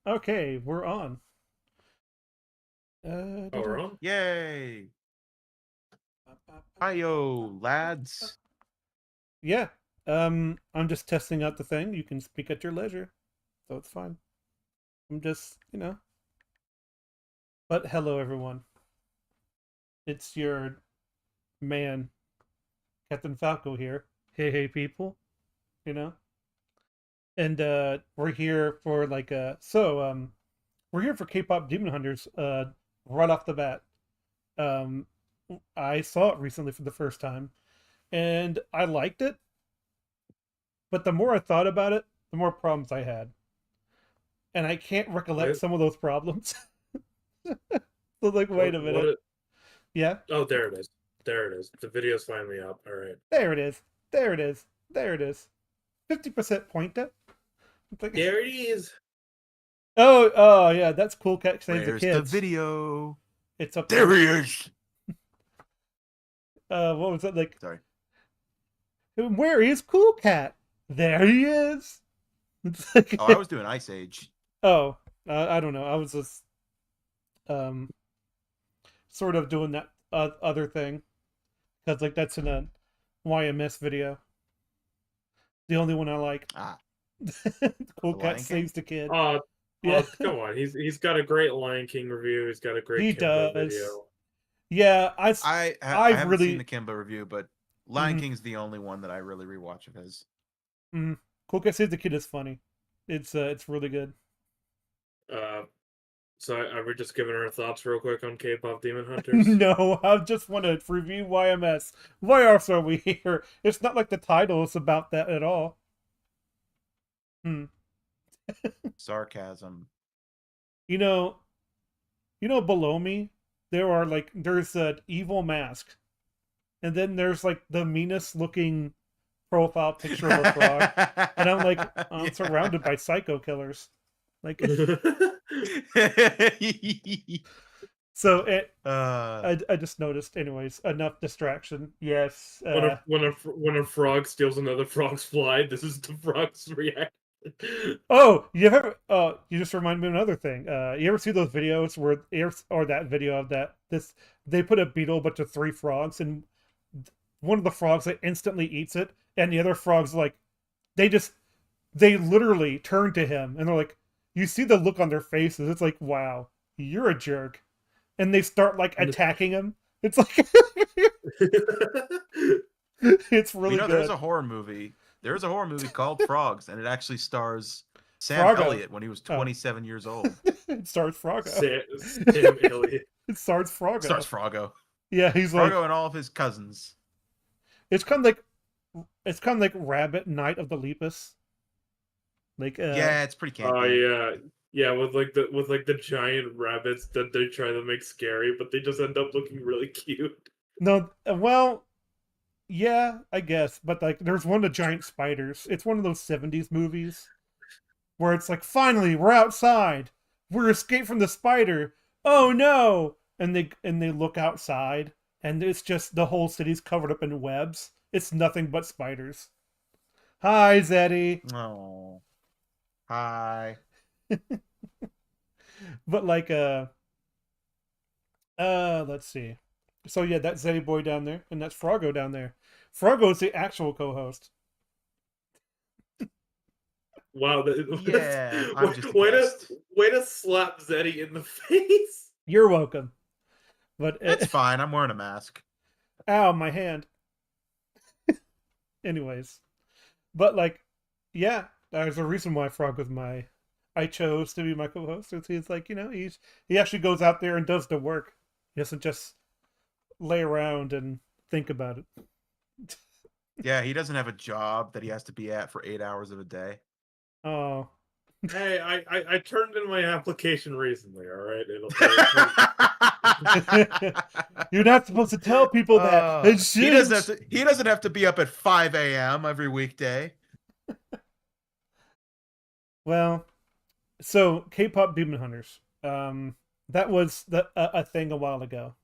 Okay, we're on. Oh, we're on? Yay! Hi-yo, lads. Yeah. I'm just testing out the thing. You can speak at your leisure, so it's fine. I'm just, But hello, everyone. It's your man, Captain Falco here. Hey, people. You know. And we're here for we're here for K-pop Demon Hunters. Right off the bat. Um, I saw it recently for the first time, and I liked it. But the more I thought about it, the more problems I had, and I can't recollect What? some of those problems. So like, wait What? a What? minute. Yeah, Oh, there it is. There it is. The video's finally up. All right. there it is. There it is. There it is. 50% pointer. It's like, There it is. oh, yeah, that's Cool Cat Saves the Where's the Kids. video? It's up There there. he is. What was it like? Sorry. Where is Cool Cat? There he is. It's like, Oh, I was doing Ice Age. oh, I don't know. I was just um sort of doing that other thing because like that's in a YMS video. The only one I like. Ah, Cool The Cat Lion King? saves the kid. Oh, Yeah, come on. He's got a great Lion King review. He's got a great he Kimbo does. video. Yeah, I I've haven't really seen the Kimba review, but Lion Mhm, King's the only one that I really rewatch of his. mhm. Cool Cat saves the kid is funny. It's really good. Uh, so are we just giving our thoughts real quick on K-pop Demon Hunters? No, I just want to review YMS. Why else are we here? It's not like the title is about that at all. Hmm. Sarcasm. You know, below me, there's an evil mask, and then there's like the meanest looking profile picture of a frog, and I'm like, I'm surrounded by psycho killers. Like, so I just noticed. Anyways, enough distraction. Yes. when a frog steals another frog's fly, this is the frog's reaction. Oh, you just reminded me of another thing. You ever see those videos or that video of they put a beetle but to three frogs, and one of the frogs like instantly eats it, and the other frogs like they just they literally turn to him and they're like, you see the look on their faces. It's like, wow, you're a jerk, and they start like attacking him. It's like it's really good. There's a horror movie. There's a horror movie called Frogs, and it actually stars Sam Froggo. Elliott when he was 27 years old. It stars Froggo. Sam Elliott. It stars Froggo. Stars Froggo. Yeah, he's like Froggo and all of his cousins. it's kind of like Rabbit Night of the Lepus. Like Yeah, it's pretty campy. Oh yeah, with the giant rabbits that they try to make scary, but they just end up looking really cute. no, well, yeah, I guess, but like there's one of the giant spiders. It's one of those 70s movies where it's like finally we're outside. We're escaped from the spider. Oh no. And they look outside and it's just the whole city's covered up in webs. It's nothing but spiders. Hi, Zeddy. Oh, hi. But like let's see. So yeah, that's Zeddy Boy down there, and that's Froggo down there. Froggo is the actual co-host. Wow, Yeah, I'm just a guest. way to slap Zeddy in the face. You're welcome. But It's fine. I'm wearing a mask. ow, my hand. Anyways, but like, yeah, there's a reason why Frog was I chose to be my co-host. He's like, he actually goes out there and does the work. He doesn't just lay around and think about it. Yeah, he doesn't have a job that he has to be at for 8 hours of a day. Oh. Hey, I turned in my application recently. All right, You're not supposed to tell people that. He doesn't have to be up at 5 a.m. every weekday. Well, so K-pop Demon Hunters. That was a thing a while ago,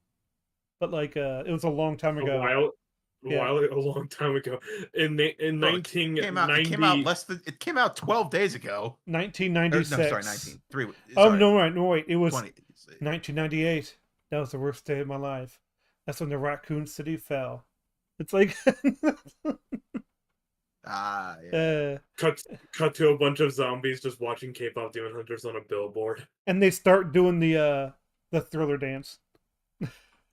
but like it was a long time ago. Yeah. a long time ago. In Look, it came out 1990. it came out 12 days ago. No, sorry, 1996. 19. 3 Oh sorry, no, wait. It was 20. 1998. That was the worst day of my life. That's when the Raccoon City fell. It's like, Ah, yeah. Cut to a bunch of zombies just watching K-pop Demon Hunters on a billboard. and they start doing the Thriller dance.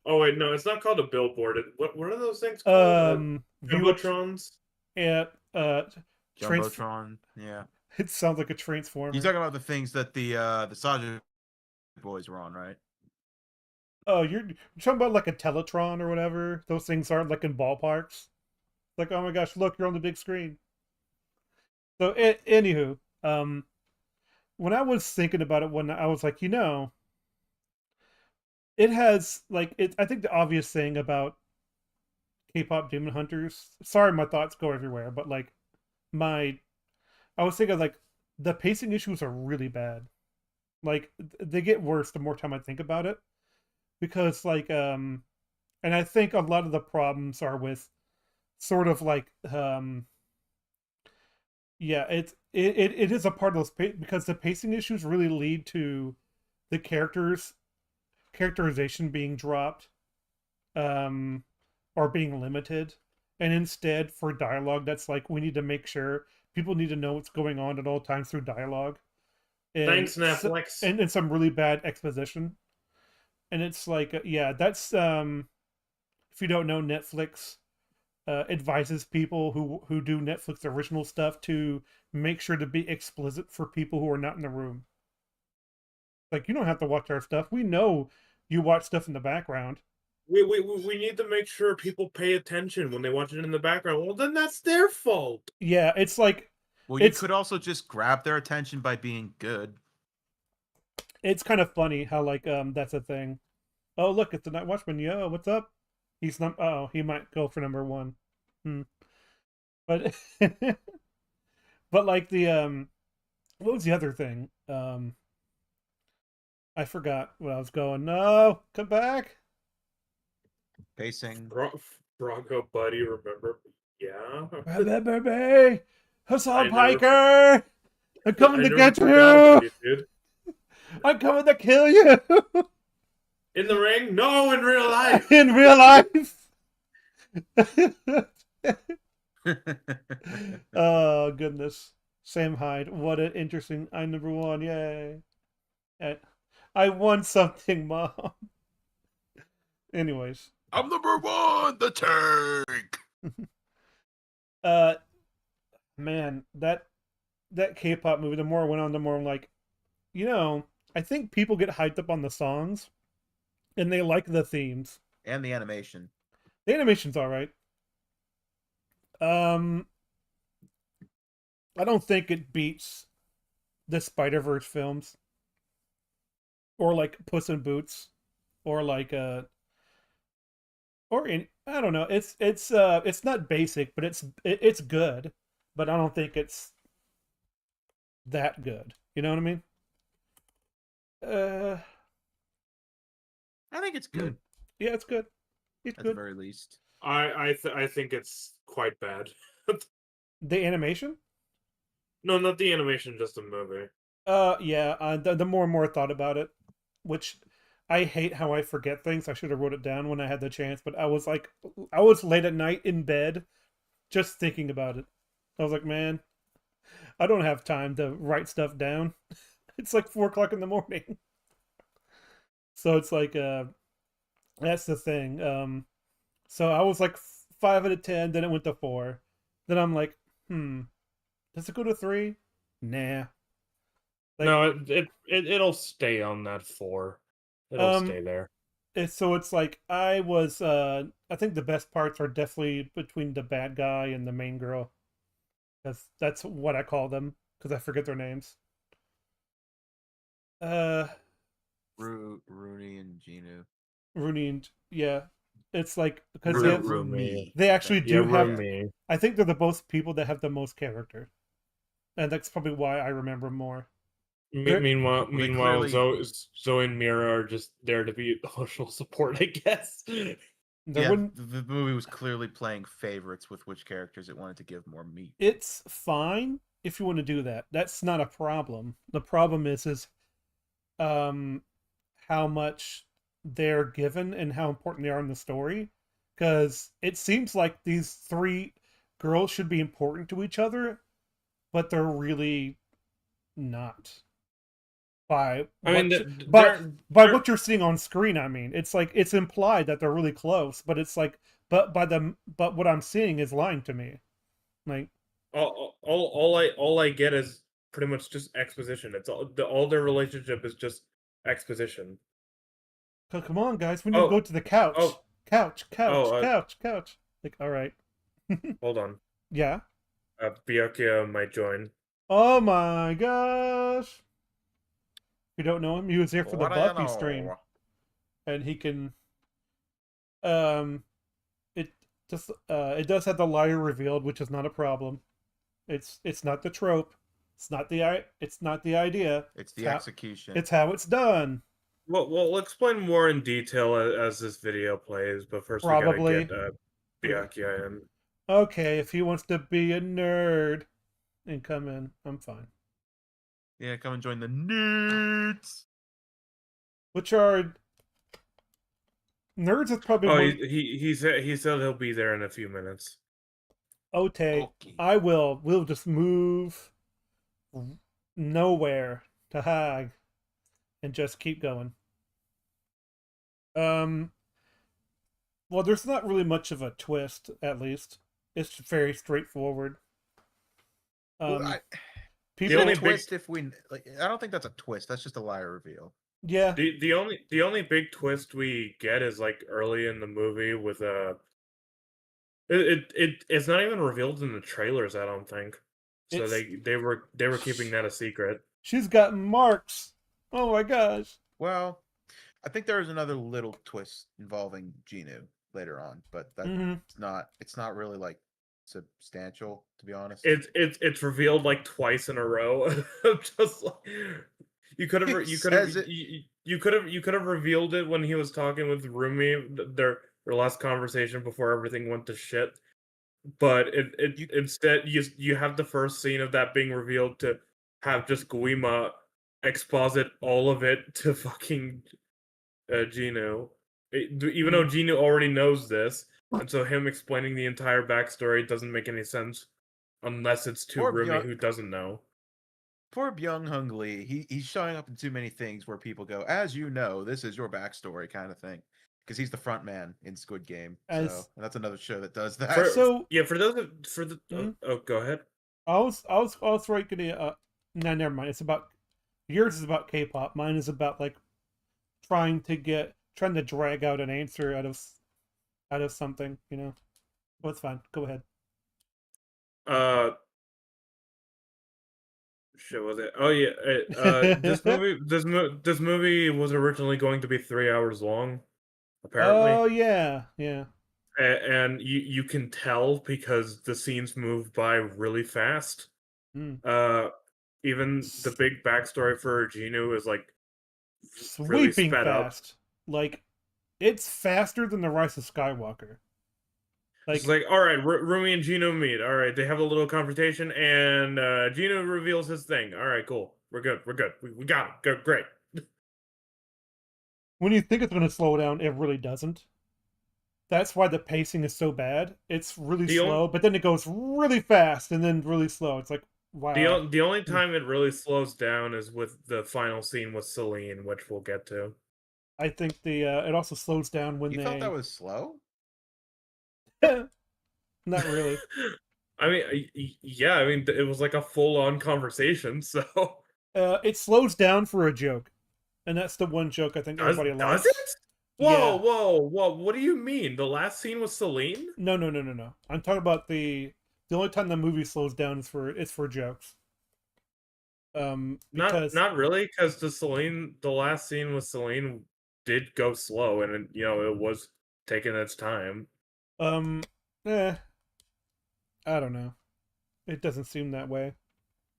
Oh wait, no, it's not called a billboard. What are those things called? Viewer, Jumbotrons? yeah, trans. Jumbotron, yeah. It sounds like a You're transformer. talking about the things that the Saja boys were on, right? Oh, you're talking about like a Teletron or whatever. Those things aren't like in ballparks. Like, oh my gosh, look, you're on the big screen. So, anywho, when I was thinking about it, when I was like, it has like it. I think the obvious thing about K-pop Demon Hunters. Sorry, my thoughts go everywhere, but like my, I was thinking like the pacing issues are really bad. Like they get worse the more time I think about it, because like and I think a lot of the problems are with sort of like yeah, it is a part of those because the pacing issues really lead to the characterization being dropped, um or being limited, and instead for dialogue that's like we need to make sure people need to know what's going on at all times through dialogue, and Thanks, Netflix. and some really bad exposition. And it's like yeah, that's if you don't know, Netflix advises people who do Netflix original stuff to make sure to be explicit for people who are not in the room. Like, you don't have to watch our stuff. We know you watch stuff in the background. We need to make sure people pay attention when they watch it in the background. Well, then that's their fault. Yeah, it's like Well, you could also just grab their attention by being good. It's kind of funny how like that's a thing. Oh, look, it's the Night Watchman. Yo, what's up? He's not. Oh, he might go for number one. Hmm. But but like the what was the other thing? I forgot what I was going. No, come back. Pacing. Bronco buddy, remember? Yeah. Baby, Hassan I never Piker, I'm coming to get forgot about you. you, dude. I'm coming to kill you. In the ring? No, in real life. In real life. Oh goodness, Sam Hyde. What an interesting. I'm number one. Yay! I won something, Mom. Anyways, I'm number one, the tank. uh, man, that K-pop movie. The more I went on, the more I'm like, I think people get hyped up on the songs, and they like the themes and the animation. The animation's all right. I don't think it beats the Spider-Verse films, or like Puss in Boots, or like or in I don't know. It's not basic, but it's good, but I don't think it's that good. You know what I mean? Uh, I think it's good. Yeah, it's good. It's At good. the very least. I think it's quite bad. The animation? No, not the animation, just the movie. Yeah. The more and more I thought about it, which I hate how I forget things. I should have wrote it down when I had the chance, but I was late at night in bed, just thinking about it. I was like, man, I don't have time to write stuff down. It's like 4 o'clock in the morning. So it's like, that's the thing. So I was like 5 out of 10. Then it went to 4. Then I'm like, does it go to 3? Nah. Like, no, it'll stay on that 4. It'll stay there. So it's like I think the best parts are definitely between the bad guy and the main girl. That's what I call them, because I forget their names. Rooney and Ginu. Rooney and yeah. It's like because Rooney. they actually do have. Rooney. I think they're the most people that have the most character, and that's probably why I remember more. Meanwhile, clearly- Zoe and Mira are just there to be emotional support, I guess. There Yeah, wouldn't. the movie was clearly playing favorites with which characters it wanted to give more meat. It's fine if you want to do that. That's not a problem. The problem is um how much they're given and how important they are in the story. Because it seems like these three girls should be important to each other, but they're really not. By I mean, what but they're by they're what you're seeing on screen, I mean, it's like it's implied that they're really close, but it's like, but what I'm seeing is lying to me. Like, all I get is pretty much just exposition. It's all their relationship is just exposition. come on, guys, we need to Oh, go to the couch, oh, couch, oh, couch, couch, couch. Like, all right, hold on. yeah. Byakuya might join. Oh my gosh! If you don't know him, he was here for the What do you Buffy stream, know? and he can. Um, it it does have the liar revealed, which is not a problem. It's not the trope. It's not the idea. It's the execution. It's how it's done. Well, we'll explain more in detail as this video plays, but first we gotta Probably. get Byakuya in. Okay, if he wants to be a nerd and come in, I'm fine. Yeah, come and join the nerds. Which are nerds is probably Oh, one. he said he'll be there in a few minutes. Okay, Okay. I will. We'll just move nowhere to Hag and just keep going. Well, there's not really much of a twist, at least. It's very straightforward. Well, People, The only twist if we like, I don't think that's a twist. That's just a liar reveal. yeah, The only big twist we get is like early in the movie with it's not even revealed in the trailers, I don't think. So it's they were keeping that a secret. she's got marks. Oh my gosh. Well, I think there is another little twist involving Genu later on, but that's Hmm. it's not really like substantial, to be honest. It's revealed like twice in a row. Just like Says it. you could have revealed it when he was talking with Rumi, their last conversation before everything went to shit. But instead you have the first scene of that being revealed to have just Guima exposit all of it to fucking Gino. Even though Gino already knows this, and so him explaining the entire backstory doesn't make any sense unless it's to Or Rumi who doesn't know. Poor Byung Hung Lee, he's showing up in too many things where people go, as you know, this is your backstory kind of thing. Because he's the front man in Squid Game. As- So and that's another show that does that. So For those for the go ahead. I was right gonna no, never mind. It's about yours is about K-pop. Mine is about like trying to drag out an answer out of something, you know. Well, it's fine. Go ahead. Shit was it? Oh yeah, this movie was originally going to be 3 hours long, apparently. Oh yeah, yeah. And you can tell because the scenes move by really fast. Even the big backstory for Genu is like really Sweeping sped fast. up. Like it's faster than the Rise of Skywalker. It's like, all right, Rumi and Gino meet. All right, they have a little confrontation, and Gino reveals his thing. All right, cool. We're good. We got it. Good, great. When you think it's going to slow down, it really doesn't. That's why the pacing is so bad. It's really slow, but then it goes really fast and then really slow. It's like, wow. The only time it really slows down is with the final scene with Celine, which we'll get to. I think it also slows down when you felt that was slow? Not really. I mean, yeah, I mean, it was like a full-on conversation, so... It slows down for a joke. And that's the one joke I think everybody likes. Does it? Whoa, what do you mean? The last scene was Celine? No. I'm talking about the only time the movie slows down is for jokes. Because... Not really, because the last scene with Celine did go slow, and it was taking its time. I don't know. It doesn't seem that way,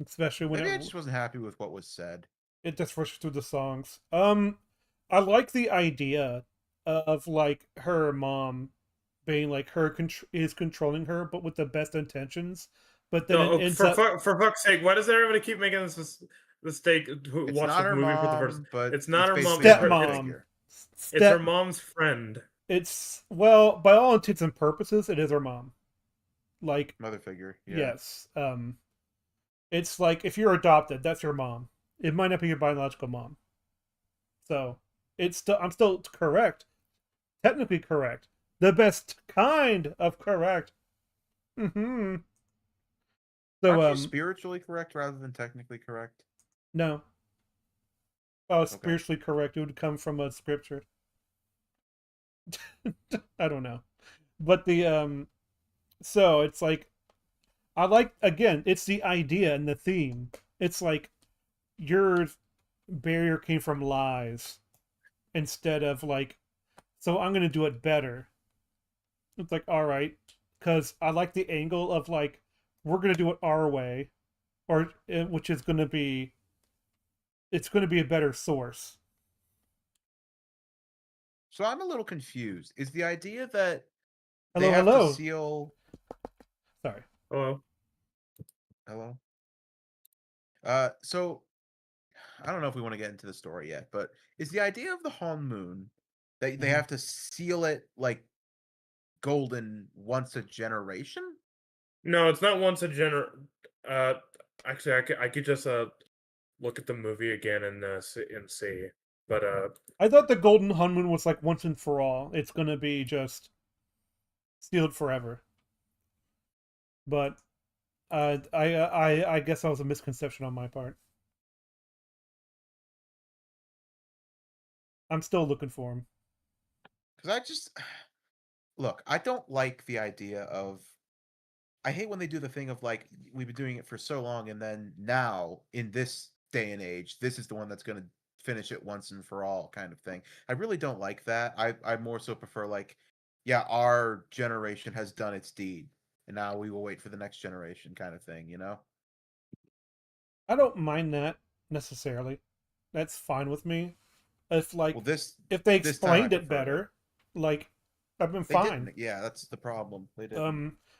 especially when maybe I just wasn't happy with what was said. It just rushes through the songs. I like the idea of like her mom being like is controlling her, but with the best intentions. But then it No, ends up. for fuck's sake, why does everybody keep making this mistake? Who It's watch not this her movie for the first? mom, but It's not it's her mom. basically a mother Stepmom. figure. It's her Step. mom's friend. It's well, by all intents and purposes, it is her mom. Like, Mother figure, yeah. yes. It's like if you're adopted, that's your mom. It might not be your biological mom. So it's still I'm still correct, technically correct, the best kind of correct. Hmm. So Aren't you spiritually correct rather than technically correct? no, oh, Okay. spiritually correct. It would come from a scripture. I don't know, but the. So it's like I like again. It's the idea and the theme. It's like your barrier came from lies instead of like. So I'm gonna do it better. It's like all right, because I like the angle of like we're gonna do it our way, or which is gonna be it's gonna be a better source. So I'm a little confused. Is the idea that they Hello, have to hello. seal Sorry. Hello. hello? So I don't know if we want to get into the story yet, but is the idea of the Moon that they Mhm. have to seal it like golden once a generation? No, it's not once a Uh, actually, I could just look at the movie again and see. But I thought the Golden Honeymoon was like once and for all. It's gonna be just sealed forever. But I guess that was a misconception on my part. I'm still looking for him. Because I just look, I don't like the idea of. I hate when they do the thing of like we've been doing it for so long, and then now in this day and age, this is the one that's going to finish it once and for all, kind of thing. I really don't like that. I more so prefer like, yeah, our generation has done its deed, and now we will wait for the next generation, kind of thing. You know? I don't mind that necessarily. That's fine with me. If Well, like this if they this time I explained it preferred it. better, like I've been They fine. didn't. Yeah, that's the problem. They didn't.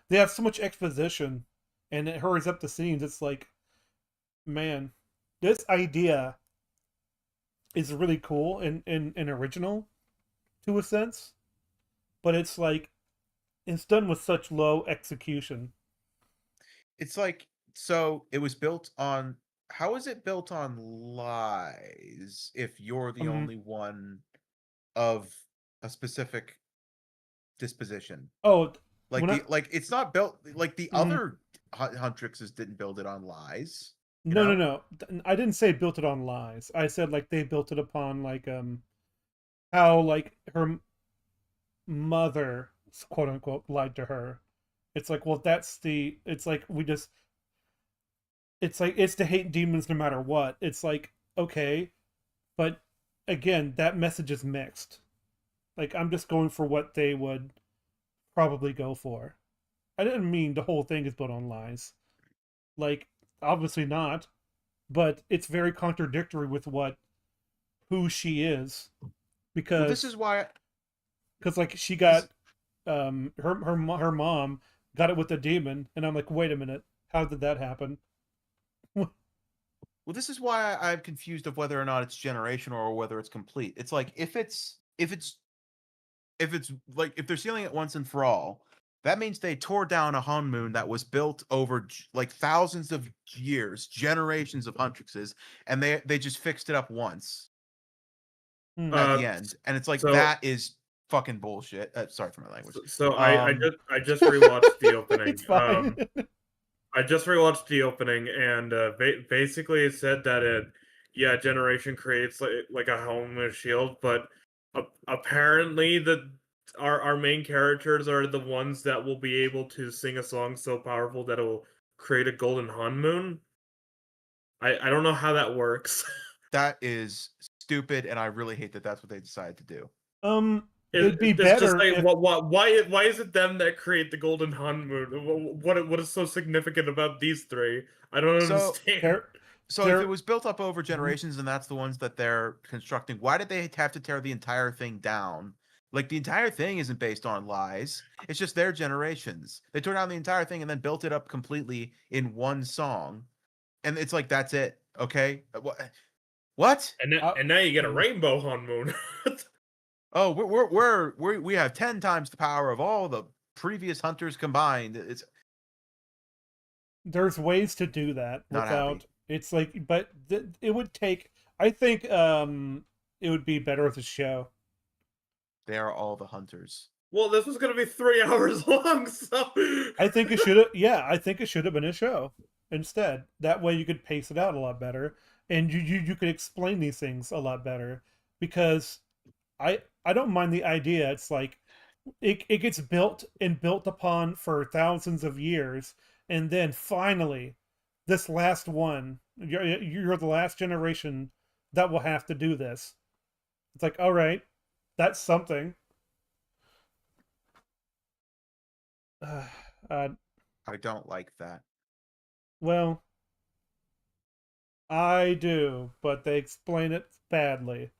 They have so much exposition, and it hurries up the scenes. It's like, man, this idea is really cool and original to a sense, but it's like it's done with such low execution. It's like so it was built on how is it built on lies if you're the Um. only one of a specific disposition? Oh, Like when I the like it's not built like the mhm. other Huntrixes didn't build it on lies, you No, no, know? no. I didn't say built it on lies. I said like they built it upon like how like her mother quote unquote lied to her. It's like well that's the it's like we just it's like it's to hate demons no matter what. It's like okay, but again that message is mixed. Like I'm just going for what they would probably go for. I didn't mean the whole thing is built on lies. Like obviously not, but it's very contradictory with what who she is Well, this because is why like she this got her mom got it with the demon and I'm like wait a minute how did that happen. well, this is why I'm confused of whether or not it's generational or whether it's complete. It's like if it's like if they're sealing it once and for all, that means they tore down a moon that was built over like thousands of years, generations of Huntrixes, and they just fixed it up once Hmm. at uh, the end, and it's like so that is fucking bullshit. Sorry for my language. so Um, I just rewatched the opening. It's fine. I just rewatched the opening, and basically it said that yeah, Generation creates like a helmet shield, but apparently our main characters are the ones that will be able to sing a song so powerful that it will create a golden moon. I don't know how that works. that is stupid, and I really hate that that's what they decided to do. It'd be It's just better like if why is it them that create the golden moon? What is so significant about these three? I don't So understand. they're So if it they're was built up over mhm. generations and that's the ones that they're constructing, why did they have to tear the entire thing down Like the entire thing isn't based on lies. It's just their generations. They tore down the entire thing and then built it up completely in one song. And it's like that's it. Okay. What? And now you get a Mm. rainbow Han Moon. Oh, we have 10 times the power of all the previous hunters combined. It's There's ways to do that Not without. happy. It's like, but it would take. I think it would be better with a show. They are all the hunters. Well, this was gonna be 3 hours long, so I think it should have. Yeah, I think it should have been a show instead. That way you could pace it out a lot better, and you could explain these things a lot better. Because I don't mind the idea. It's like it gets built and built upon for thousands of years, and then finally, this last one, you're the last generation that will have to do this. It's like, all right, that's something. Uh, I don't like that. well, I do, but they explain it badly.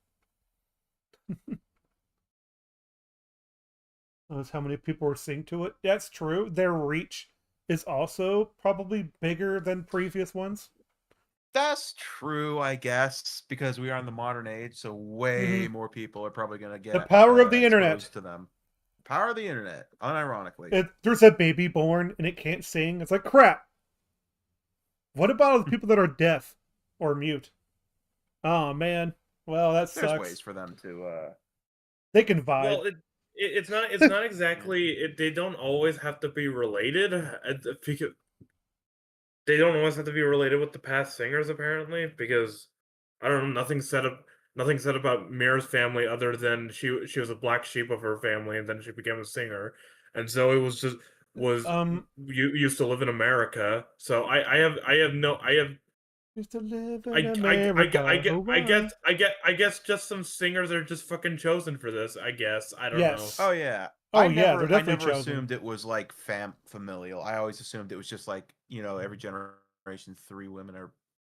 That's how many people are seeing to it. That's true. Their reach is also probably bigger than previous ones. That's true, I guess, because we are in the modern age, so way more people are probably going to get The power of the exposed internet. to them. Power of the internet, unironically. There's a baby born and it can't sing. It's like, crap. What about all the people that are deaf or mute? Oh, man. Well, that There's sucks. ways for them to They can vibe. well, it's not exactly. They don't always have to be related. Because they don't always have to be related with the past singers, apparently. Because I don't know, nothing said about Mira's family other than she was a black sheep of her family, and then she became a singer, and so it was just you used to live in America. So I have no I have used to live I in I America. I guess just some singers are just fucking chosen for this. I guess I don't Yes. Oh yeah. Oh, I yeah, never, they're definitely I never chosen. assumed it was like familial. I always assumed it was just like, every generation 3 women are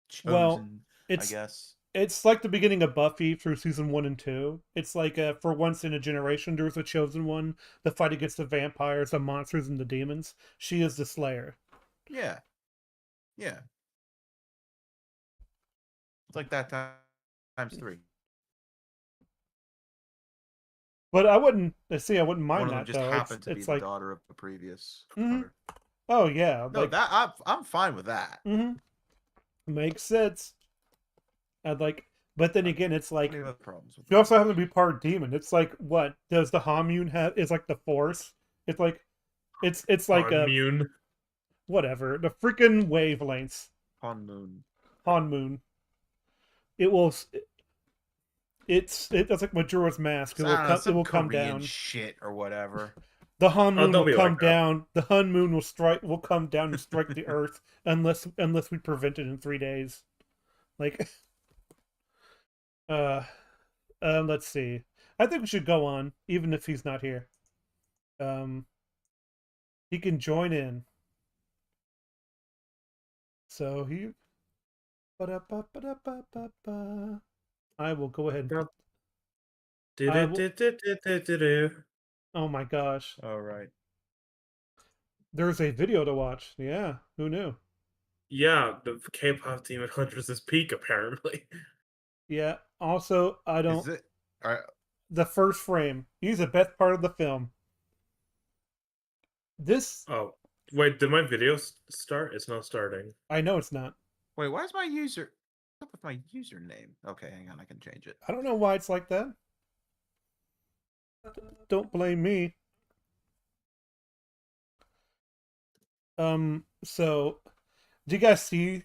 chosen, Well, I it's guess. it's like the beginning of Buffy through season 1 and 2. It's like for once in a generation, there's a chosen one. The fight against the vampires, the monsters, and the demons. She is the Slayer. Yeah. Yeah. It's like that times 3. But I wouldn't I wouldn't One mind of them that just though. happened to be It's the like, daughter of a previous Mhm. hunter. oh yeah, No, like, that I'm fine with that. Makes sense. I'd like, but then again, it's like Any other problems with you also have to be part demon. It's like, what does the Hamune have? It's like the Force. It's like it's like a immune. whatever the freaking wavelengths. On Moon. Han Moon. It will. It's like Majora's Mask. It will I don't know, come. It some will come Korean down. shit or whatever. The Han Moon don't will be come like that. down. The Han Moon will strike. Will come down and strike the Earth unless we prevent it in 3 days. Like, let's see. I think we should go on, even if he's not here. He can join in. So he. Ba-da-ba-ba-da-ba-ba-ba. I will go ahead and. Oh my gosh. All right. There's a video to watch. Yeah, who knew? Yeah, the K-pop Demon Hunters is peak apparently. Yeah. Also, I don't. Is it? All right. The first frame. He's the best part of the film. This. Oh, wait, did my video start? It's not starting. I know it's not. Wait, why is my user? What's up with my username? Okay, hang on, I can change it. I don't know why it's like that. Don't blame me. So, do you guys see?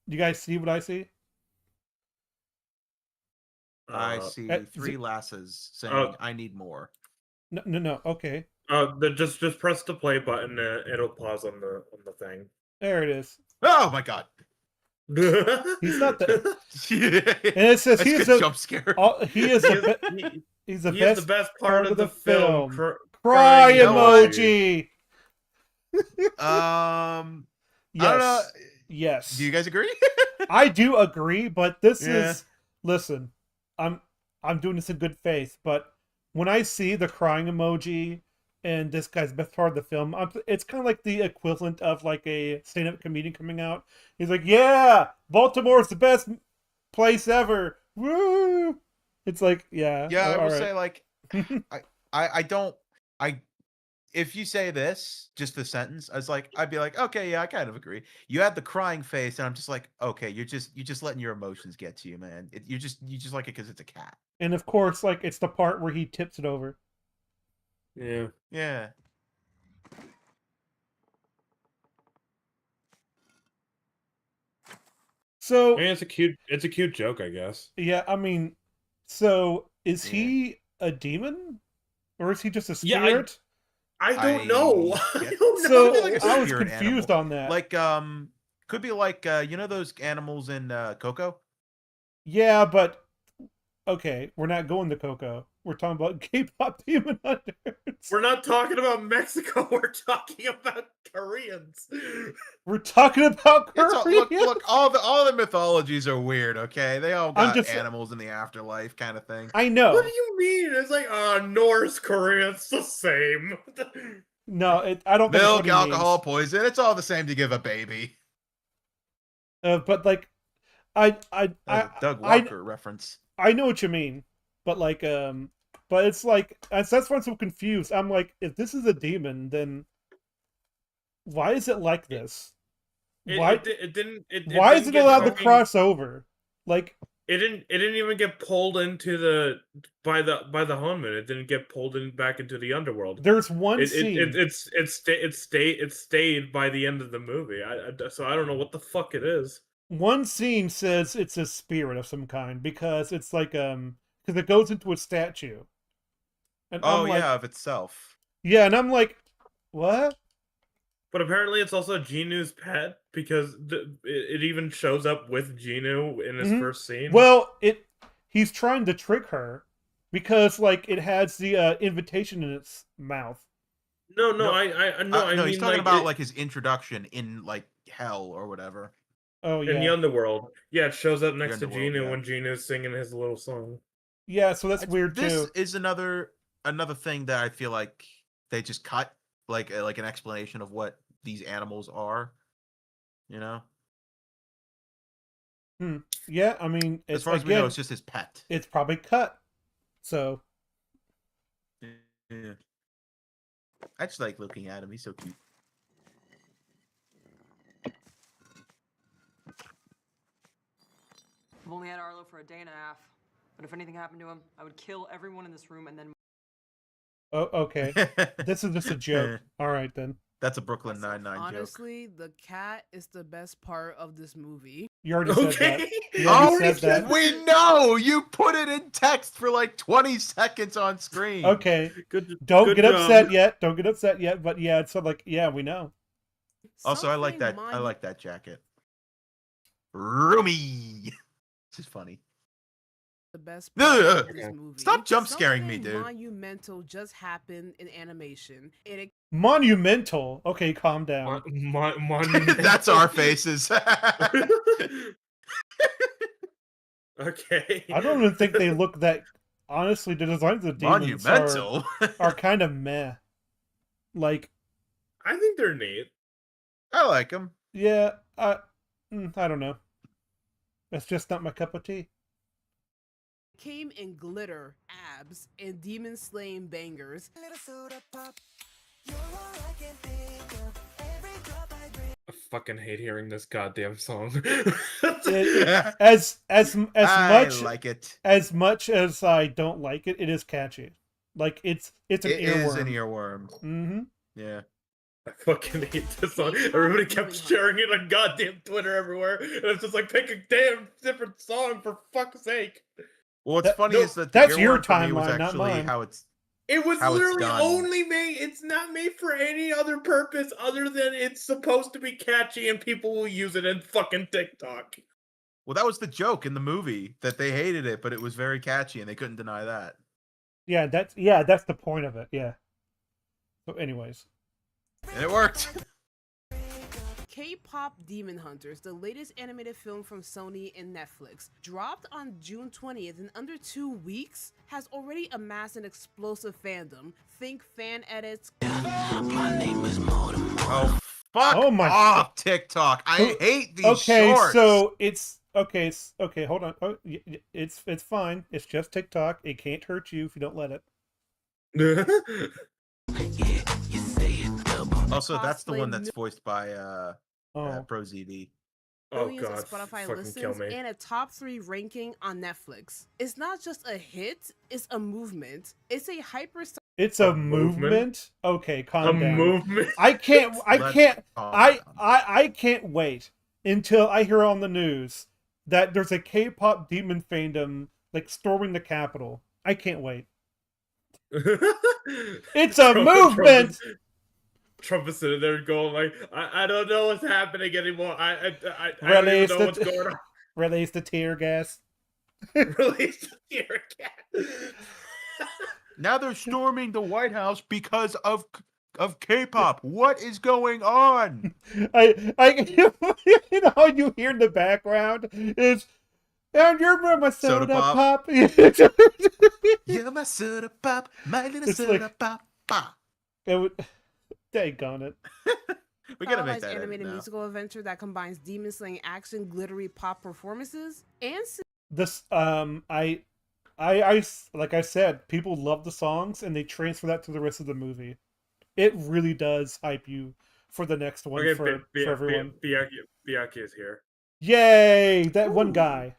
Do you guys see what I see? I see uh, 3 lasses saying, oh. "I need more." No. Okay, Just press the play button. It'll pause on the thing. there it is. Oh my god! He's not the. Yeah. And it says That's he's a the. jump scare. He is the. He's the He best. is the best part of the film. Cry Crying emoji. I don't know. Yes. Yes. Do you guys agree? I do agree, but this Yeah. is. Listen, I'm doing this in good faith, but when I see the crying emoji and this guy's best part of the film, it's kind of like the equivalent of like a stand-up comedian coming out. He's like, "Yeah, Baltimore's the best place ever. Woo!" It's like, yeah, Yeah, I all will right. say like I don't I if you say this, just the sentence, I'd be like, okay, yeah, I kind of agree. You had the crying face, and I'm just like, okay, you're just letting your emotions get to you, man. You just like it because it's a cat. And of course, like it's the part where he tips it over. Yeah. Yeah. So I mean, it's a cute joke, I guess. yeah, I mean, so is Yeah. he a demon or is he just a Yeah, spirit? I don't know. I I get- don't So know. like a I was spirit confused animal. on that. Like could be like you know those animals in Coco? Yeah, but okay, we're not going to Coco. We're talking about K-pop Demon Hunters. We're not talking about Mexico. We're talking about Koreans. We're talking about It's all, look, Korea. all the mythologies are weird, okay? They all I'm got just- animals in the afterlife kind of thing. I know. What do you mean? It's like, North Korea, it's the same. No, I don't think that's what Milk, he alcohol, means. poison, it's all the same to give a baby. But like, I That's a Doug I Walker reference. I know what you mean, but like, but it's like that's why I'm so confused. I'm like, if this is a demon, then why is it like this? Why why is it get allowed to fucking- cross over? Like, It didn't even get pulled into the by the Hunman. It didn't get pulled back into the underworld. there's one scene. It stayed by the end of the movie. So I don't know what the fuck it is. One scene says it's a spirit of some kind because it's like because it goes into a statue. And Oh I'm like, yeah, of itself. yeah, and I'm like, what? But apparently it's also Jinu's pet because it even shows up with Jinu in his Mhm. first scene. Well, he's trying to trick her because like it has the invitation in its mouth. no, No. I No, he's mean, talking like, about like his introduction in like hell or whatever. Oh in the yeah, underworld. Yeah, it shows up next to underworld, Jinu yeah. when Jinu's singing his little song. yeah. So that's weird This too. is another thing that I feel like they just cut like an explanation of what these animals are. You know, Yeah, I mean, as it's far as we know, again, it's just his pet. it's probably cut. So Yeah. I just like looking at him. He's so cute. I've only had Arlo for a day and a half, but if anything happened to him, I would kill everyone in this room and then. oh, okay, this is just a joke. All right then. That's a Brooklyn Nine-Nine joke. Honestly, the cat is the best part of this movie. You already said that. Okay. You already Oh, said that. we know you put it in text for like 20 seconds on screen. Okay, Good. don't good get job. upset yet. Don't get upset yet. But yeah, it's like yeah, we know. Also, I like that. I like that jacket. Roomy. This is funny. the best Ugh. part of this Okay. movie. Stop jump scaring me, Something dude. monumental just happened in animation. It Monumental. Okay, calm down. That's our faces. Okay. I don't even think they look that. Honestly, the designs of the demons are Monumental. kind of meh. Like, I think they're neat. I like them. yeah, I don't know. That's just not my cup of tea. came in glitter, abs, and demon slaying bangers. I fucking hate hearing this goddamn song. As I much like it. as much as I don't like it, it is catchy. Like it's an It earworm. is an earworm. Mm-hmm. Yeah. I fucking hate this song. Everybody kept sharing it on goddamn Twitter everywhere. And it's just like, pick a damn different song for fuck's sake. Well, what's That- funny no, is that the that's your earworm for me was timeline, not actually mine. how it's. It was How it's literally done. only made, it's not made for any other purpose other than it's supposed to be catchy and people will use it in fucking TikTok. Well, that was the joke in the movie that they hated it, but it was very catchy and they couldn't deny that. Yeah, that's the point of it. Yeah. So, anyways, And it worked. K-Pop Demon Hunters, the latest animated film from Sony and Netflix, dropped on June 20th in under 2 weeks, has already amassed an explosive fandom. Think fan edits. Oh, fuck Oh my- off, TikTok. I hate these Okay, shorts. so it's okay. Okay, hold on. Oh, it's fine. It's just TikTok. It can't hurt you if you don't let it. Also, that's the Cosplay one that's voiced by Oh, ProZD. Oh millions god, of Spotify fucking kill listens, me. and a top 3 ranking on Netflix. It's not just a hit, it's a movement. It's a hyper. it's A a movement? movement. Okay, A calm down. movement. I can't. Let's calm down. I can't wait until I hear on the news that there's a K-pop demon fandom like storming the Capitol. I can't wait. It's a movement. Trump is sitting there going like, I don't know what's happening anymore. I don't Release even know the what's going on. release the tear gas. Release the tear gas. Now they're storming the White House because of K-pop. What is going on? You know, all you hear in the background is, and you're my soda, Soda pop. pop. You're my soda pop, my little It's soda like- pop. Pop. It would, daggone it. We gotta make stylized that edit animated now. musical adventure that combines demon slaying action, glittery pop performances, and This I like I said, people love the songs and they transfer that to the rest of the movie. It really does hype you for the next one Okay, for everyone. Biaki is here. Yay! That one Ooh. guy.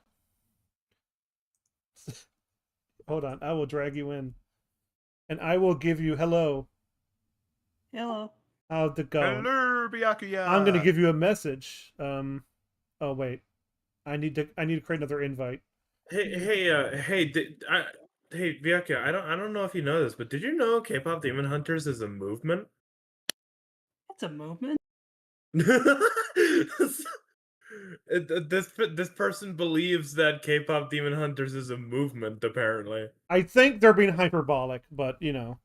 Hold on, I will drag you in. And I will give you hello. Hello. How's it go? Hello, Byakuya. I'm gonna give you a message. Oh wait. I need to create another invite. Hey, Biaki, I don't know if you know this, but did you know K-pop Demon Hunters is a movement? It's a movement. This person believes that K-pop Demon Hunters is a movement. Apparently, I think they're being hyperbolic, but you know.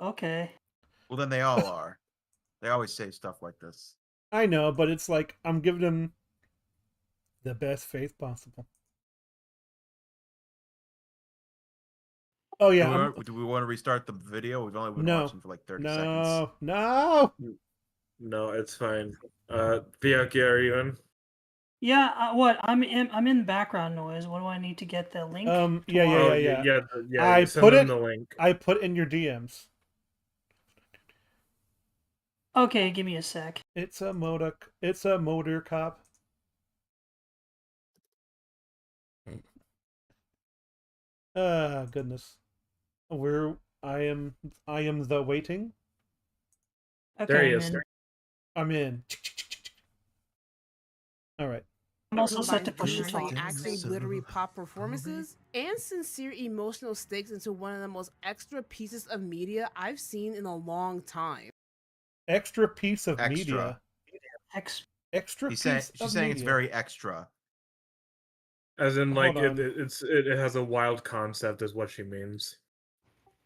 Okay. Well, then they all are. They always say stuff like this. I know, but it's like I'm giving them the best faith possible. Oh yeah, Do we want to restart the video? We've only been No. watching for like 30 seconds. no. no, it's fine. Biaki, are you in? Yeah. What? I'm in background noise. What do I need to get the link? Yeah. Oh, Yeah. yeah. I You send put them it- the link. I put in your DMs. Okay, give me a sec. It's a motor cop. Goodness. I am the waiting. Okay. There he I'm is. in. I'm in. All right. I'm also set to push the demon slaying talk. action, glittery pop performances, and sincere emotional stakes into one of the most extra pieces of media I've seen in a long time. Extra piece of Extra. media. X. Extra She's piece saying of it's media. very extra. As in, like Hold on. it has a wild concept, is what she means.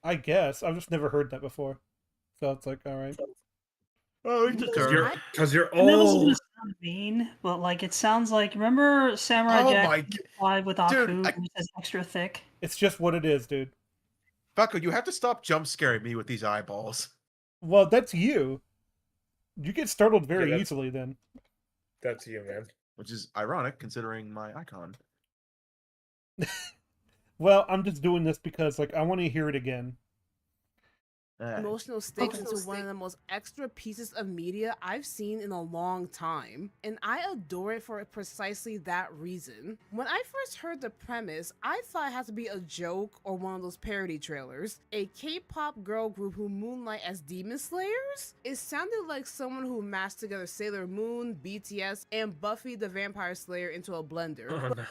I guess I've just never heard that before, so it's like, all right. Oh, it's a term. Because you're I know this is old. gonna sound mean, but like it sounds like remember Samurai Oh Jack my g- 5 with Aku, Dude, who says extra thick. It's just what it is, dude. Falco, you have to stop jump scaring me with these eyeballs. Well, that's you. You get startled very Yeah, that's- easily then. That's you, man. Which is ironic considering my icon. Well, I'm just doing this because like I want to hear it again. Emotional stakes into one of the most extra pieces of media I've seen in a long time, and I adore it for precisely that reason. When I first heard the premise, I thought it had to be a joke or one of those parody trailers. A K-pop girl group who moonlight as demon slayers? It sounded like someone who mashed together Sailor Moon, BTS, and Buffy the Vampire Slayer into a blender. Oh, no.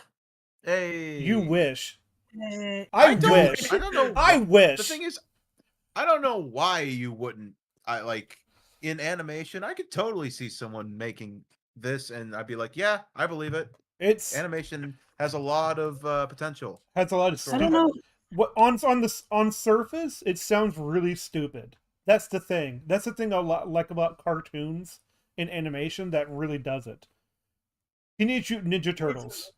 Hey. You wish. Eh, I don't- wish. I don't know. I wish. The thing is, I don't know why you wouldn't. I like in animation. I could totally see someone making this, and I'd be like, yeah, I believe it. It's Animation has a lot of potential. has a lot of I don't stupid. know. What on surface, it sounds really stupid. That's the thing. That's the thing I like about cartoons in animation that really does it. Teenage Mutant Ninja Turtles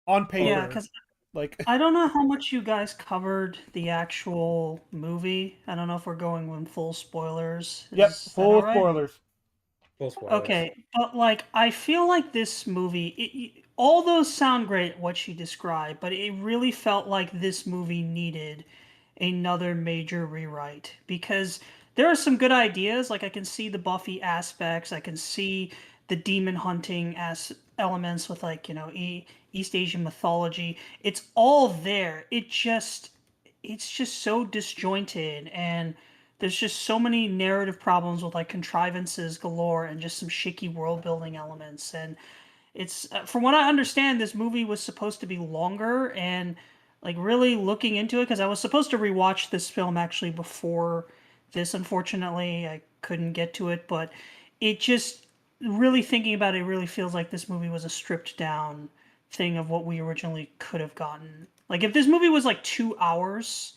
on paper. Yeah, because like I don't know how much you guys covered the actual movie. I don't know if we're going with full spoilers. yep, Is that full all right? spoilers. Full spoilers. Okay, but like I feel like this movie, all those sound great what she described, but it really felt like this movie needed another major rewrite because there are some good ideas. Like I can see the Buffy aspects, I can see the demon hunting as elements with like East Asian mythology. It's all there. It's just so disjointed and there's just so many narrative problems with like contrivances galore and just some shaky world building elements and it's from what I understand this movie was supposed to be longer and like really looking into it because I was supposed to rewatch this film actually before this. Unfortunately I couldn't get to it, but it just really thinking about it really feels like this movie was a stripped down thing of what we originally could have gotten. Like if this movie was like 2 hours,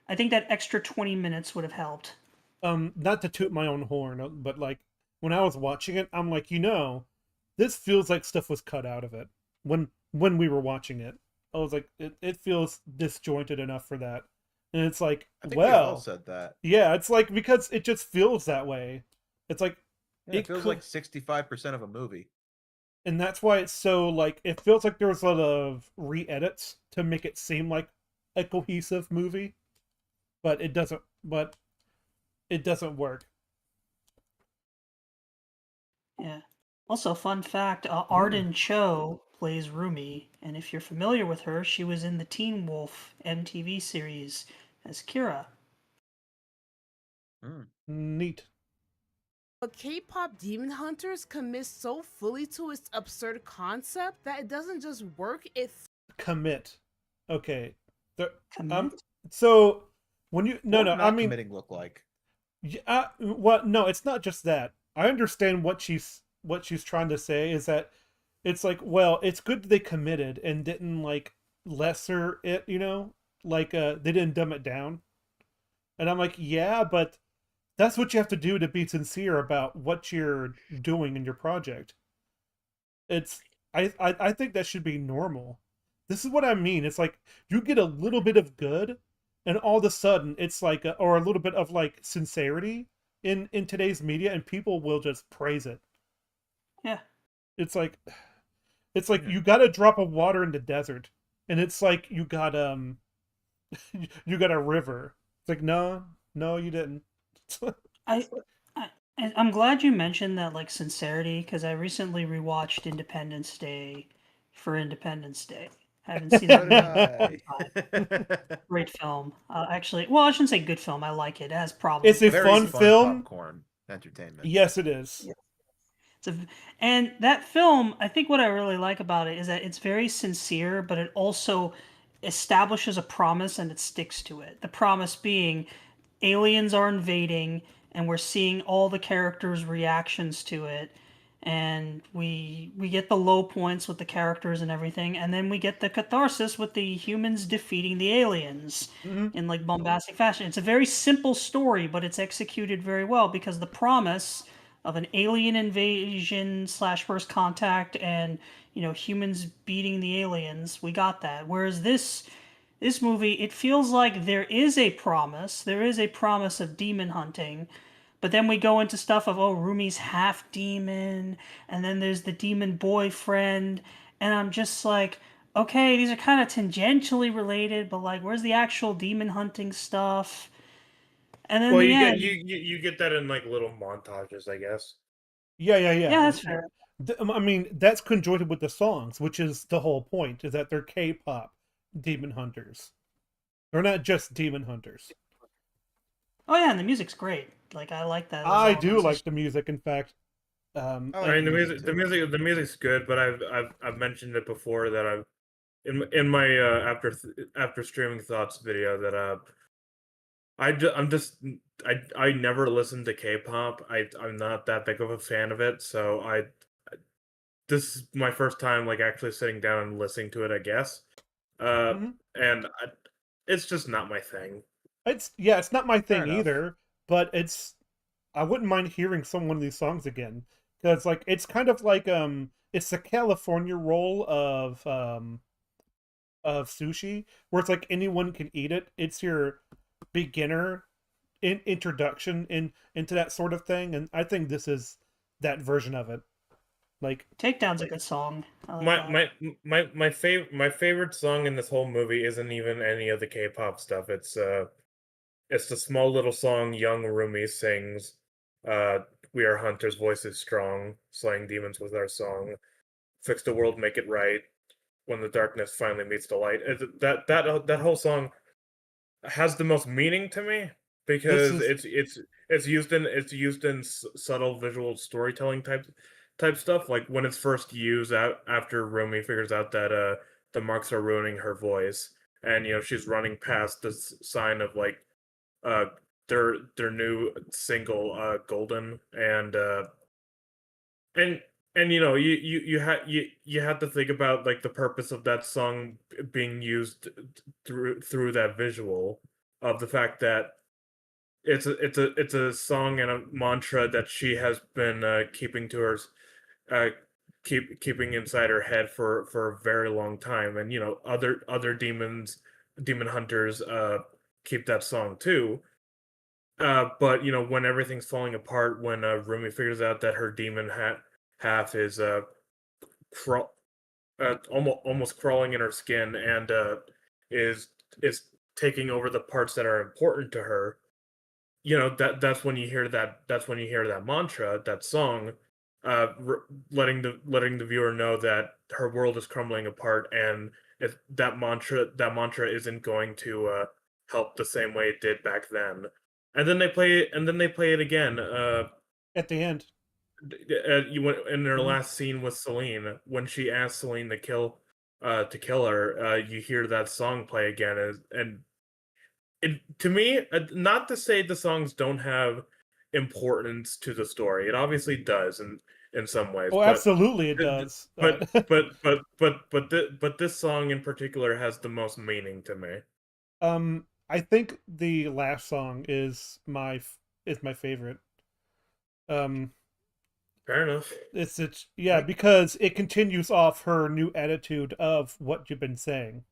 I think that extra 20 minutes would have helped. Not to toot my own horn, but like when I was watching it, I'm like, this feels like stuff was cut out of it when we were watching it. I was like, it feels disjointed enough for that. And it's like, I think we all well, said that. yeah, it's like because it just feels that way. It's like Yeah, it feels like 65% of a movie. and that's why it's so like it feels like there was a lot of re-edits to make it seem like a cohesive movie, but it doesn't. But it doesn't work. Yeah. Also, fun fact: Arden Cho plays Rumi, and if you're familiar with her, she was in the Teen Wolf MTV series as Kira. Neat. But K-pop Demon Hunters commits so fully to its absurd concept that it doesn't just work, it Commit. Okay. Commit? So when you What would I not mean, committing look like? well, no, it's not just that. I understand what she's trying to say is that it's like, well, it's good that they committed and didn't like lesser it, like they didn't dumb it down. And I'm like, yeah, but that's what you have to do to be sincere about what you're doing in your project. It's I think that should be normal. This is what I mean. It's like you get a little bit of good and all of a sudden it's like or a little bit of like sincerity in today's media and people will just praise it. Yeah. It's like you got a drop of water in the desert and it's like you got you got a river. It's like no you didn't. I, I'm glad you mentioned that like sincerity because I recently rewatched Independence Day for Independence Day. I haven't seen So that did movie. I. Great film. Actually, well, I shouldn't say good film. I like it. It has problems. It's a but Very fun film. popcorn entertainment. Yes, it is. Yeah. And that film, I think what I really like about it is that it's very sincere, but it also establishes a promise and it sticks to it. The promise being aliens are invading and we're seeing all the characters' reactions to it. And we get the low points with the characters and everything, and then we get the catharsis with the humans defeating the aliens in like bombastic fashion. It's a very simple story, but it's executed very well because the promise of an alien invasion slash first contact and humans beating the aliens, we got that. Whereas this movie, it feels like there is a promise of demon hunting, but then we go into stuff of Rumi's half demon, and then there's the demon boyfriend, and I'm just like, okay, these are kind of tangentially related, but like, where's the actual demon hunting stuff? And then Well, the you end, get you get that in like little montages, I guess. Yeah. yeah, that's fair. I mean, that's conjoined with the songs, which is the whole point, is that they're K-pop demon hunters. They're not just demon hunters. Oh yeah, and the music's great. Like I like that. I do like the music, in fact. I like I mean, the music too. the music's good, but I've mentioned it before that I've in my after streaming thoughts video that I never listened to K-pop. I'm not that big of a fan of it, so this is my first time like actually sitting down and listening to it, I guess. And it's just not my thing. It's not my thing enough. either, but it's I wouldn't mind hearing some one of these songs again, because like it's kind of like it's the California roll of sushi, where it's like anyone can eat it. It's your beginner introduction into that sort of thing, and I think this is that version of it. Like, Takedown's a good song. I like My that. my favorite song in this whole movie isn't even any of the K-pop stuff. It's the small little song young Rumi sings. Uh, we are hunters, voice is strong, slaying demons with our song. Fix the world, make it right. When the darkness finally meets the light. That whole song has the most meaning to me this because is it's used in subtle visual storytelling type stuff. Like when it's first used after Rumi figures out that the marks are ruining her voice, and she's running past this sign of like uh their new single Golden, and you had to think about like the purpose of that song being used through that visual of the fact that it's a song and a mantra that she has been keeping to her uh keeping inside her head for a very long time, and other demon hunters keep that song too. But when everything's falling apart, when Rumi figures out that her demon half is crawl, almost crawling in her skin, and is is taking over the parts that are important to her. That's when you hear that mantra, that song, letting the viewer know that her world is crumbling apart, and if that mantra isn't going to help the same way it did back then. And then they play it again. at the end. You went in their Mhm. last scene with Celine when she asked Celine to kill her. You hear that song play again, and to me, not to say the songs don't have importance to the story. It obviously does in some ways, Oh, but absolutely, it th- th- does. but this song in particular has the most meaning to me. I think the last song is my favorite. Um, Fair enough. it's yeah, I because it continues off her new attitude of what you've been saying.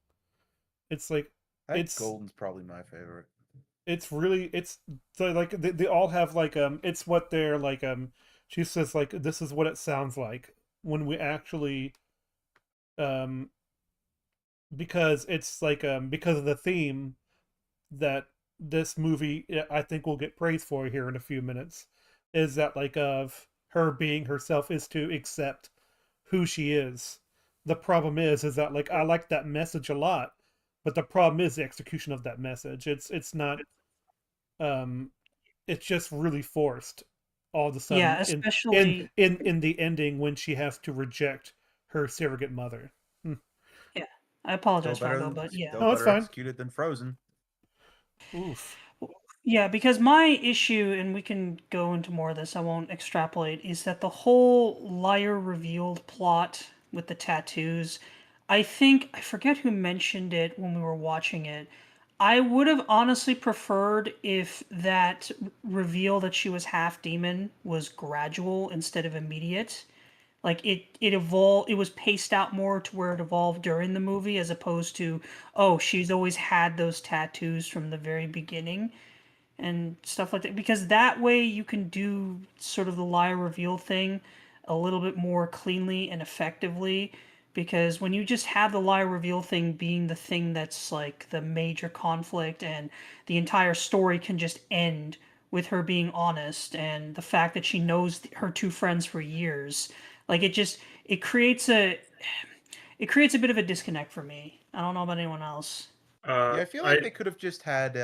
It's like I think it's Golden's probably my favorite. it's really it's so like they all have like it's what they're like she says like this is what it sounds like when we actually um because it's like because of the theme that this movie I think will get praised for here in a few minutes is that like of her being herself is to accept who she is. The problem is that like I like that message a lot, but the problem is the execution of that message. It's not um it's just really forced all of a Yeah, sudden especially in the ending when she has to reject her surrogate mother. Hmm. yeah. I apologize, Falco, but yeah. Still No, it's better fine. executed than Frozen. Oof. Yeah, because my issue, and we can go into more of this, I won't extrapolate, is that the whole liar revealed plot with the tattoos, I think, I forget who mentioned it when we were watching it. I would have honestly preferred if that reveal that she was half demon was gradual instead of immediate. Like it evolved, it was paced out more to where it evolved during the movie as opposed to, oh, she's always had those tattoos from the very beginning and stuff like that, because that way you can do sort of the lie reveal thing a little bit more cleanly and effectively, because when you just have the lie reveal thing being the thing that's like the major conflict, and the entire story can just end with her being honest and the fact that she knows her two friends for years, like it creates a bit of a disconnect for me. I don't know about anyone else. Yeah, I feel I like they could have just had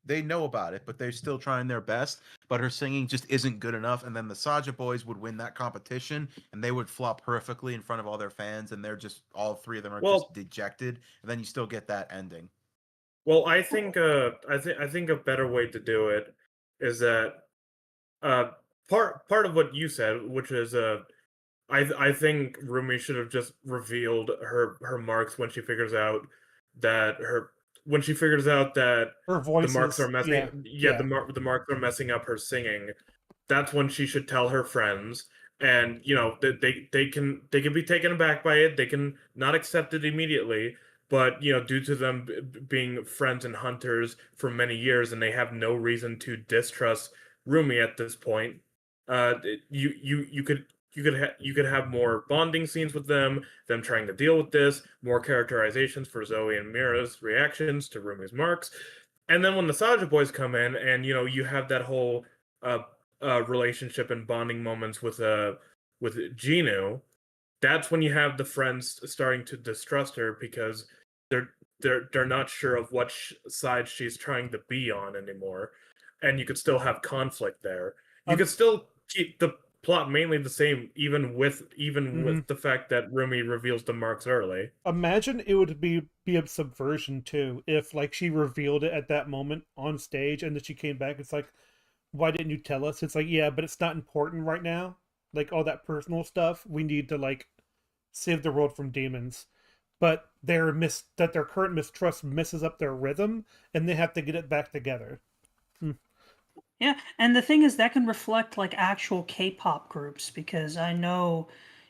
they know about it, but they're still trying their best, but her singing just isn't good enough, and then the Saja boys would win that competition and they would flop perfectly in front of all their fans, and they're just all three of them are just well, dejected, and then you still get that ending. I think a better way to do it is that uh part of what you said, which is I think Rumi should have just revealed her marks when she figures out that when she figures out that Her the voice marks is are messing, yeah. the marks are messing up her singing. That's when she should tell her friends, and they can be taken aback by it. They can not accept it immediately, but due to them being friends and hunters for many years, and they have no reason to distrust Rumi at this point. You could have more bonding scenes with them trying to deal with this, more characterizations for Zoe and Mira's reactions to Rumi's marks, and then when the Saja boys come in, and you have that whole uh, relationship and bonding moments with Ginu, that's when you have the friends starting to distrust her because they're not sure of what side she's trying to be on anymore, and you could still have conflict there. You could still keep the plot mainly the same, even with the fact that Rumi reveals the marks early. Imagine it would be a subversion too if like she revealed it at that moment on stage and then she came back. It's like, why didn't you tell us? It's like, yeah, but it's not important right now. Like all that personal stuff, we need to like save the world from demons. But their current mistrust messes up their rhythm, and they have to get it back together. Yeah, and the thing is that can reflect like actual K-pop groups because I know,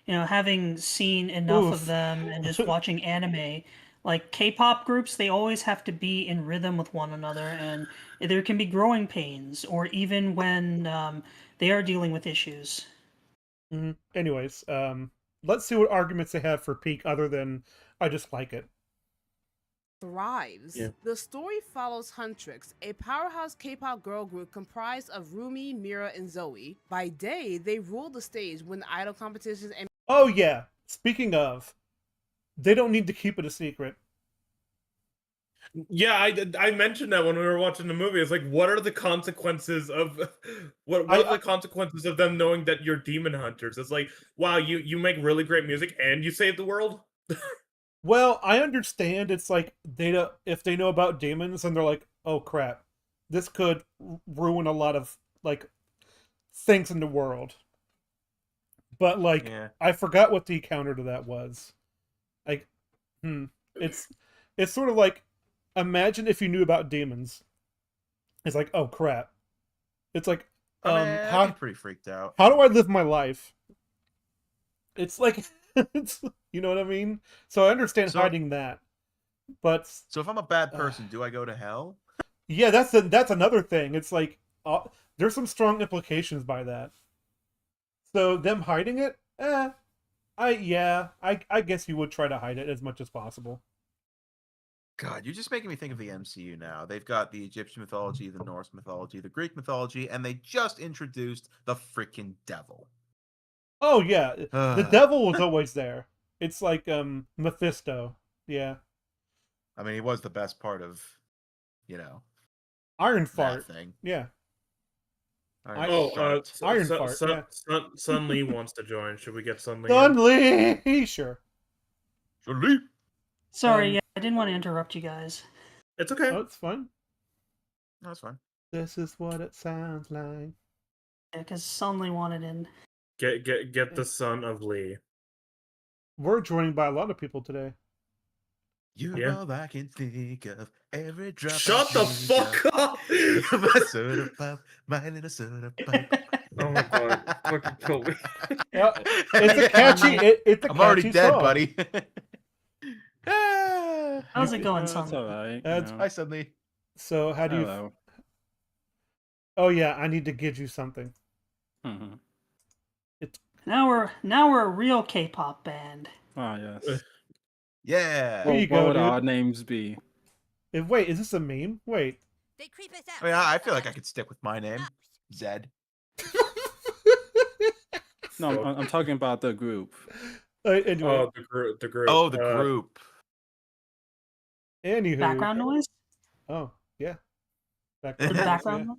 having seen enough of Oof. them and just watching anime, like K-pop groups, they always have to be in rhythm with one another, and there can be growing pains, or even when they are dealing with issues. Anyways, let's see what arguments they have for Peak other than I just like it. Thrives. Yeah. The story follows Huntrix, a powerhouse K-pop girl group comprised of Rumi, Mira, and Zoe. By day, they rule the stage, win idol competitions, and Oh yeah. Speaking of, they don't need to keep it a secret. Yeah, I mentioned that when we were watching the movie. It's like, what are the consequences of what are the consequences of them knowing that you're demon hunters? It's like, wow, you make really great music and you save the world. Well, I understand it's like if they know about demons and they're like, oh crap, this could ruin a lot of like things in the world. But like, Yeah. I forgot what the counter to that was. Like, it's sort of like, imagine if you knew about demons. It's like, oh crap. It's like, I'd be pretty freaked out. how do I live my life? It's like, it's, you know what I mean? So I understand hiding that, but So if I'm a bad person, do I go to hell? yeah, that's another thing. It's like there's some strong implications by that. So them hiding it, I guess you would try to hide it as much as possible. God, you're just making me think of the MCU now. They've got the Egyptian mythology, the Norse mythology, the Greek mythology, and they just introduced the freaking devil. Oh yeah, the devil was always there. It's like Mephisto. Yeah. I mean, he was the best part of, Iron that Fart. thing. Yeah. Iron Fart, yeah. Sun Lee wants to join. Should we get Sun Lee? Sun Lee, sure. Sorry, yeah, I didn't want to interrupt you guys. It's okay. Oh, it's fun. That's fine. This is what it sounds like. Yeah, because Sunly wanted in. Get the son of Lee. We're joined by a lot of people today. You're all I can think of. Every drop. Shut the fuck up! My soda pop, my little soda pop. Oh my god, fucking kill me. Yeah, it's a catchy. It's a I'm already catchy dead, song. buddy. How's it going, It's Sunly? alright. Hi, Suddenly. So how do you? Hello. Oh yeah, I need to give you something. Mhm. Now we're a real K-pop band. Ah, yes. Yeah. There you What go, would dude. our names be? Wait, is this a meme? Wait. They creep us out. I mean, I feel like I could stick with my name, Zed. No, I'm talking about the group. Anyway, Oh, the group. Oh, the group. anywho. Background noise? Oh yeah. For the background noise?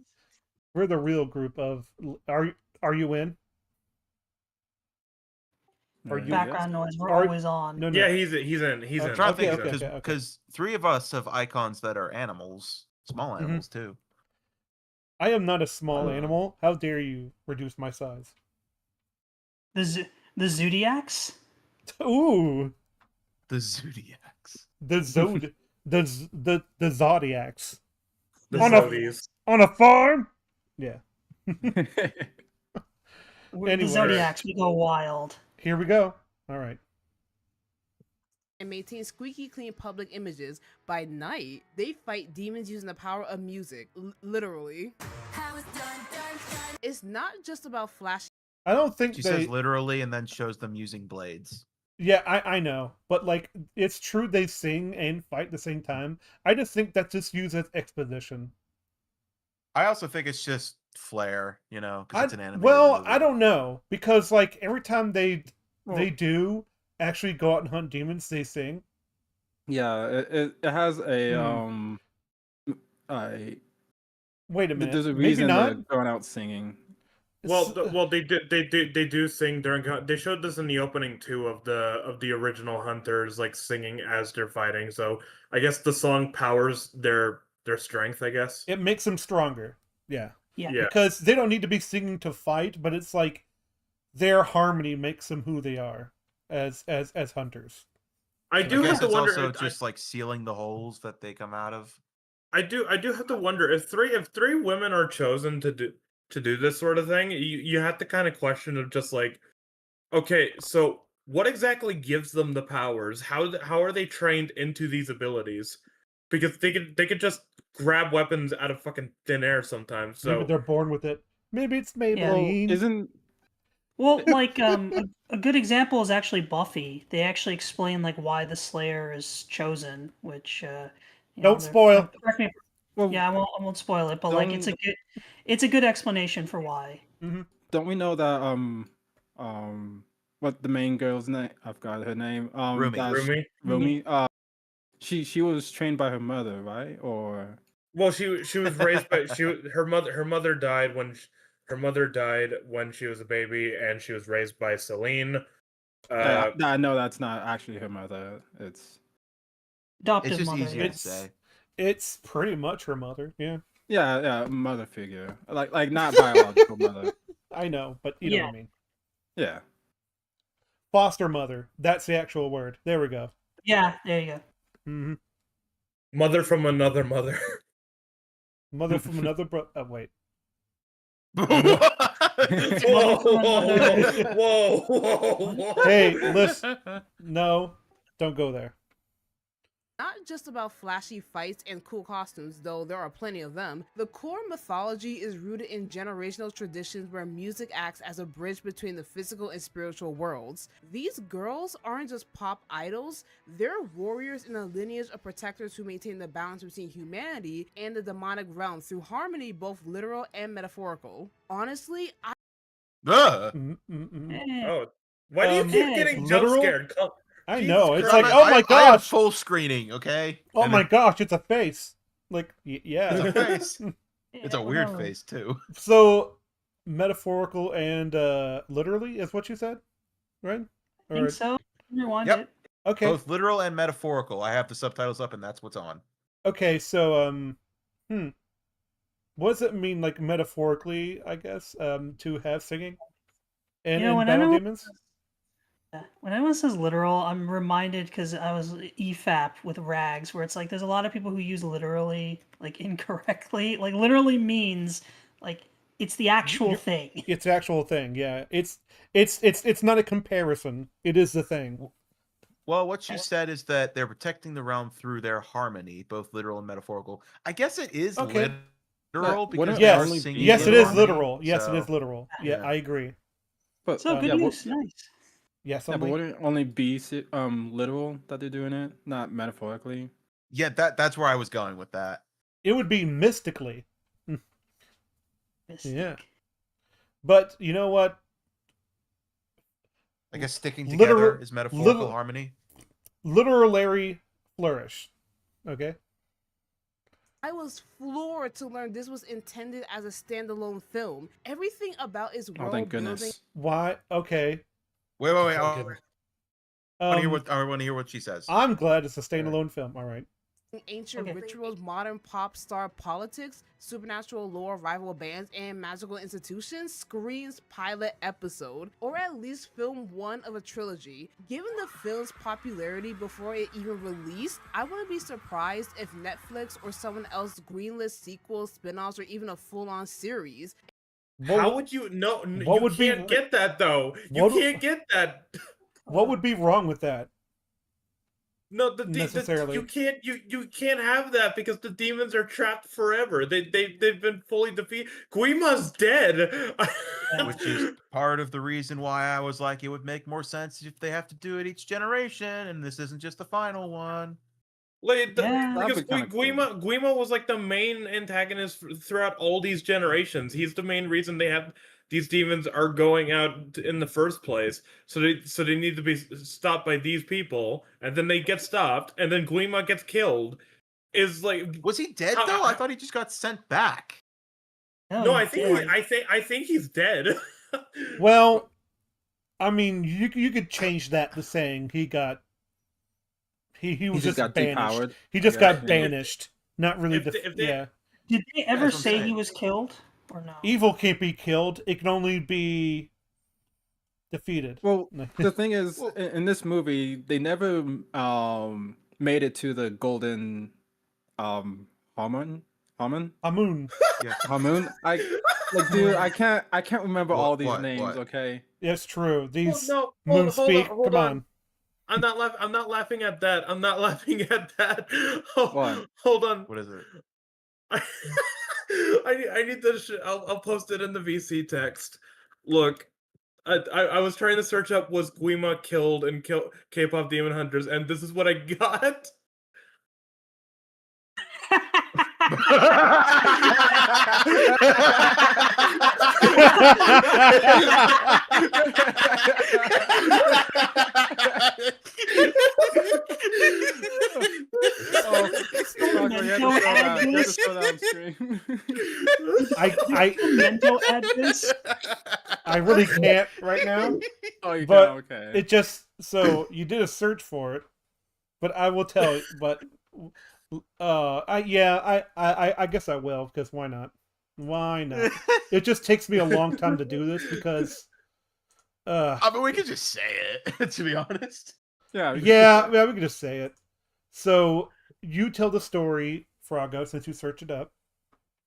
We're the real group of. Are you in? Are you- Background noise. We're Are- always on. No, no. Yeah, he's in. He's I'm in. trying to think Okay, of okay. because three of us have icons that are animals, small animals too. I am not a small Uh. animal. How dare you reduce my size? The Zodiacs? Ooh, The Zodiacs. the the Zodiacs The On a- Zodies. on a farm. Yeah. The Anyway. Zodiacs, we go wild. Here we go. All right. And maintain squeaky clean public images. By night, they fight demons using the power of music. Literally. It's not just about flashy. I don't think She they. says literally and then shows them using blades. Yeah, I know, but like it's true they sing and fight at the same time. I just think that's just used as exposition. I also think it's just flair, you know, because it's an animated Well, movie. I don't know because like every time they Well- do actually go out and hunt demons, they sing. Yeah, it has a Wait a minute. there's a Maybe reason not. they're going out singing. Well, they do sing during. They showed this in the opening too of the original hunters, like singing as they're fighting. So I guess the song powers their strength. I guess. It makes them stronger. Yeah. Yeah. Yeah. Because they don't need to be singing to fight, but it's like their harmony makes them who they are as hunters. I do I have guess to it's wonder. also just like sealing the holes that they come out of. I do have to wonder if three women are chosen to do this sort of thing. You have to kind of question of just like, okay, so what exactly gives them the powers? How are they trained into these abilities? Because they could just grab weapons out of fucking thin air sometimes. Maybe So they're born with it. Maybe it's Maybelline. Isn't Well, like a good example is actually Buffy. They actually explain like why the Slayer is chosen, which Don't spoil. Correct me. well? Yeah, I won't spoil it, but like it's a good explanation for why. Don't we know that what the main girl's name? I forgot her name. Rumi. Rumi. Rumi. She was trained by her mother, right? Or Well, she was raised by her mother died when her mother died when she was a baby, and she was raised by Celine. I know that's not actually her mother. It's Adoptive It's just mother. easier yeah. to say. It's pretty much her mother. Yeah. yeah, mother figure, like not biological mother. I know, but you know what I mean. Yeah. Foster mother. That's the actual word. There we go. Yeah, there you go. hmm Mother from another mother. Mother from another bro. Oh, wait. Whoa, whoa. Hey, listen. No, don't go there. Not just about flashy fights and cool costumes, though there are plenty of them. The core mythology is rooted in generational traditions where music acts as a bridge between the physical and spiritual worlds. These girls aren't just pop idols, they're warriors in a lineage of protectors who maintain the balance between humanity and the demonic realm through harmony, both literal and metaphorical. Honestly, Ugh. Eh, Oh, why do you keep getting jump Literal? scared? I Jesus know. It's Christ. like, oh my I have gosh. full screening, okay? Oh And my gosh, it's a face. Like, yeah. It's a face. It's a yeah, weird whatever. face too. So, metaphorical and literally is what you said, right? I think so. Rewind Yep. it. Okay. Both literal and metaphorical. I have the subtitles up, and that's what's on. Okay. So, what does it mean, like metaphorically? I guess to have singing and You know, when battle anyone- demons. When anyone says literal, I'm reminded because I was EFAP with rags, where it's like there's a lot of people who use literally like incorrectly. Like literally means like it's the actual thing. It's the actual thing. Yeah. It's not a comparison. It is the thing. Well, what you said is that they're protecting the realm through their harmony, both literal and metaphorical. I guess it is Okay. literal because wouldn't they are only singing be Yes, in it is harmony, literal. Yes, it so- is literal. Yeah, Yeah. I agree. But So good yeah, news. Nice. Yes, yeah, but wouldn't it only be literal that they're doing it, not metaphorically? Yeah, that's where I was going with that. it would be mystically. Mystic. Yeah. But you know what? I guess sticking Literal- together is metaphorical literal- harmony. Literary flourish. Okay. I was floored to learn this was intended as a standalone film. Everything about its Oh, world thank building goodness. Why? Okay. Wait. I want to Um, hear what she says. I'm glad it's a standalone film. All right. ancient Okay. rituals, modern pop star politics, supernatural lore, rival bands, and magical institutions screams pilot episode, or at least film 1 of a trilogy. Given the film's popularity before it even released, I wouldn't be surprised if Netflix or someone else greenlit sequels, spin-offs, or even a full-on series. How would you no? what You would be- can't get that though. You what- can't get that. What would be wrong with that? No, Necessarily. you can't have that because the demons are trapped forever. They've been fully defeated. Guima's dead. Which is part of the reason why I was like, it would make more sense if they have to do it each generation, and this isn't just the final one. Like, Yeah. because That'd be kinda cool. Guima was like the main antagonist throughout all these generations. He's the main reason they have these demons are going out in the first place. So they need to be stopped by these people, and then they get stopped, and then Guima gets killed. Is like, Was he dead though? I thought he just got sent back. no, I he think did. I think he's dead. Well, I mean, you could change that to saying he got he was just got banished. depowered, He just I got guess, yeah. banished. Not really. If they- yeah. Did they ever that's what I'm say he saying. was killed or no? Evil can't be killed. It can only be defeated. Well, No. the thing is, Well- in this movie, they never made it to the golden Hamun. Amun. Hamun. Dude, I can't remember all these names. What? Okay. That's true. These no, moon hold speak. on, hold Come on. on. I'm not laughing at that. I'm not laughing at that. What? Hold on. What is it? I need this. I'll post it in the VC text. Look, I was trying to search up was Guima killed in K-pop Demon Hunters, and this is what I got. Oh, fuck, we have to throw that. We have to throw that on screen. I Mental add this. I really can't right now. Oh, you But can. Okay. It just so you did a search for it, but I will tell you. But I guess I will because why not? Why not? It just takes me a long time to do this because. I mean, we could just say it, to be honest. Yeah. we can Yeah, do yeah, we can just say it. So you tell the story, Froggo, since you searched it up.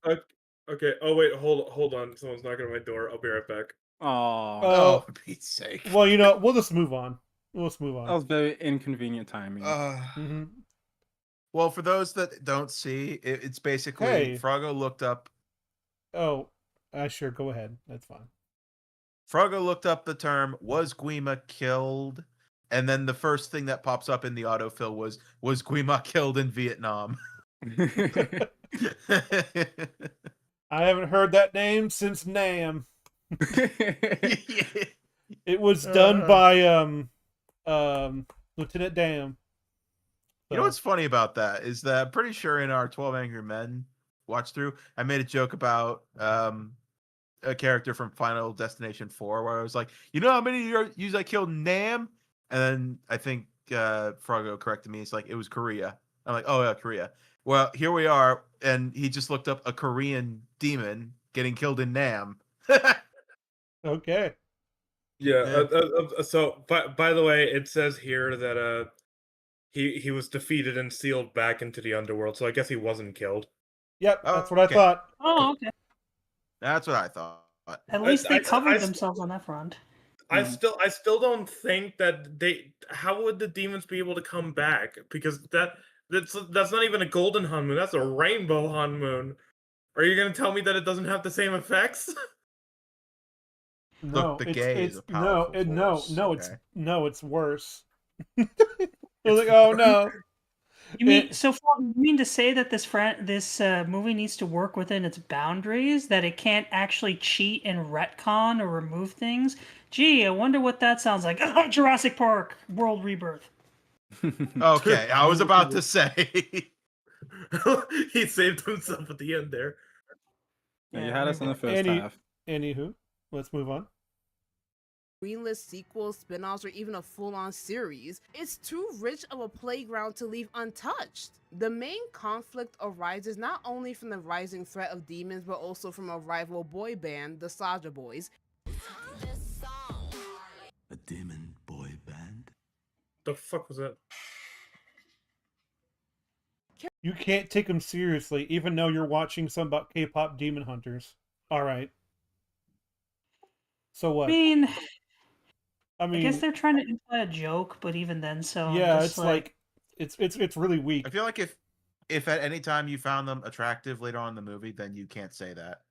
Okay. Oh wait, hold on. Someone's knocking on my door. I'll be right back. that. Aw, Oh, for Pete's sake. Well, we'll just move on. We'll just move that on. was very inconvenient timing. hmm Well, for those that don't see, it's basically Hey. Froggo looked up. Oh, sure. Go ahead. That's fine. Froggo looked up the term "was Guima killed," and then the first thing that pops up in the autofill was Guima killed in Vietnam? I haven't heard that name since Nam. It was done by Lieutenant Dam. You know what's funny about that is that I'm pretty sure in our 12 Angry Men watch through, I made a joke about a character from Final Destination 4 where I was like, you know how many of you I killed Nam? And then I think Froggo corrected me. It's like, it was Korea. I'm like, oh yeah, Korea. Well, here we are. And he just looked up a Korean demon getting killed in Nam. Okay. Yeah. So, by the way, it says here that he was defeated and sealed back into the underworld. So I guess he wasn't killed. Yep, Oh, that's what I okay. thought. Oh, okay. That's what I thought. At least they I- covered I- themselves on that front. I still don't think that how would the demons be able to come back? Because that's not even a golden Hanmoon, that's a rainbow Hanmoon. Are you gonna tell me that it doesn't have the same effects? No, Look, the it's, gay it's is a powerful force, okay? it's worse. I was like, oh no. You mean so? Far, you mean to say that this movie needs to work within its boundaries? That it can't actually cheat and retcon or remove things? Gee, I wonder what that sounds like. Jurassic Park World Rebirth. Okay, I was about to say. He saved himself at the end there. Yeah, you had us in the first Any- half. Anywho, let's move on. greenlit sequels, spin-offs, or even a full-on series. It's too rich of a playground to leave untouched. The main conflict arises not only from the rising threat of demons, but also from a rival boy band, the Saja Boys. A demon boy band? The fuck was that? You can't take them seriously, even though you're watching some about K-pop Demon Hunters. All right. So I what? mean, I I mean, guess they're trying to imply a joke, but even then, so I'm yeah, just it's like it's really I weak. feel like if at any time you found them attractive later on in the movie, then you can't say that.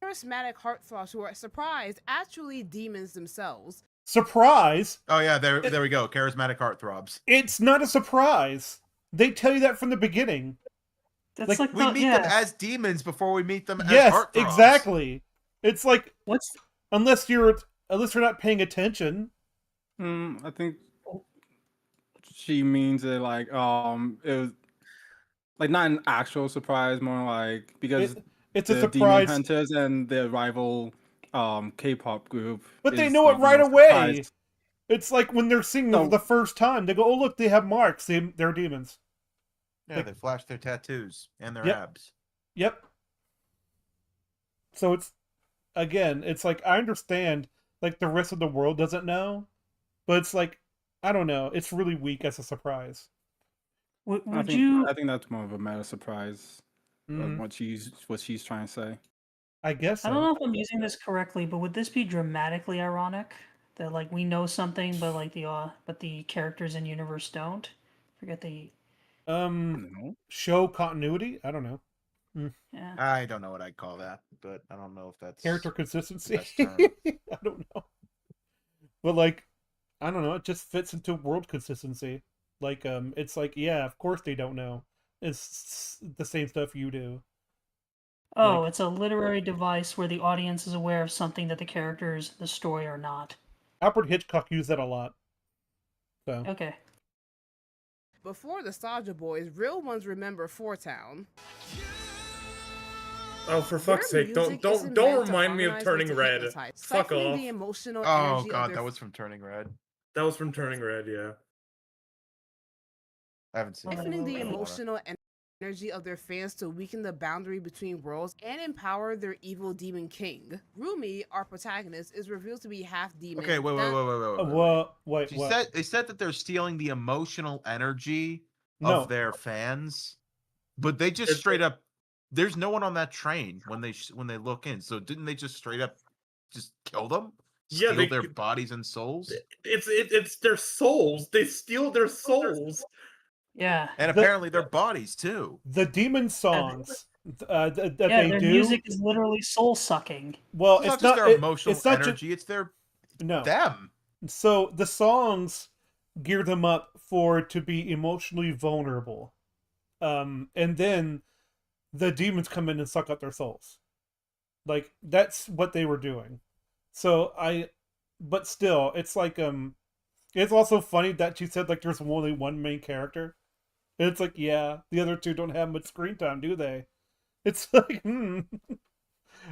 Charismatic heartthrobs who are surprised, actually demons themselves. Surprise! Oh yeah, there we go. Charismatic heartthrobs. It's not a surprise. They tell you that from the beginning. that's like, We the, meet yeah. them as demons before we meet them as Yes, heartthrobs. exactly. It's like What's unless you're not paying attention. I think she means it like it was like not an actual surprise, more like because It's a the Demon surprise, Hunters and their rival K-pop group. but they is, know like, it right no away. surprise. It's like when they're seeing them for No. the first time. They go, "Oh, look, they have marks. They're demons." Yeah, Like- they flash their tattoos and their Yep. abs. Yep. So it's like I understand, like the rest of the world doesn't know, but it's like I don't know. It's really weak as a surprise. would I think that's more of a meta surprise of Mhm. what she's trying to say. I guess I don't so. know if I'm using this correctly, but would this be dramatically ironic that like we know something, but like the characters in universe don't? Forget the I don't know. Show continuity. I don't know. yeah. I don't know what I'd call that, but I don't know if that's Character consistency. best term. I don't know. But like, I don't know. It just fits into world consistency. Like, it's like, yeah, of course they don't know. It's the same stuff you do. Oh, Like- it's a literary device where the audience is aware of something that the characters, the story, are not. Alfred Hitchcock used that a lot. So Okay. Before the Saja Boys, real ones remember Four Town. Oh, for fuck's Their sake! music Don't isn't don't meant to remind me of harmonize, Turning but to Red. hypnotize, Fuck siphoning off. the emotional Oh energy of god, their that was from Turning Red. That was from Turning Red. Yeah. I haven't seen it. siphoning the I don't wanna- emotional energy of their fans to weaken the boundary between worlds and empower their evil demon king. Rumi, our protagonist, is revealed to be half demon. Okay, wait. well, wait, She what? they said that they're stealing the emotional energy No. of their fans, but they just It's- straight up. There's no one on that train when they look in. So didn't they just straight up just kill them? Yeah, Steal they their c- bodies and souls. It's their souls. They steal their souls. Yeah. And The- apparently their bodies too. The demon songs that Yeah, they their do. music is literally soul sucking. Well, It's not just their emotional it's not ju- energy, it's their no. them. So the songs gear them up to be emotionally vulnerable, and then the demons come in and suck out their souls. Like that's what they were doing. But still, it's like it's also funny that she said like there's only one main character. And it's like, yeah, the other two don't have much screen time, do they? It's like,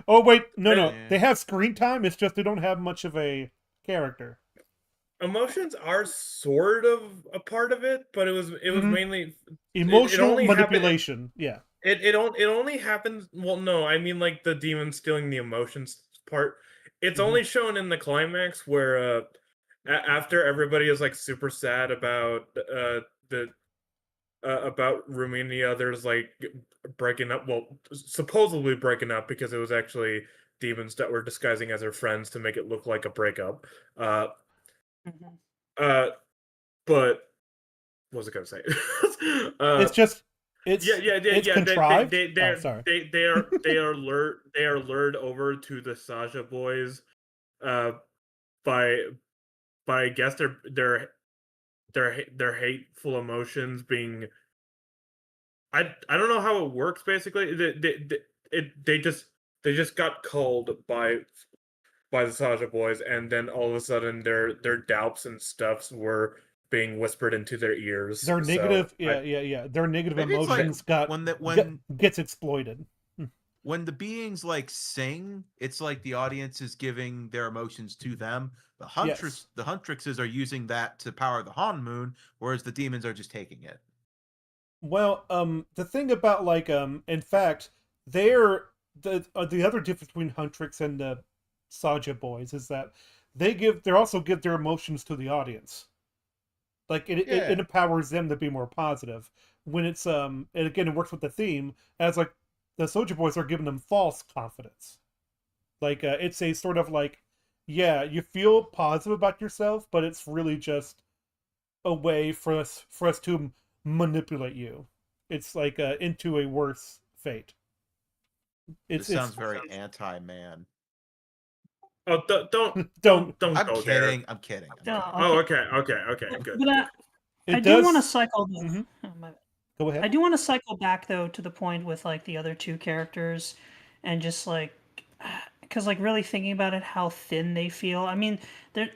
Oh wait, no, Yeah. they have screen time. It's just they don't have much of a character. Emotions are sort of a part of it, but it was Mhm. mainly Emotional only happened- manipulation. Yeah. it only happens. Well, no, I mean like the demon stealing the emotions part. It's Mhm. only shown in the climax where after everybody is like super sad about about Rumi and the others like breaking up. Well, supposedly breaking up because it was actually demons that were disguising as their friends to make it look like a breakup. Mhm. But what was I gonna say? It's just it's it's contrived. They're, sorry. they are lured over to the Saja boys, by I guess their hateful emotions being. I don't know how it works. Basically, they just got called by the Saja boys, and then all of a sudden their doubts and stuffs were being whispered into their ears. Their So negative, I- yeah. Their negative Maybe it's like emotions when gets exploited. when the beings like sing, it's like the audience is giving their emotions to them. The Huntrixes are using that to power the Han Moon, whereas the demons are just taking it. Well, the thing about like in fact, they're the other difference between Huntrix and the Saja boys is that they also give their emotions to the audience. Like it empowers them to be more positive. When it's and again it works with the theme as like the Soldier Boys are giving them false confidence. Like it's a sort of like, yeah, you feel positive about yourself, but it's really just a way for us to manipulate you. It's like into a worse fate. It sounds very anti-man. Oh, don't. I'm go kidding. there. I'm kidding. Oh, okay, good. But I It do does. want to cycle. Mhm. Oh, my- Go ahead. I do want to cycle back though to the point with like the other two characters, and just like, because like really thinking about it, how thin they feel. I mean,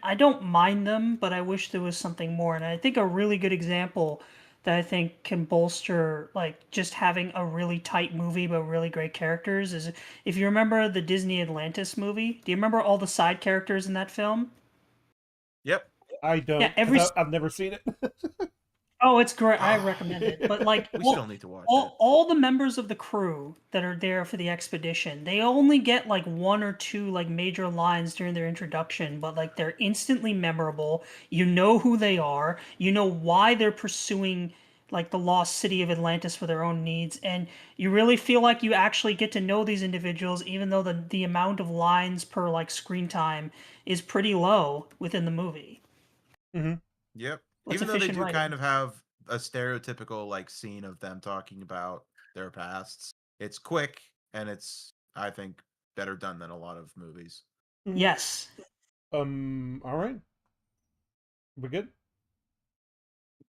I don't mind them, but I wish there was something more. And I think a really good example that I think can bolster like just having a really tight movie but really great characters is if you remember the Disney Atlantis movie. Do you remember all the side characters in that film? Yep. I don't. Yeah, I've never seen it. Oh, it's great. I recommend it. But like, we still need to watch it. All the members of the crew that are there for the expedition, they only get like one or two like major lines during their introduction, but like they're instantly memorable. You know who they are. You know why they're pursuing like the lost city of Atlantis for their own needs, and you really feel like you actually get to know these individuals, even though the amount of lines per like screen time is pretty low within the movie. Mm-hmm. Yep. What's Even though they efficient do writing? kind of have a stereotypical like scene of them talking about their pasts, it's quick and it's, I think, better done than a lot of movies. Yes. All right. We're good.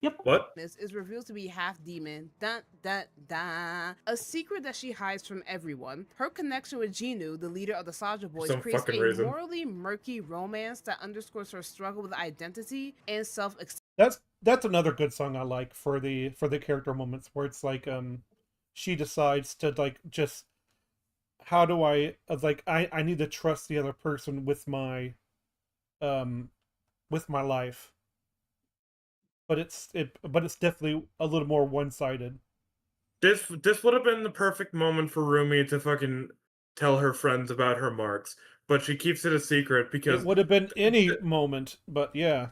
Yep. What? Is revealed to be half demon. Dun, dun, dun. A secret that she hides from everyone. Her connection with Genu, the leader of the Saja Boys, Some creates fucking a reason. morally murky romance that underscores her struggle with identity and self-acceptance. That's another good song I like for the character moments where it's like she decides to like just how do I like I need to trust the other person with my life. But it's definitely a little more one-sided. This would have been the perfect moment for Rumi to fucking tell her friends about her marks, but she keeps it a secret because It would have been any moment, but yeah.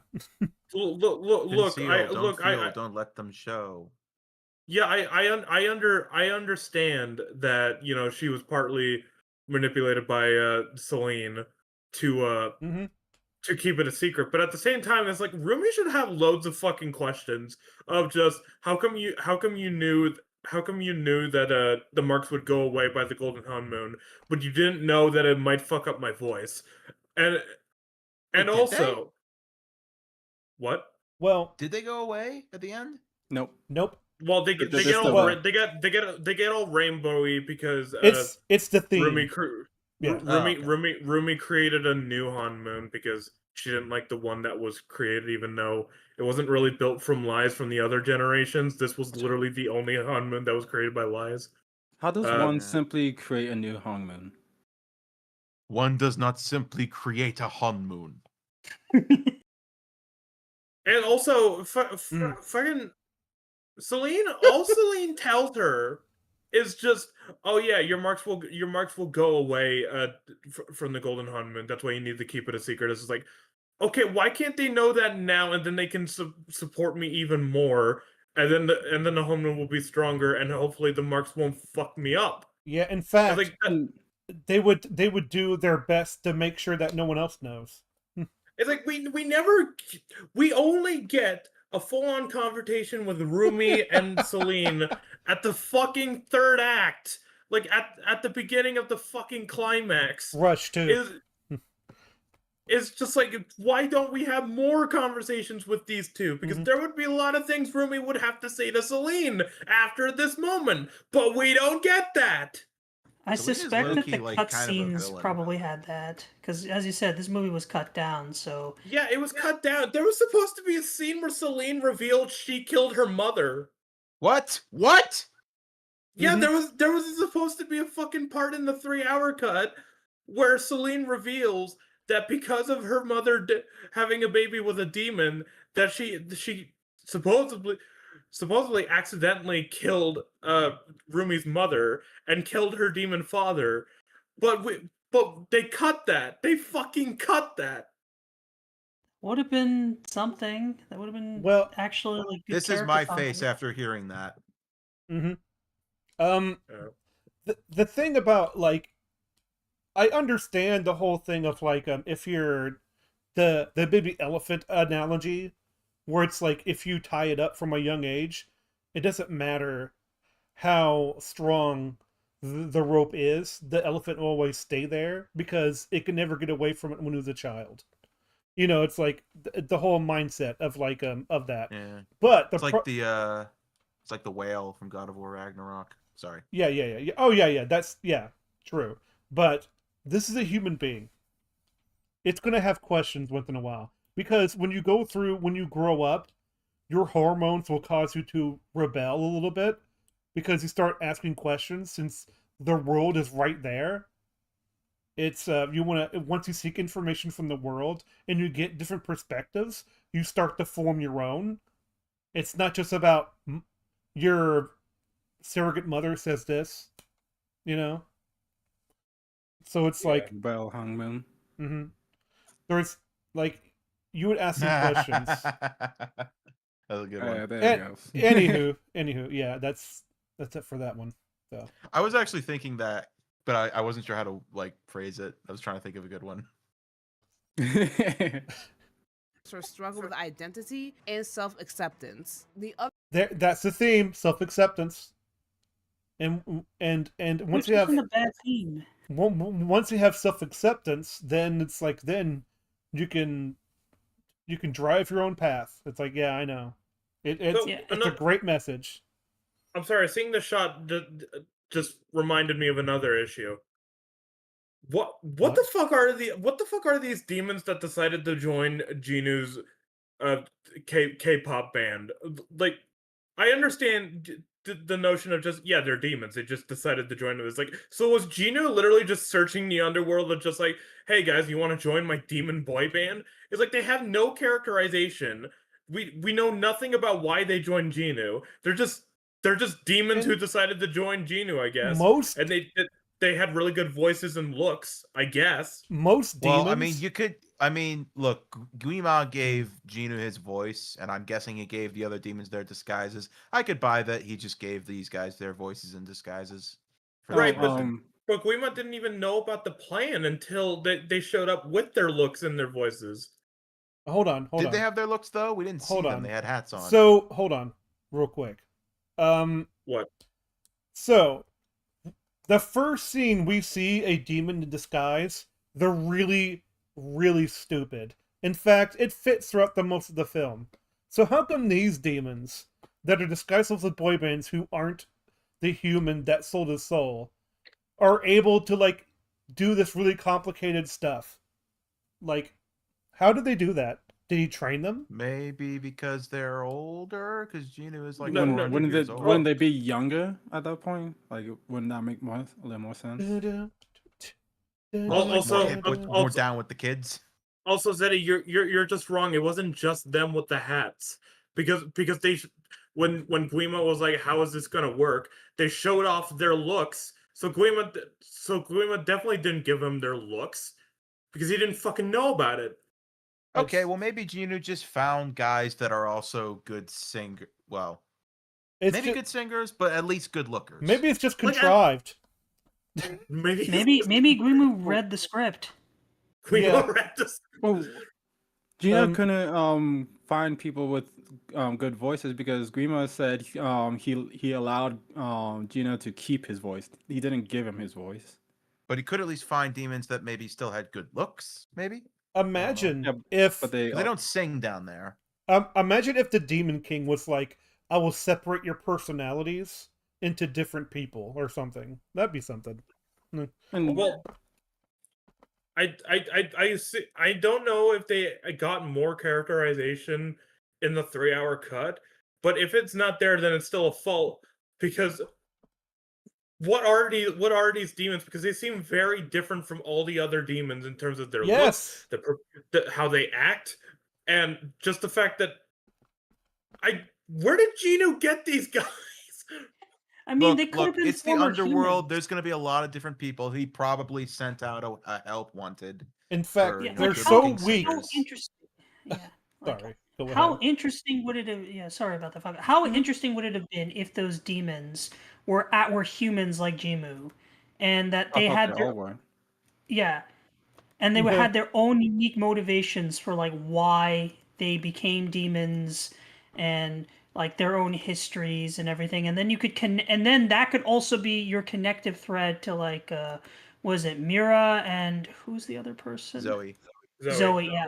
look, Don't let them show. Yeah, I understand that, you know, she was partly manipulated by Celine to keep it a secret, but at the same time it's like Rumi should have loads of fucking questions of just how come you knew that the marks would go away by the golden honeymoon, but you didn't know that it might fuck up my voice. And Wait, also what? Well, did they go away at the end? Nope. Well, they get all rainbowy because it's the theme. Rumi created a new Han Moon because she didn't like the one that was created, even though it wasn't really built from lies from the other generations. This was literally the only Han Moon that was created by lies. How does one simply create a new Han Moon? One does not simply create a Han Moon. And also, fucking Celine. All Celine tells her is just, "Oh yeah, your marks will go away from the golden honeymoon. That's why you need to keep it a secret." It's just like, okay, why can't they know that now, and then they can support me even more, and then the honeymoon will be stronger, and hopefully the marks won't fuck me up. Yeah, in fact, like, they would do their best to make sure that no one else knows. It's like we only get a full-on confrontation with Rumi and Celine at the fucking third act. Like at the beginning of the fucking climax. Rush too. It's just like, why don't we have more conversations with these two? Because there would be a lot of things Rumi would have to say to Celine after this moment, but we don't get that. I suspect that the cutscenes probably had that, because as you said, this movie was cut down, so... Yeah, it was cut down. There was supposed to be a scene where Celine revealed she killed her mother. What? What? Yeah, Mhm. there was supposed to be a fucking part in the 3 hour cut where Celine reveals that because of her mother having a baby with a demon, that she supposedly accidentally killed Rumi's mother and killed her demon father. But they cut that. They fucking cut that. Would have been something. That would have been Well, actually like good This is character my face content. after hearing that. mhm. Um, Uh, the thing about like, I understand the whole thing of like, if you're the baby elephant analogy, where it's like if you tie it up from a young age, it doesn't matter how strong the rope is, the elephant will always stay there because it can never get away from it when it was a child. You know, it's like the whole mindset of like of that. Yeah. But It's like it's like the whale from God of War Ragnarok. Sorry. yeah. Oh yeah. That's yeah, true. But this is a human being. It's gonna have questions once in a while because when you grow up, your hormones will cause you to rebel a little bit because you start asking questions since the world is right there. It's you want to once you seek information from the world and you get different perspectives, you start to form your own. It's not just about your surrogate mother says this, you know. So it's Yeah. like Bell Hungman. mhm. There's like you would ask some questions. That's a good one. Yeah, there And, it goes. anywho, yeah, that's it for that one. So I was actually thinking that, but I wasn't sure how to like phrase it. I was trying to think of a good one. Or struggle with identity and self-acceptance. The other that's the theme, self-acceptance. And once Which you have isn't a bad theme. once you have self-acceptance, then it's like then you can drive your own path. It's like, yeah, I know. So, Yeah. It's a great message. I'm sorry, seeing the shot just reminded me of another issue. What the fuck are these demons that decided to join Jinu's uh K-pop band? Like, I understand the notion of just, yeah, they're demons. They just decided to join them. It's like, so was Jinu literally just searching the underworld and just like, hey guys, you want to join my demon boy band? It's like they have no characterization. We know nothing about why they joined Jinu. They're just demons who And decided to join Jinu, I guess. most And they had really good voices and looks, I guess. most Well, I mean, demons you could. I mean, look, Guima gave Ginu his voice, and I'm guessing he gave the other demons their disguises. I could buy that he just gave these guys their voices and disguises. For the Right, same but thing. but Guima didn't even know about the plan until they showed up with their looks and their voices. hold on, Did they have their looks though? We didn't see hold them. on. They had hats on. So hold on, real quick. What? So the first scene we see a demon in disguise, they're really, really stupid. In fact, it fits throughout the most of the film. So how come these demons that are disguised as boy bands who aren't the human that sold his soul are able to like do this really complicated stuff? Like, how did they do that? Did he train them? Maybe because they're older, because Ginu is like No, no, 400 years old. Wouldn't they be younger at that point? Like, wouldn't that make a little more sense? Like, Also- more, hip with, more also- down with the kids. Also, Zeddy, you're just wrong. It wasn't just them with the hats, because when Guima was like, "How is this gonna work?" They showed off their looks. So Guima definitely didn't give them their looks because he didn't fucking know about it. Okay, It's- well maybe Ginu just found guys that are also good singer. Well, It's maybe ju- good singers, but at least good lookers. maybe it's just Like, contrived. Maybe Maybe Guimu read the script. Guima Yeah. read this. Well, Gina Um, couldn't find people with good voices because Grima said he allowed Gina to keep his voice. He didn't give him his voice. But he could at least find demons that maybe still had good looks. Maybe Imagine Yeah, if But they 'Cause they don't sing down there. imagine if the Demon King was like, I will separate your personalities into different people or something. That'd be something. and Well, I don't know if they got more characterization in the 3 hour cut, but if it's not there, then it's still a fault because what are these demons? Because they seem very different from all the other demons in terms of their Yes. looks, how they act, and just the fact that where did Gino get these guys? I mean, Look, they could look, have been it's the former underworld. humans. There's going to be a lot of different people. He probably sent out a help wanted. In fact, for, Yeah, you know, they're like good so looking weak. how singers. interesting. Yeah, like Sorry, go how ahead. interesting would it have? Yeah, sorry about that. Falco. How Mhm. interesting would it have been if those demons were humans like Jimu, and that I they thought had they their all were. yeah, and they had their own unique motivations for like why they became demons, and like their own histories and everything, and then you could and then that could also be your connective thread to like was it Mira and who's the other person? Zoe. Zoe, yeah.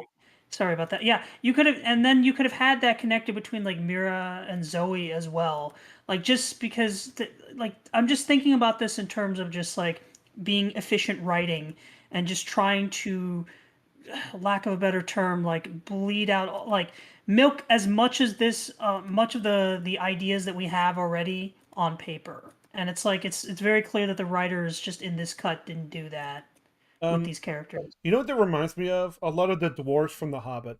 Sorry about that. Yeah, you could have, and then you could have had that connected between like Mira and Zoe as well. Like just because, like I'm just thinking about this in terms of just like being efficient writing and just trying to, lack of a better term, like bleed out, like milk as much as this, much of the ideas that we have already on paper. And it's like it's very clear that the writers just in this cut didn't do that with these characters. You know what that reminds me of? A lot of the dwarves from The Hobbit.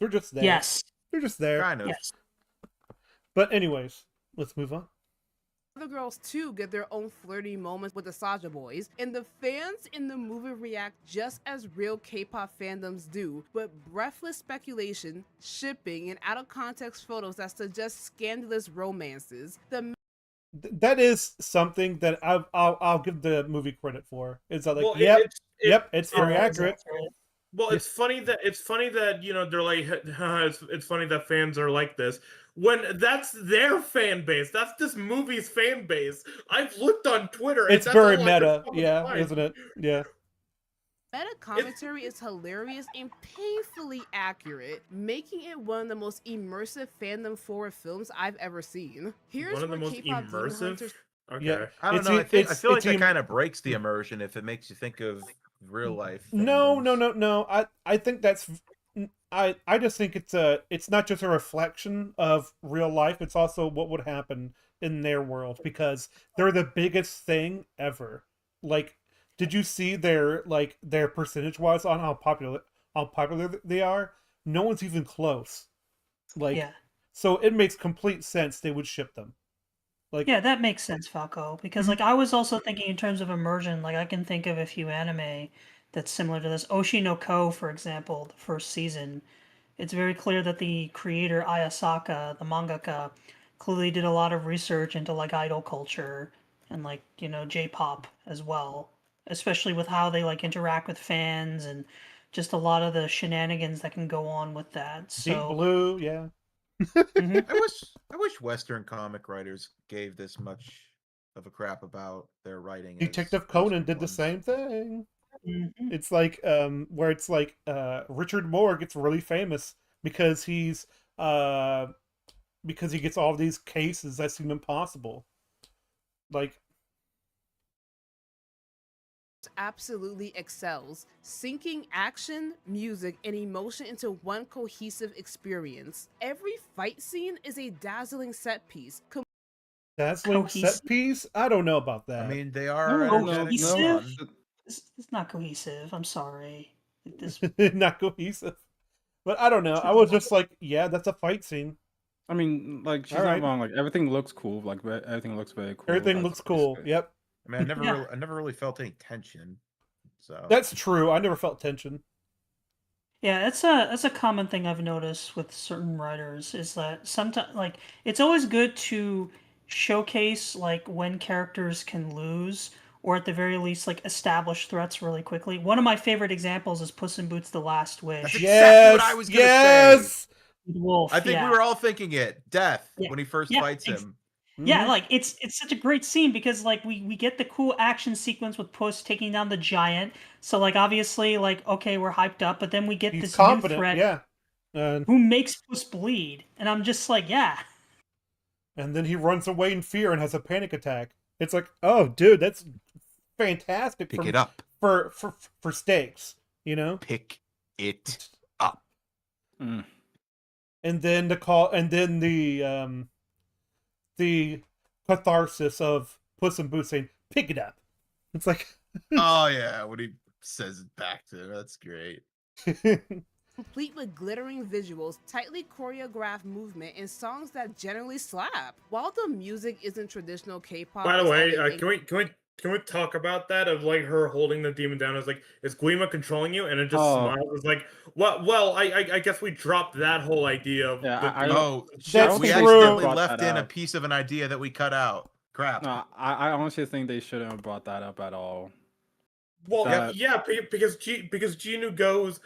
They're just there. Yes. They're just there. Kind of. Yes. But anyways, let's move on. Other girls too get their own flirty moments with the Saja boys, and the fans in the movie react just as real K-pop fandoms do, with breathless speculation, shipping, and out of context photos that suggest scandalous romances. The That is something that I'll give the movie credit for. Is that like, Well, yep, it's very Oh, accurate. Well, Yeah. it's funny that they're like it's funny that fans are like this when that's their fan base. That's this movie's fan base. I've looked on Twitter. It's and that's very all I could meta, fucking yeah, find. isn't it? Yeah. meta commentary is hilarious and painfully accurate, making it one of the most immersive fandom forward films I've ever seen. Here's One of the where most K-pop Demon immersive. Hunters Okay. Yeah. I don't It's know. e- I it's- feel like it's that em- kind of breaks the immersion if it makes you think of real life. No. fandoms. I think that's I just think it's not just a reflection of real life. It's also what would happen in their world because they're the biggest thing ever. Like, did you see their percentage wise on how popular they are? No one's even close. Like, Yeah. so it makes complete sense they would ship them. Like, Yeah, that makes sense, Falco. Because like I was also thinking in terms of immersion, like I can think of a few anime that's similar to this. Oshi no Ko, for example, the first season. It's very clear that the creator Ayasaka, the mangaka, clearly did a lot of research into like idol culture and like, J-pop as well. Especially with how they like interact with fans and just a lot of the shenanigans that can go on with that. Deep So Blue, yeah. Mhm. I wish Western comic writers gave this much of a crap about their writing. Detective as Conan Eastern did the ones. same thing. Mhm. It's like where it's like Richard Moore gets really famous because because he gets all these cases that seem impossible. Like, absolutely excels, syncing action, music, and emotion into one cohesive experience. Every fight scene is a dazzling set piece, dazzling set piece? I don't know about that. I mean, they are No, energetic and cohesive? fun. It's not cohesive. I'm sorry. This Not cohesive. But I don't know. I was just like, yeah, that's a fight scene. I mean, like she's All not right. wrong. Like everything looks cool. Like everything looks very cool. Everything That's looks cool. basically- Yep. I mean, I never really felt any tension. So That's true. I never felt tension. Yeah, it's a common thing I've noticed with certain writers is that sometimes like it's always good to showcase like when characters can lose or at the very least like establish threats really quickly. One of my favorite examples is Puss in Boots: The Last Wish. That's Yes. exactly what I was gonna say. Yes. With Wolf. I think yeah. we were all thinking it. Death Yeah. when he first Yeah, fights him. Yeah, Mhm. like it's such a great scene because like we get the cool action sequence with Puss taking down the giant. So like obviously like okay, we're hyped up, but then we get He's this confident. new threat Yeah. who makes Puss bleed. And I'm just like, yeah. And then he runs away in fear and has a panic attack. It's like, oh, dude, that's fantastic. Pick it up. for stakes, you know. Pick it up. Mm. And then the catharsis of Puss in Boots saying, pick it up. It's like, Oh yeah, when he says it back to him, that's great. Complete with glittering visuals, tightly choreographed movement, and songs that generally slap. While the music isn't traditional K-pop, By the it's way, everything- can we talk about that of like her holding the demon down? It's like, is Guima controlling you? And it just Oh. smiles. It's like, well, I guess we dropped that whole idea of Yeah, the I demon. Oh That's shit, we true. accidentally Brought left that in a up. piece of an idea that we cut out. Crap. No, I honestly think they shouldn't have brought that up at all. Well, That- yeah, because Genu goes,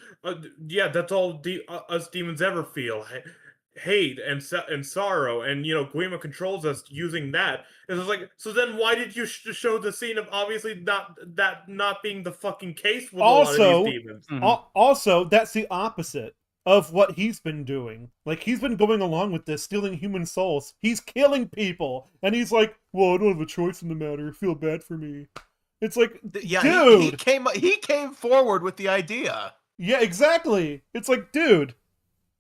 yeah, that's all us demons ever feel, hate and sorrow, and Guima controls us using that. And it's like, so then why did you show the scene of obviously not being the fucking case with a lot of Also, these demons? also, that's the opposite of what he's been doing. Like, he's been going along with this, stealing human souls. He's killing people, and he's like, well, I don't have a choice in the matter. Feel bad for me. It's like, Yeah, dude. he came forward with the idea. Yeah, exactly. It's like, dude,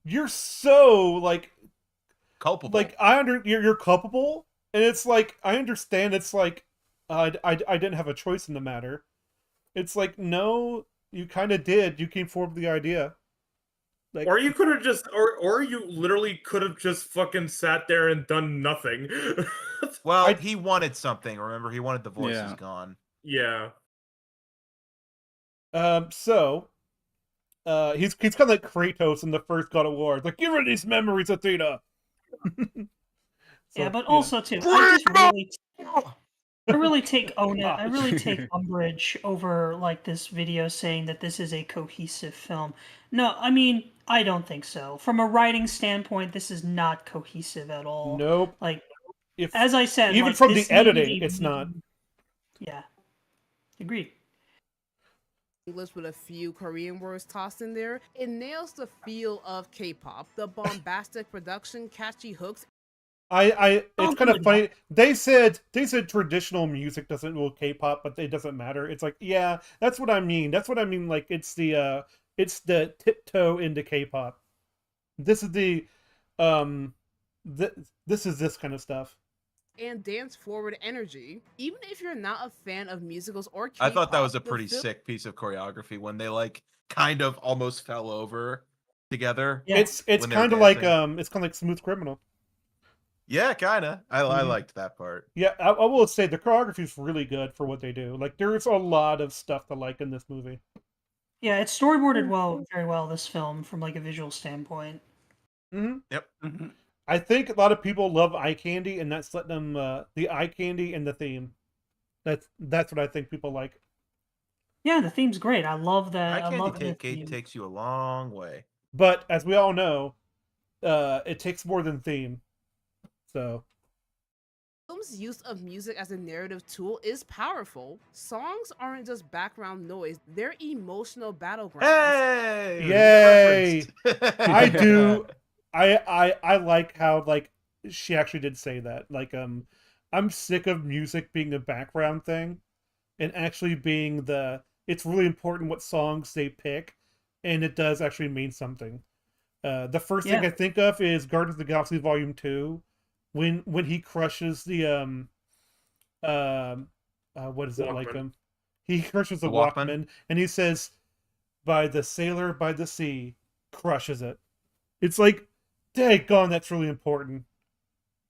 you're so like Culpable. like you're culpable, and it's like I understand. It's like I didn't have a choice in the matter. It's like, no, you kind of did. You came forward with the idea. Like, Or you could have just, or you literally could have just fucking sat there and done nothing. Well, he wanted something. Remember, he wanted the voices Yeah. gone. Yeah. So, he's kind of like Kratos in the first God of War. It's like, give her these memories, Athena. Yeah, but also too, I really take umbrage over like this video saying that this is a cohesive film. No, I mean, I don't think so. From a writing standpoint, this is not cohesive at all. Nope. Like, If as I said, even like, from the this needed editing, a it's not. Yeah, agreed. English with a few Korean words tossed in there, it nails the feel of K-pop. The bombastic production, catchy hooks. It's kind of funny. They said traditional music doesn't rule K-pop, but it doesn't matter. It's like, yeah, that's what I mean. That's what I mean. Like, it's the tiptoe into K-pop. This is this is this kind of stuff. And dance forward energy. Even if you're not a fan of musicals or K-pop, I thought that was a the pretty film- sick piece of choreography when they like kind of almost fell over together. Yeah. It's When they were kind of like dancing. it's kind of like Smooth Criminal. Yeah, kind of. I Mhm. liked that part. Yeah, I will say the choreography is really good for what they do. Like, there's a lot of stuff to like in this movie. Yeah, it's storyboarded very well. This film, from like a visual standpoint. Mm-hmm. Yep. Mhm. I think a lot of people love eye candy, and that's letting them the eye candy and the theme. That's what I think people like. Yeah, the theme's great. I love that. Eye I love candy the theme. takes you a long way. But as we all know, it takes more than theme. So film's use of music as a narrative tool is powerful. Songs aren't just background noise, they're emotional battlegrounds. Hey! Yay! reference. I do. I like how like she actually did say that. Like, I'm sick of music being a background thing, and actually being it's really important what songs they pick, and it does actually mean something. The first thing Yeah. I think of is Guardians of the Galaxy Volume 2, when he crushes the what is it like Walkman. he crushes the The Walkman? Walkman, and he says, "By the sailor by the sea," crushes it. It's like, daggone, that's really important,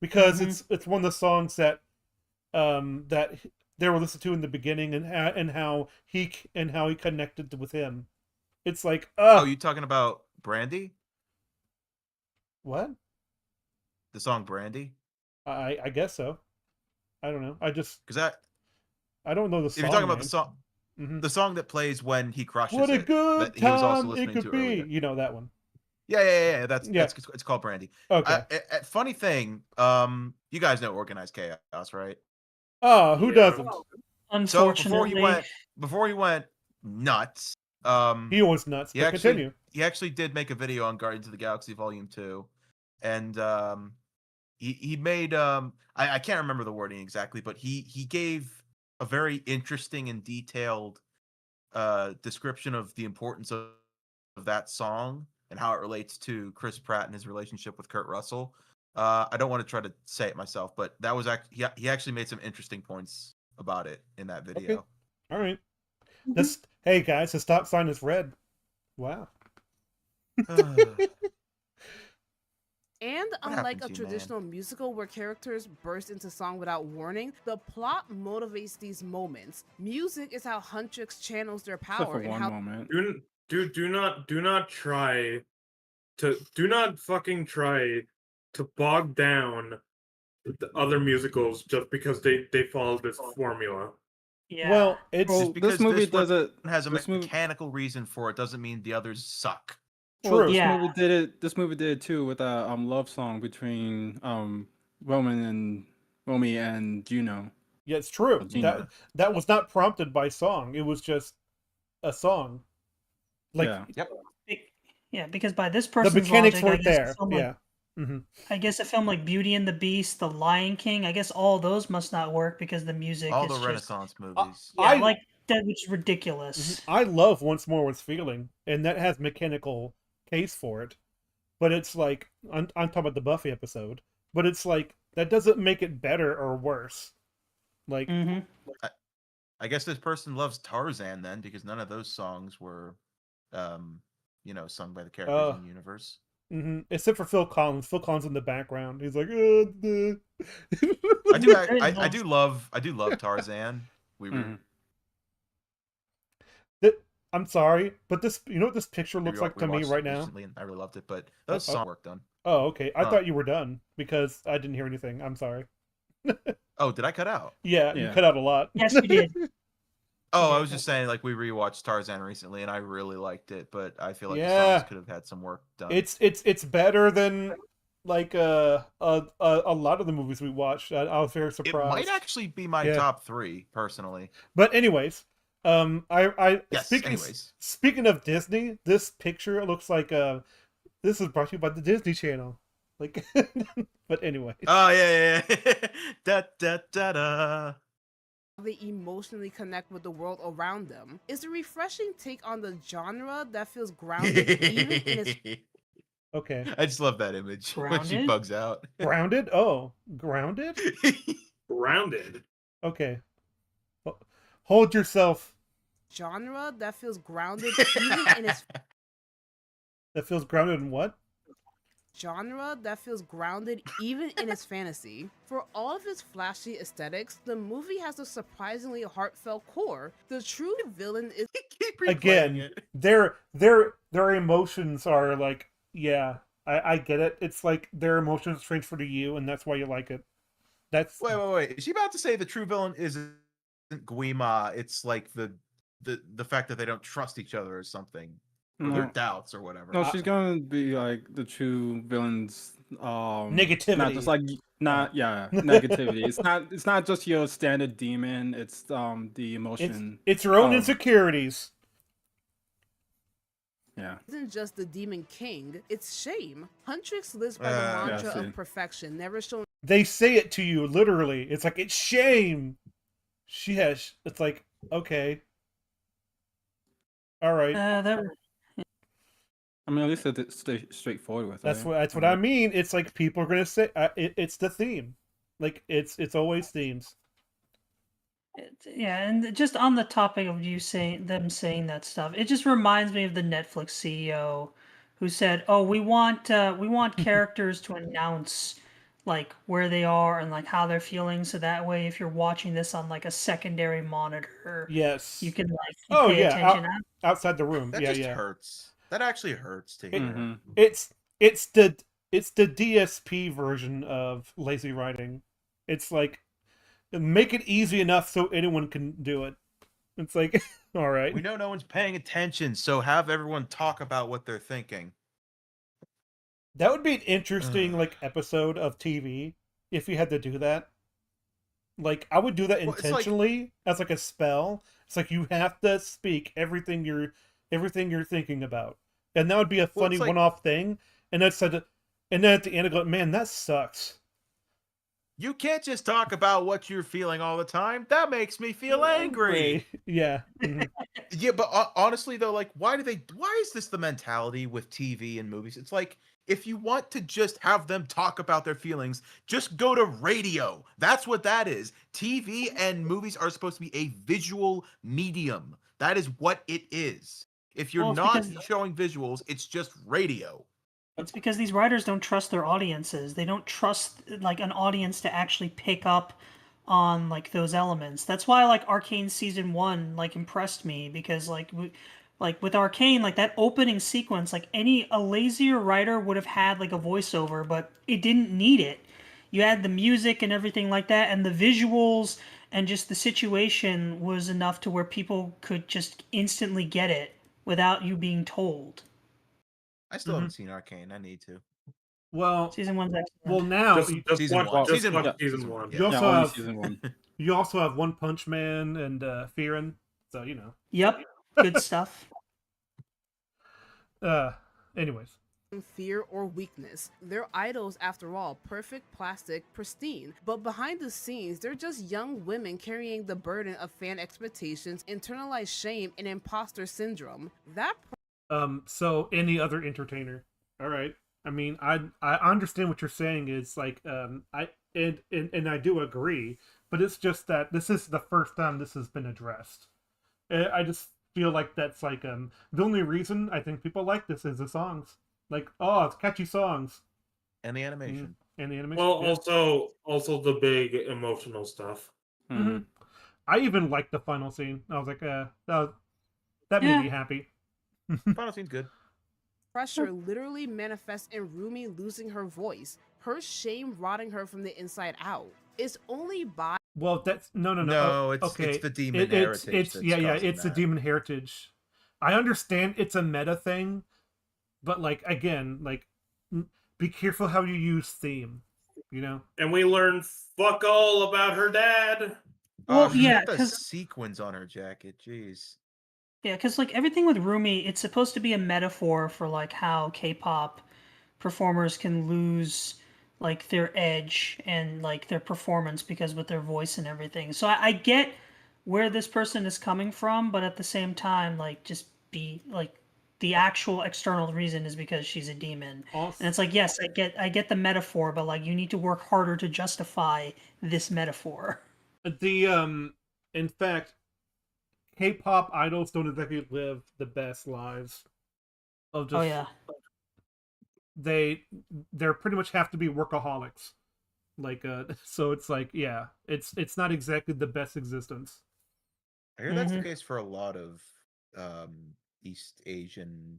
because Mhm. it's one of the songs that that they were listened to in the beginning, and how he connected with him. It's like, Oh, you talking about Brandy? what? The song Brandy? I guess so. I don't know. Because I don't know the if song. you're talking about name. the song, Mhm. the song that plays when he crushes What a it, good that he was also time it listening could to be. earlier. You know that one. Yeah. That's Yeah. it's called Brandy. Okay. Funny thing, you guys know Organized Chaos, right? Oh, who Yeah. doesn't? So Unfortunately, before he went nuts, He was nuts. he But actually continue. he actually did make a video on Guardians of the Galaxy Volume 2, and he made I can't remember the wording exactly, but he gave a very interesting and detailed description of the importance of that song and how it relates to Chris Pratt and his relationship with Kurt Russell. I don't want to try to say it myself, but that was he actually made some interesting points about it in that video. All right. This hey guys, the stop sign is red. Wow. And What unlike happened a to you, man? traditional musical where characters burst into song without warning, the plot motivates these moments. Music is how Huntrix channels their Except power for and one how moment. Do not fucking try to bog down the other musicals just because they follow this formula. Yeah. Well, it's Well, Just because this movie this one does it. has a This movie, mechanical reason for it doesn't mean the others suck. well, true. this Yeah. movie did it. This movie did it too with a love song between Romy and Juno. Yeah, it's true. Well, Gina. That was not prompted by song. It was just a song. Like Yeah. Yep. Yeah, because by this the person's mechanics logic, I weren't guess there. a film like, Yeah. Hmm. I guess a film like Beauty and the Beast, The Lion King, I guess all those must not work because the music All is the just Renaissance movies. yeah, like that was ridiculous. I love Once More Was Feeling, and that has mechanical case for it. But it's like I'm talking about the Buffy episode, but it's like that doesn't make it better or worse. Like Hmm. I guess this person loves Tarzan then, because none of those songs were, sung by the characters in the universe. except for Phil Collins. Phil Collins in the background. He's like, I do love Tarzan. We Mhm. I'm sorry, but this, you know what this picture looks like to me rewatched right it now? recently, and I really loved it, but those songs work done. Oh, okay. I Huh. thought you were done because I didn't hear anything. I'm sorry. Oh, did I cut out? Yeah, you Yeah. cut out a lot. Yes, you did. Oh, I Yeah. was just saying, like, we rewatched Tarzan recently, and I really liked it, but I feel like the Yeah. songs could have had some work done. It's better than like a lot of the movies we watched. I was very It surprised. might actually be my Yeah. top 3, personally. But anyways, Yes, speaking of Disney, this picture looks like this is brought to you by the Disney Channel. Like, but anyway. Oh, yeah. Da, da, da, da. they emotionally connect with the world around them. It's a refreshing take on the genre that feels grounded even in its Okay. I just love that image when she Grounded? bugs out. Grounded? Oh, grounded? Rounded. Okay. Hold yourself. genre that feels grounded even in its That feels grounded in what? genre that feels grounded even in its fantasy. For all of its flashy aesthetics, the movie has a surprisingly heartfelt core. The true villain is Keep replaying Again, it. their emotions are like, yeah, I get it. It's like their emotions transfer to you, and that's why you like it. That's Wait. Is she about to say the true villain isn't Guima? It's like the fact that they don't trust each other or something. Or their No, doubts or whatever. no, she's gonna be like the true villains. Negativity. Not just like negativity. It's not just your standard demon. It's the emotion. it's your own of- insecurities. Yeah. isn't just the demon king, it's shame. Huntrix lives by the Yeah, mantra see. of perfection, never shown They say it to you literally. It's like it's shame. She has. It's like okay. All right. I mean, at least it's straightforward with That's it. what I mean. It's like people are gonna say it's the theme. Like it's always themes. Yeah, and just on the topic of them saying that stuff, it just reminds me of the Netflix CEO who said, "Oh, we want characters to announce like where they are and like how they're feeling, so that way if you're watching this on like a secondary monitor, Yes. you can like Oh, pay yeah, attention." Outside the room. That yeah, just yeah. hurts. That actually hurts to hear. Mhm. It's the DSP version of lazy writing. It's like make it easy enough so anyone can do it. It's like all right. We know no one's paying attention, so have everyone talk about what they're thinking. That would be an interesting like episode of TV if you had to do that. Like I would do that Well, it's like- intentionally as like a spell. It's like you have to speak everything you're thinking about, and that would be a Well, funny it's like- one-off thing. And then at the end, I go, man, that sucks. You can't just talk about what you're feeling all the time. That makes me feel angry. Yeah. Mhm. Yeah, but honestly though, like, why is this the mentality with TV and movies? It's like If you want to just have them talk about their feelings, just go to radio. That's what that is. TV and movies are supposed to be a visual medium. That is what it is. If you're Well, it's not because showing visuals, it's just radio. it's because these writers don't trust their audiences. They don't trust like an audience to actually pick up on like those elements. That's why like Arcane season 1 like impressed me because like with Arcane like that opening sequence like a lazier writer would have had like a voiceover, but it didn't need it. You had the music and everything like that, and the visuals and just the situation was enough to where people could just instantly get it without you being told. I still haven't seen Arcane. I need to. Well, Season 1's excellent. well now Just Season watch, one. just Season watch one. season Season one. one. you Yeah. also only have season 1. you also have One Punch Man and Fearin', so you know. Yep, good stuff. Anyways, fear or weakness. They're idols after all, perfect, plastic, pristine. But behind the scenes, they're just young women carrying the burden of fan expectations, internalized shame, and imposter syndrome. That so any other entertainer. All right. I mean, I understand what you're saying is like and I do agree, but it's just that this is the first time this has been addressed. I just feel like that's like the only reason I think people like this is the songs. Like, oh, it's catchy songs. And the animation. And the animation. Well, yeah. also the big emotional stuff. Mhm. I even liked the final scene. I was like, that made Yeah. me happy. Final scene's good. pressure literally manifests in Rumi losing her voice, her shame rotting her from the inside out. It's only by Well, that's no. No, it's okay. the demon heritage. It's that's yeah, causing it's the that. demon heritage. I understand it's a meta thing, but like again, like be careful how you use theme. You know. And we learn fuck all about her dad. Well, She's yeah, got the 'cause- sequins on her jacket. Jeez. Yeah, because like everything with Rumi, it's supposed to be a metaphor for like how K-pop performers can lose like their edge and like their performance because with their voice and everything. So I get where this person is coming from, but at the same time, like just be like the actual external reason is because she's a demon. Also, And it's like, yes, I get the metaphor, but like you need to work harder to justify this metaphor. in fact, K-pop idols don't exactly live the best lives. Of just, Oh yeah. they're pretty much have to be workaholics. Like so it's like yeah, it's not exactly the best existence. I hear that's the case for a lot of East Asian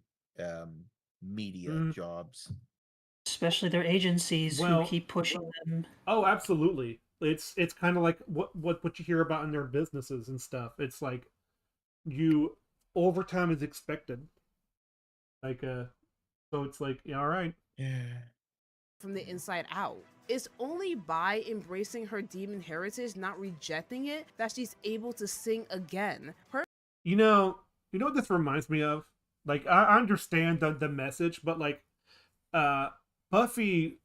media jobs. Especially their agencies Well- who keep pushing them. Oh, absolutely. It's kind of like what you hear about in their businesses and stuff. It's like overtime is expected. Like so it's like yeah, all right. Yeah. from the inside out. It's only by embracing her demon heritage, not rejecting it, that she's able to sing again. Her You know what this reminds me of? Like I understand the message, but like Buffy,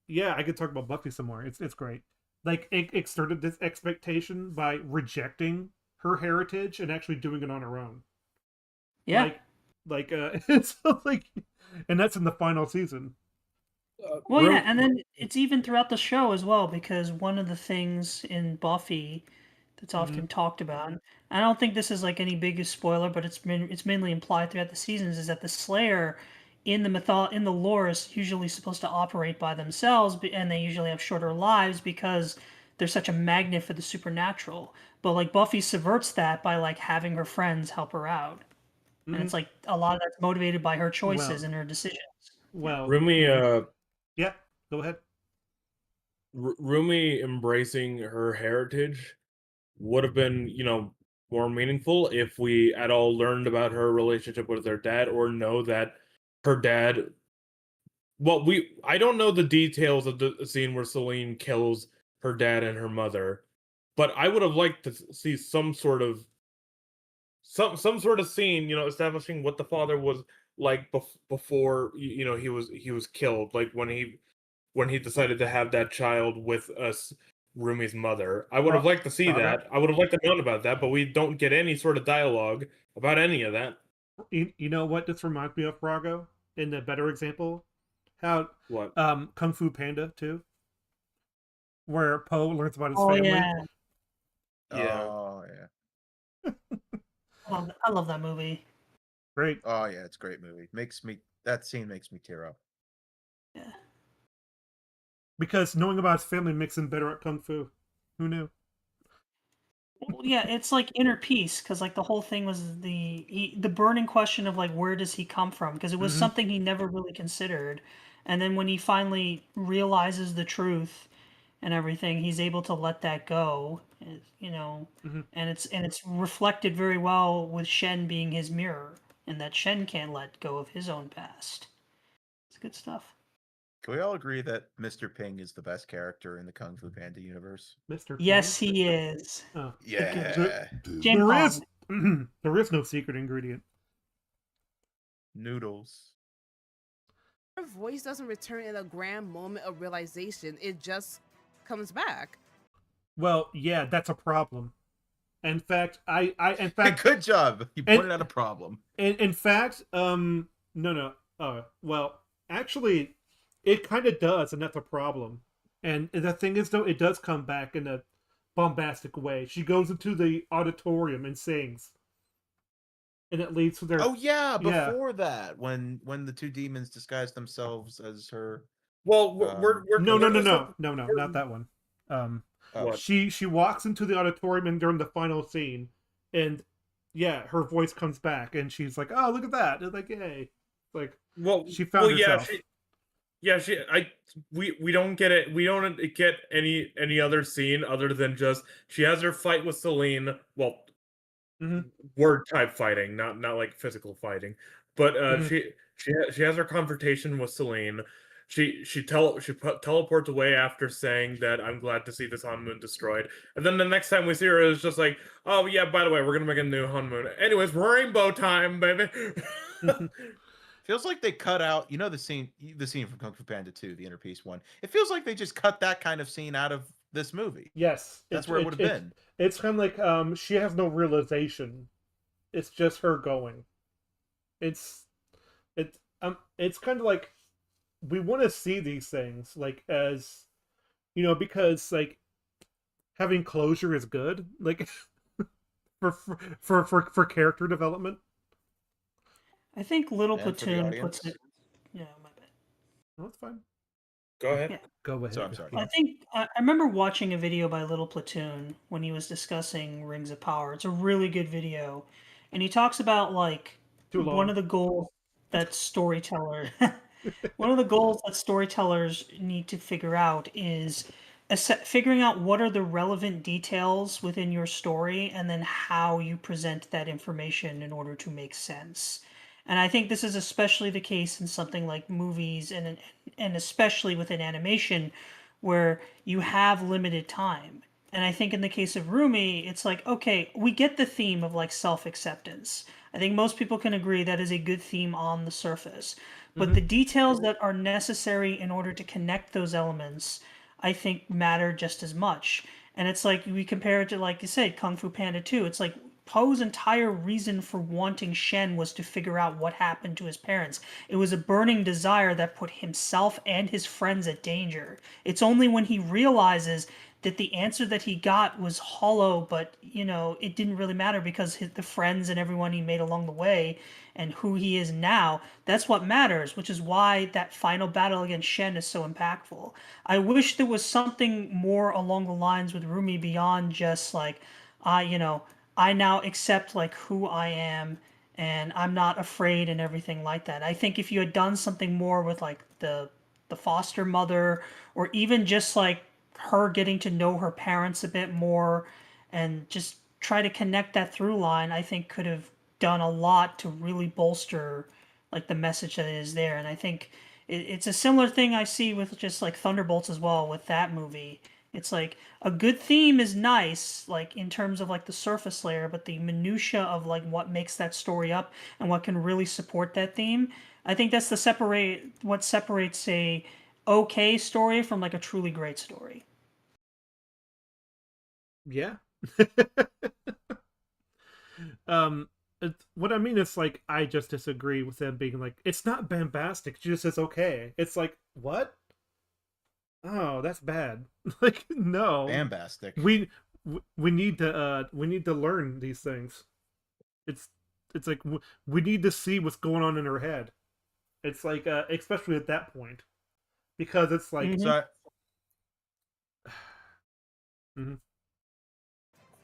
yeah, I could talk about Buffy some more. It's great. Like it exerted this expectation by rejecting her heritage and actually doing it on her own. Yeah. It's like, and that's in the final season. Well, yeah, and then it's even throughout the show as well, because one of the things in Buffy that's often talked about, and I don't think this is like any biggest spoiler, but it's mainly implied throughout the seasons, is that the Slayer in the lore is usually supposed to operate by themselves, and they usually have shorter lives because they're such a magnet for the supernatural. But like Buffy subverts that by like having her friends help her out, and it's like a lot of that's motivated by her choices and her decisions. Well, Rumi, yeah, go ahead. Rumi embracing her heritage would have been, more meaningful if we at all learned about her relationship with her dad or know that her dad. Well, I don't know the details of the scene where Celine kills her dad and her mother, but I would have liked to see some sort of scene, establishing what the father was like before he was killed, like when he decided to have that child with Rumi's mother. I would have liked to see that. I would have liked to know about that, but we don't get any sort of dialogue about any of that. You know what this reminds me of, Brago? In a better example, How What? Kung Fu Panda 2, where Po learns about his Oh family. yeah, Yeah. Oh yeah. I love that movie. Great. Oh yeah, it's a great movie. That scene makes me tear up. Yeah. Because knowing about his family makes him better at Kung Fu. Who knew? Well, yeah, it's like inner peace because like the whole thing was the burning question of like where does he come from, because it was Mhm. something he never really considered, and then when he finally realizes the truth and everything, he's able to let that go, you know, Mhm. and it's reflected very well with Shen being his mirror, and that Shen can't let go of his own past. It's good stuff. Can we all agree that Mr. Ping is the best character in the Kung Fu Panda universe? Mr. Yes, Ping? he is. Oh. Yeah. Jane There Long. is there is no secret ingredient. Noodles. Her voice doesn't return in a grand moment of realization. It just comes back. Well, yeah, that's a problem. In fact, in fact, Good job. You And- pointed out a problem. in fact, no. Well, actually, it kind of does, and that's a problem. And the thing is, though, it does come back in a bombastic way. She goes into the auditorium and sings, and it leads to their. Oh yeah, Yeah. before that, when the two demons disguise themselves as her. Well, we're No, we're just not that one. Oh, What? She walks into the auditorium and during the final scene, and yeah, her voice comes back, and she's like, "Oh, look at that!" It's like, "Yay!" Like Well, she found yeah, herself. we don't get it. We don't get any other scene other than just she has her fight with Celine. Well, Mhm. word type fighting, not like physical fighting. But Mhm. she has her confrontation with Celine. Teleports away after saying that I'm glad to see this honeymoon destroyed. And then the next time we see her, it's just like, oh yeah, by the way, we're gonna make a new honeymoon. Anyways, rainbow time, baby. feels like they cut out. You know the scene from Kung Fu Panda 2, the inner peace one. It feels like they just cut that kind of scene out of this movie. Yes, That's where it would have been. It's kind of like she has no realization. It's just her going. It's it's kind of like we want to see these things like as because like having closure is good, like for character development. I think Little And for the Platoon audience. puts it. Yeah, my bad. No, it's fine. Go ahead. Yeah. Go ahead. So I'm sorry. I think I remember watching a video by Little Platoon when he was discussing Rings of Power. It's a really good video, and he talks about like Too one long. of the goals that one of the goals that storytellers need to figure out is figuring out what are the relevant details within your story and then how you present that information in order to make sense. And I think this is especially the case in something like movies and especially within animation where you have limited time. And I think in the case of Rumi, it's like, okay, we get the theme of like self acceptance. I think most people can agree that is a good theme on the surface. But the details that are necessary in order to connect those elements, I think, matter just as much. And it's like we compare it to, like you said, Kung Fu Panda 2. It's like Poe's entire reason for wanting Shen was to figure out what happened to his parents. It was a burning desire that put himself and his friends at danger. It's only when he realizes that the answer that he got was hollow, but it didn't really matter because the friends and everyone he made along the way and who he is now, that's what matters, which is why that final battle against Shen is so impactful. I wish there was something more along the lines with Rumi beyond just like, I now accept like who I am and I'm not afraid and everything like that. I think if you had done something more with like the foster mother or even just like her getting to know her parents a bit more and just try to connect that through line, I think could have done a lot to really bolster like the message that is there. And I think it's a similar thing I see with just like Thunderbolts as well with that movie. It's like a good theme is nice, like in terms of like the surface layer, but the minutia of like what makes that story up and what can really support that theme, I think that's what separates a okay story from like a truly great story. Yeah. what I mean is like I just disagree with them being like it's not bombastic. She just says okay. It's like what? Oh, that's bad. Like no, Bambastic. we need to learn these things. It's like we need to see what's going on in her head. It's like especially at that point because it's like So Mhm.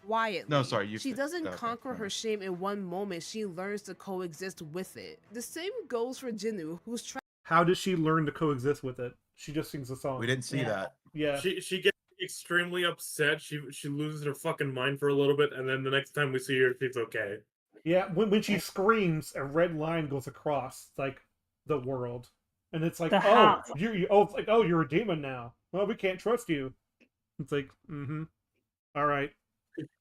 Quietly. No, sorry, you She fi- doesn't okay, conquer go her ahead. shame in one moment. She learns to coexist with it. The same goes for Jinnu, who's trying. how does she learn to coexist with it? She just sings a song. we didn't see Yeah. that. Yeah. She gets extremely upset. She loses her fucking mind for a little bit, and then the next time we see her, she's okay. Yeah, when she screams, a red line goes across like the world, and it's like, The oh, house. it's like, oh, you're a demon now. Well, we can't trust you. It's like, all right.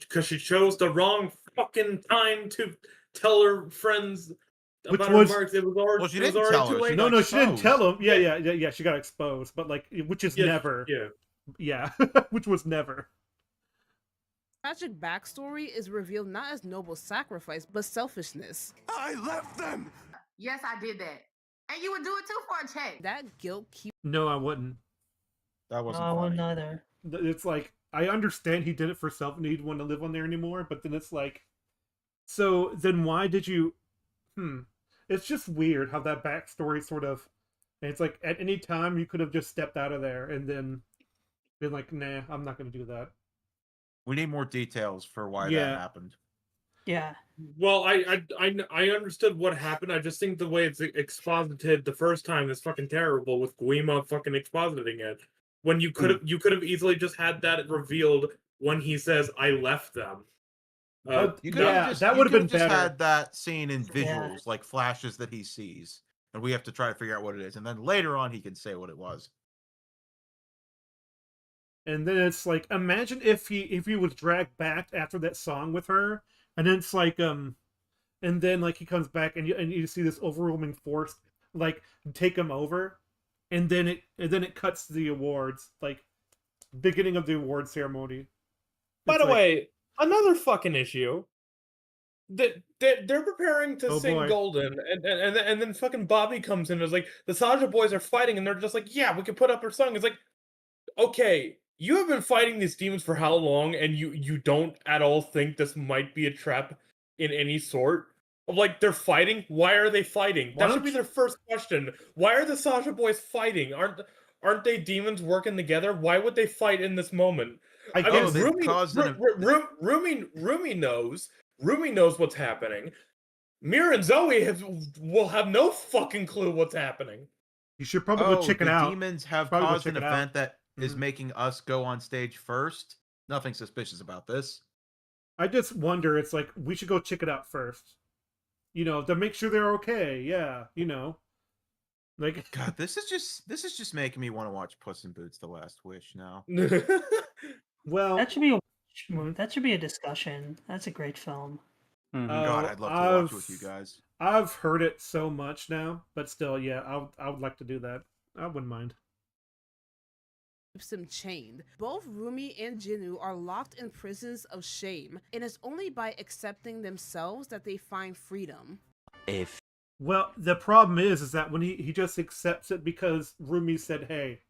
Because she chose the wrong fucking time to tell her friends Which about was- her marks. It was already, Well, she it was didn't already tell too her, she late. got No, she didn't tell exposed. him. Yeah. She got exposed, but like, which is Yeah, never. Yeah. Which was never. Tragic backstory is revealed not as noble sacrifice, but selfishness. I left them! Yes, I did that. And you would do it too for a check. That guilt keeps No, I wouldn't. That No, wasn't I funny. wouldn't either. It's like I understand he did it for self and he didn't want to live on there anymore, but then it's like, so then why did you? It's just weird how that backstory sort of. And it's like at any time you could have just stepped out of there and then been like, nah, I'm not going to do that. We need more details for why Yeah. that happened. Yeah. Well, I understood what happened. I just think the way it's exposited the first time is fucking terrible with Guima fucking expositing it. When you could have easily just had that revealed when he says I left them. You could have just, that you would have could been just better. had that scene in Yeah. visuals, like flashes that he sees, and we have to try to figure out what it is, and then later on he can say what it was. And then it's like, imagine if he was dragged back after that song with her, and then it's like and then like he comes back and you see this overwhelming force like take him over, and then it cuts to the awards, like beginning of the award ceremony. By It's the like, way, another fucking issue. They're preparing to Oh, sing boy. Golden, and then fucking Bobby comes in and is like, the Saja boys are fighting, and they're just like, yeah, we can put up our song. It's like, okay, you have been fighting these demons for how long, and you don't at all think this might be a trap in any sort? Of like, they're fighting? Why are they fighting? Why That should don't be you- their first question. Why are the Saja boys fighting? Aren't they demons working together? Why would they fight in this moment? I I guess mean, they've Rumi, caused an- Rumi knows. Rumi knows what's happening. Mir and Zoe will have no fucking clue what's happening. you should probably go check it the out. demons have Probably go caused check an it out. event that is Mhm. making us go on stage first. Nothing suspicious about this. I just wonder, it's like we should go check it out first, to make sure they're okay. Yeah, like God, this is just making me want to watch Puss in Boots: The Last Wish now. well, That should be a discussion. That's a great film. Mhm. God, I'd love to watch it with you guys. I've heard it so much now, but still, yeah, I would like to do that. I wouldn't mind. him chained. Both Rumi and Jinnu are locked in prisons of shame, and it's only by accepting themselves that they find freedom. Well, the problem is that when he just accepts it because Rumi said, "Hey,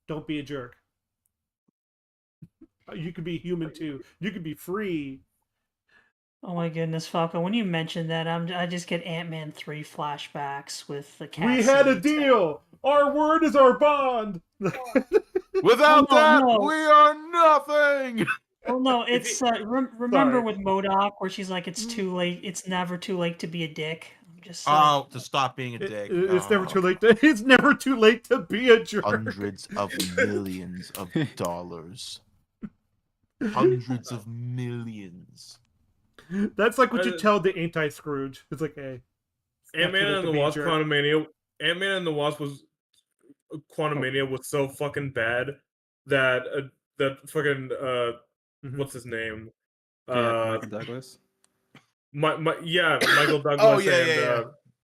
don't be a jerk. You could be human too. You could be free." Oh my goodness, Falco! When you mention that, I just get Ant-Man 3 flashbacks with the cat. We had a scenes. deal. Our word is our bond. Without no, that, no. we are nothing. Well, no, it's remember Sorry. with MODOK where she's like, it's too late. It's never too late to be a dick. I'm just saying. Oh, to stop being a dick. It's never Oh. too late. It's never too late to be a jerk. Hundreds of millions of dollars. Hundreds of millions. That's like what you tell the anti-Scrooge. It's like, hey, Ant-Man and the Wasp Quantumania. Ant-Man and the Wasp was Quantumania was so fucking bad that fucking what's his name? Michael Douglas. Michael Douglas Oh, yeah, and yeah, yeah.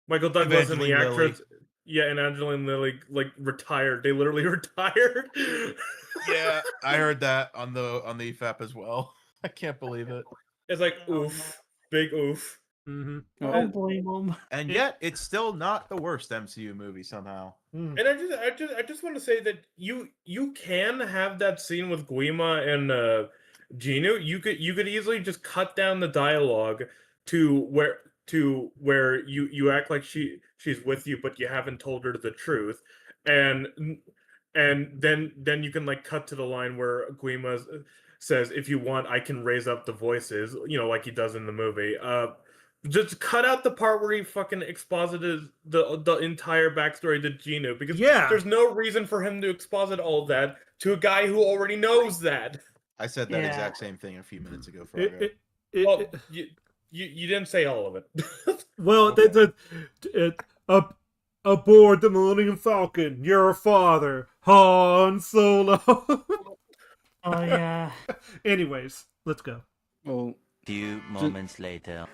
Michael Douglas and the Evangeline Lilly. actress. Yeah, and Angeline Lilly like retired. They literally retired. Yeah, I heard that on the EFAP as well. I can't believe it. It's like oof, big oof. Mm-hmm. Well, Don't blame them. And yet, it's still not the worst MCU movie somehow. Mm. And I just want to say that you can have that scene with Guima and Gino. You could easily just cut down the dialogue to where you act like she's with you, but you haven't told her the truth, and then you can like cut to the line where Guima says, "If you want, I can raise up the voices," like he does in the movie. Just cut out the part where he fucking exposited the entire backstory to Gino, because Yeah. there's no reason for him to exposit all of that to a guy who already knows that. I said that Yeah. exact same thing a few minutes ago, It, Fargo. it, it, Well, it- you didn't say all of it. well, Okay. aboard the Millennium Falcon, your father, Han Solo. Oh yeah. Anyways, let's go. well, Few moments later.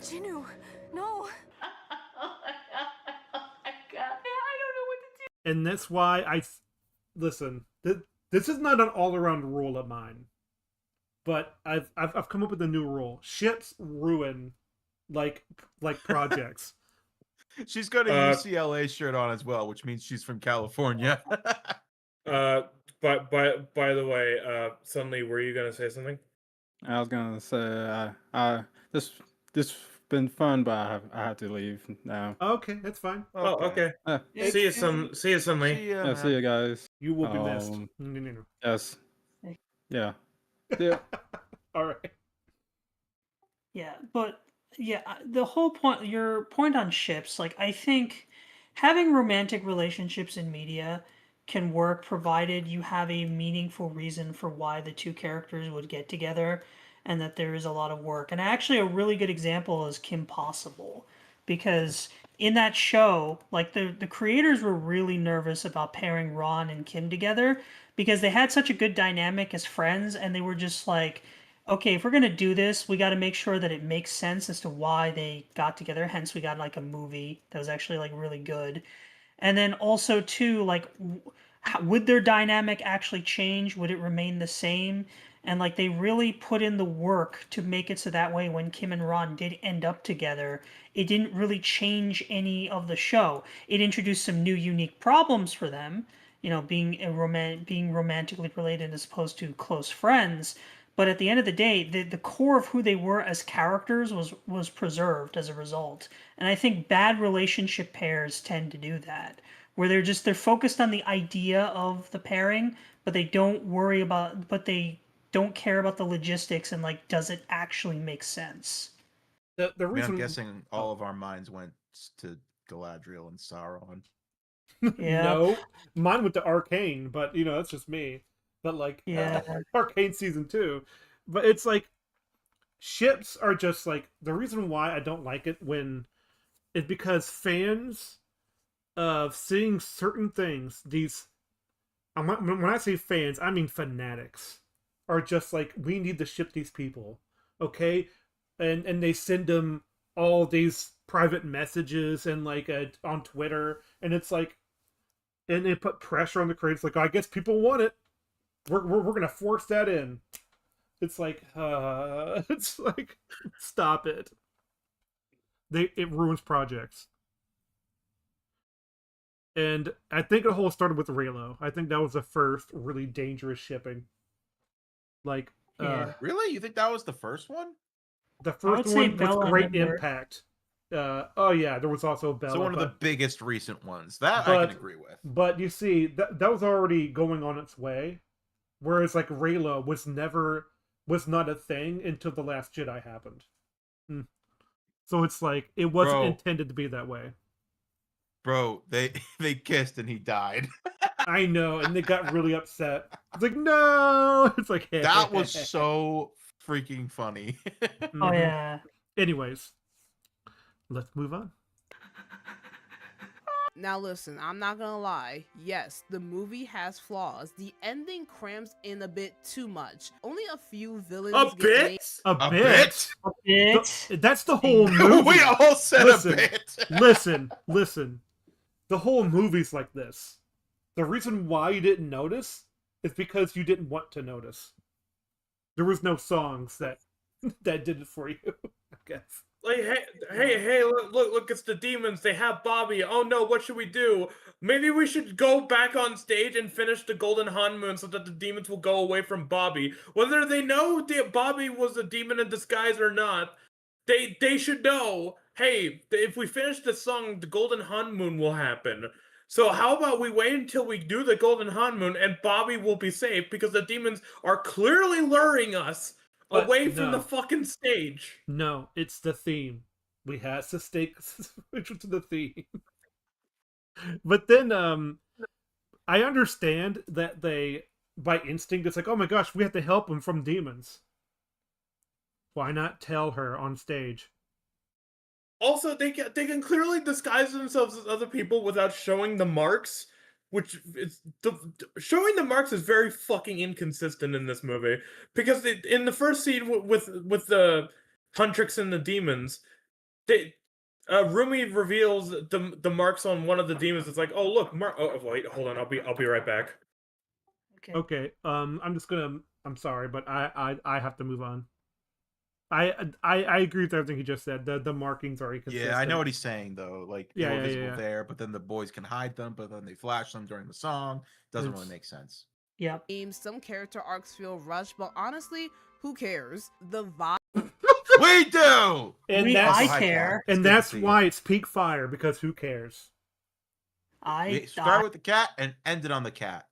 Jinu, no. And that's why listen. This is not an all-around rule of mine, but I've come up with a new rule: ships ruin like projects. She's got a UCLA shirt on as well, which means she's from California. But by the way, suddenly, were you gonna say something? I was gonna say, this been fun, but I have to leave now. Okay, that's fine. Oh, okay. Yeah, See you suddenly. See ya, yeah, see you guys. You will be missed. Um, No. Yes. Yeah. Yeah. All right. Yeah, but yeah, the whole point, your point on ships, like I think having romantic relationships in media can work provided you have a meaningful reason for why the two characters would get together and that there is a lot of work. And actually a really good example is Kim Possible, because in that show, like the creators were really nervous about pairing Ron and Kim together because they had such a good dynamic as friends, and they were just like, okay, if we're gonna do this, we got to make sure that it makes sense as to why they got together. Hence, we got like a movie that was actually like really good. And then also too, like, would their dynamic actually change? Would it remain the same? And like they really put in the work to make it so that way when Kim and Ron did end up together, it didn't really change any of the show. It introduced some new unique problems for them, being being romantically related as opposed to close friends. But at the end of the day, the core of who they were as characters was preserved as a result. And I think bad relationship pairs tend to do that, where they're focused on the idea of the pairing, but they don't care about the logistics and like, does it actually make sense? The I mean, reason I'm guessing all of our minds went to Galadriel and Sauron. Yeah. No, mine went to Arcane, but that's just me. But like, Yeah. Arcane season 2. But it's like ships are just like the reason why I don't like it is because fans of seeing certain things, when I say fans, I mean fanatics, are just like, we need to ship these people, okay? And they send them all these private messages and like on Twitter, and it's like, and they put pressure on the creators, like, I guess people want it. We're gonna force that in. It's like, stop it. It ruins projects. And I think it all started with Raylo. I think that was the first really dangerous shipping. Like, Yeah. Really? You think that was the first one? the would first say one was Bella and Great Ember. Impact. Oh yeah, there was also Bella. So one of the biggest recent ones. That I but- can agree with. But you see, that was already going on its way. Whereas like Raylo was not a thing until The Last Jedi happened. So it's like, it wasn't Bro. intended to be that way. Bro, they kissed and he died. I know, and they got really upset. It's like, no! It's like, That was so freaking funny. Oh Mhm. yeah. Anyways, let's move on. Now listen, I'm not gonna lie. Yes, the movie has flaws. The ending crams in a bit too much. Only a few villains A get named. bit? A A bit? A bit. That's the whole movie. We all said Listen. a bit. Listen. The whole movie's like this. The reason why you didn't notice is because you didn't want to notice. There was no songs that that did it for you, I guess. Like, hey, look, it's the demons. They have Bobby. Oh no, what should we do? Maybe we should go back on stage and finish the Golden Hanmoon so that the demons will go away from Bobby. Whether they know that Bobby was a demon in disguise or not, they should know, hey, if we finish this song, the Golden Hanmoon will happen. So how about we wait until we do the Golden Hanmoon and Bobby will be safe because the demons are clearly luring us But away from the no. fucking stage. No, it's the theme. We had to stay switch to the theme. But then I understand that they by instinct it's like, oh my gosh, we have to help him from demons. Why not tell her on stage? Also, they can clearly disguise themselves as other people without showing the marks, which is showing the marks is very fucking inconsistent in this movie. Because in the first scene with the Huntrix and the demons, Rumi reveals the marks on one of the demons. It's like, oh look, oh wait, hold on, I'll be right back. Okay. I'm sorry, but I have to move on. I agree with everything he just said. The markings are inconsistent. Yeah, I know what he's saying though. Like they Yeah, were yeah, visible yeah. there, but then the boys can hide them, but then they flash them during the song. Doesn't really make sense. Yep. Some character arcs feel rushed, but honestly, who cares? The vibe. We do. And I care. And that's why it's peak fire, because who cares? We start with the cat and end it on the cat.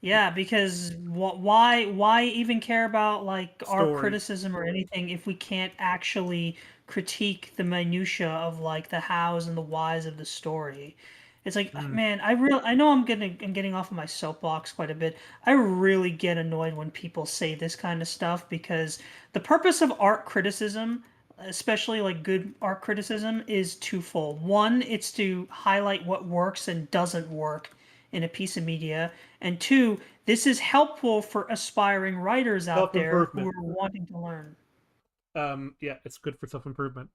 Yeah, because why even care about like our Story. criticism or anything if we can't actually critique the minutia of like the hows and the whys of the story? It's like, man, I know I'm getting off of my soapbox quite a bit. I really get annoyed when people say this kind of stuff because the purpose of art criticism, especially like good art criticism, is twofold. One, it's to highlight what works and doesn't work in a piece of media, and two, this is helpful for aspiring writers out there who are wanting to learn. Yeah, it's good for self-improvement.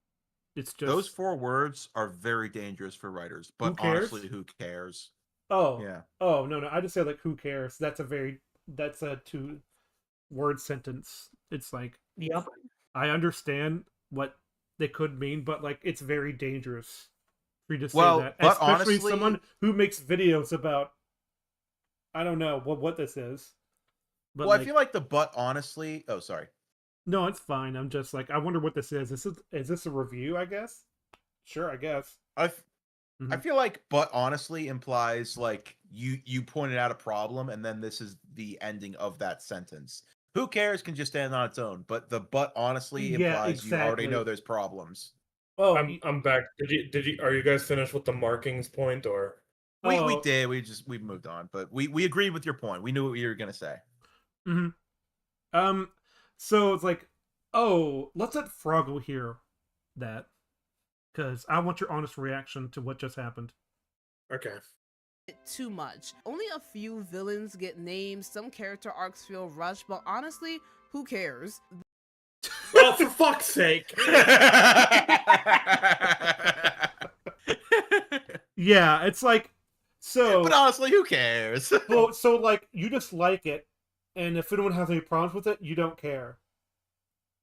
It's just Those 4 words are very dangerous for writers, but who cares? honestly, who cares? Oh, yeah. Oh no, I just say like who cares? That's a 2-word sentence. It's like, yep. I understand what they could mean, but like it's very dangerous for you to say that, but especially honestly, someone who makes videos about, I don't know what this is. But well, I feel like but honestly. Oh, sorry. No, it's fine. I'm just like, I wonder what this is. Is this a review? I guess. Sure, I guess. I feel like but honestly implies like you pointed out a problem and then this is the ending of that sentence. Who cares can just stand on its own, but the but honestly implies you already know there's problems. Oh, I'm back. Are you guys finished with the markings point or? We did. We moved on, but we agreed with your point. We knew what you were gonna say. Mm-hmm. So it's like, oh, let's let Froggo hear that, because I want your honest reaction to what just happened. Okay. Too much. Only a few villains get named. Some character arcs feel rushed, but honestly, who cares? Well, for fuck's sake. Yeah, it's like, so. But honestly, who cares? Well, so like you just like it, and if anyone has any problems with it, you don't care.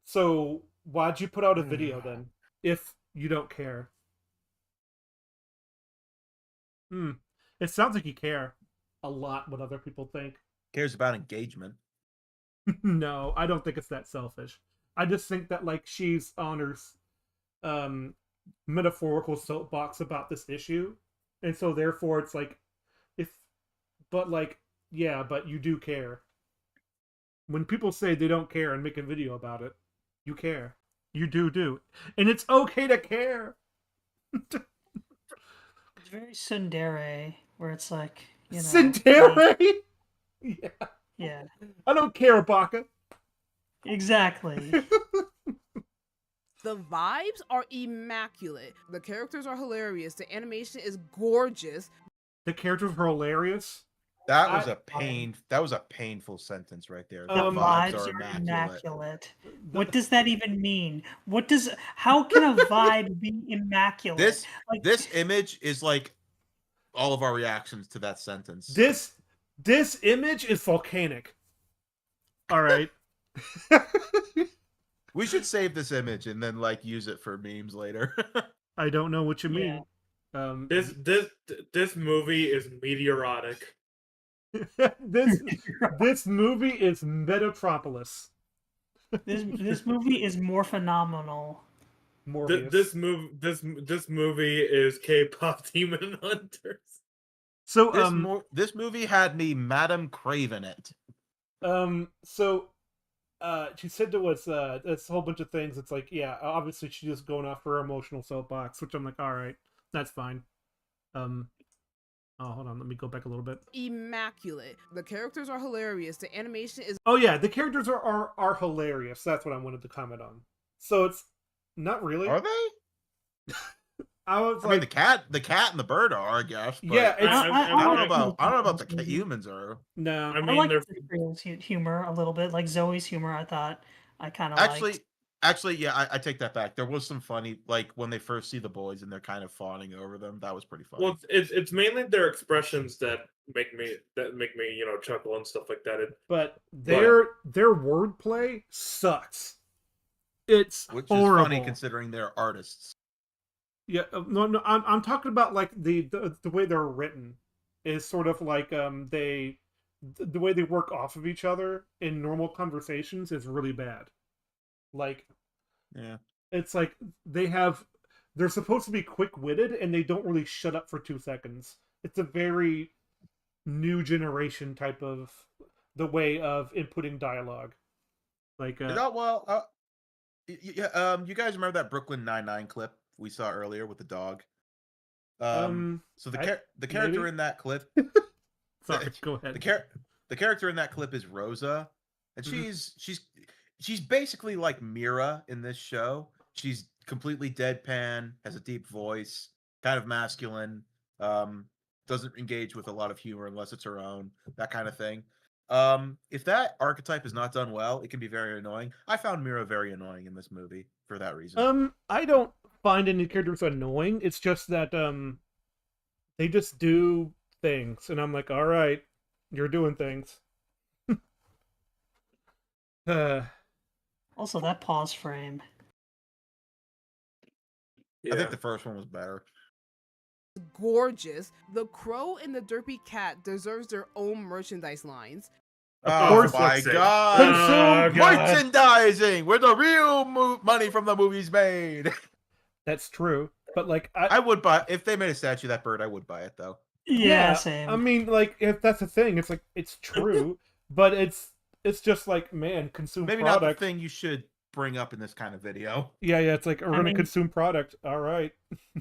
So why'd you put out a video then, if you don't care? It sounds like you care a lot what other people think. Cares about engagement. No, I don't think it's that selfish. I just think that like she's on her metaphorical soapbox about this issue, and so therefore it's like, but you do care. When people say they don't care and make a video about it, you care. You do, and it's okay to care. It's very tsundere, where it's like, you know, tsundere. Yeah. Yeah. I don't care, Baka. Exactly. The vibes are immaculate. The characters are hilarious. The animation is gorgeous. The characters are hilarious. That was a painful sentence right there. The vibes are immaculate. What does that even mean? How can a vibe be immaculate? This image is like all of our reactions to that sentence. This image is volcanic. All right. We should save this image and then like use it for memes later. I don't know what you Yeah. mean. This movie is meteoritic. this movie is Metatropolis. This movie is more phenomenal. Morbius. This movie is K-pop Demon Hunters. So this movie had me Madam Craven it. She said to us it's a whole bunch of things. It's like, yeah, obviously she's just going off her emotional soapbox, which I'm like, all right, that's fine. Oh, hold on, let me go back a little bit. Immaculate. The characters are hilarious. The animation is Oh yeah, the characters are hilarious. That's what I wanted to comment on. So it's not really. Are they? I was I like, mean, the cat and the bird are, I guess. But yeah, it's, I don't know about the humans are. No, I I mean, like they're Cyprian's humor a little bit, like Zoe's humor. I thought I kind of Actually, yeah, I take that back. There was some funny, like when they first see the boys and they're kind of fawning over them. That was pretty funny. well, it's mainly their expressions that make me chuckle and stuff like that. but their wordplay sucks. It's Which horrible. is funny considering they're artists. Yeah, no, I'm talking about like the way they're written is sort of like the way they work off of each other in normal conversations is really bad. Like, yeah, it's like they're supposed to be quick-witted and they don't really shut up for 2 seconds. It's a very new generation type of the way of inputting dialogue. Like, you guys remember that Brooklyn Nine-Nine clip we saw earlier with the dog? So the character maybe? in that clip. Sorry, go ahead. The character in that clip is Rosa, and she's basically like Mira in this show. She's completely deadpan, has a deep voice, kind of masculine, doesn't engage with a lot of humor unless it's her own, that kind of thing. If that archetype is not done well, it can be very annoying. I found Mira very annoying in this movie for that reason. I don't find any characters annoying. It's just that they just do things, and I'm like, all right, you're doing things. Also, that pause frame. I think the first one was better. gorgeous. The crow and the derpy cat deserves their own merchandise lines. Oh course my it's it. god! God. Merchandising, where the real money from the movie's made. That's true, but like I would buy if they made a statue of that bird. I would buy it though. Yeah, same. I mean, like, if that's the thing, it's like it's true, but it's just like, man, consume Maybe product. not the thing you should bring up in this kind of video. Yeah, it's like we're gonna consume product. All right.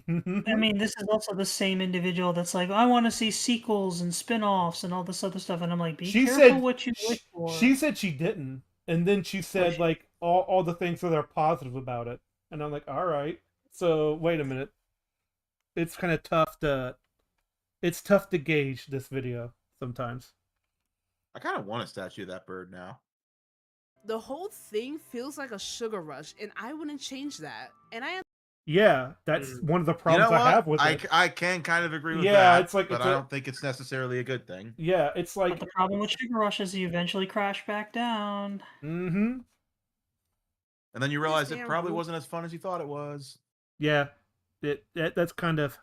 I mean, this is also the same individual that's like, I want to see sequels and spin-offs and all this other stuff, and I'm like, be careful what you wish for. She said she didn't, and then she said like all the things that are positive about it, and I'm like, all right. So wait a minute. It's kind of tough to gauge this video sometimes. I kind of want a statue of that bird now. The whole thing feels like a sugar rush, and I wouldn't change that. And Yeah, that's one of the problems I have with it. I can kind of agree with that. Yeah, it's like but I don't think it's necessarily a good thing. Yeah, it's like But the problem with Sugar Rush is you eventually crash back down. Mm-hmm. And then you realize it Damn, probably Luke. wasn't as fun as you thought it was. Yeah, that's kind of.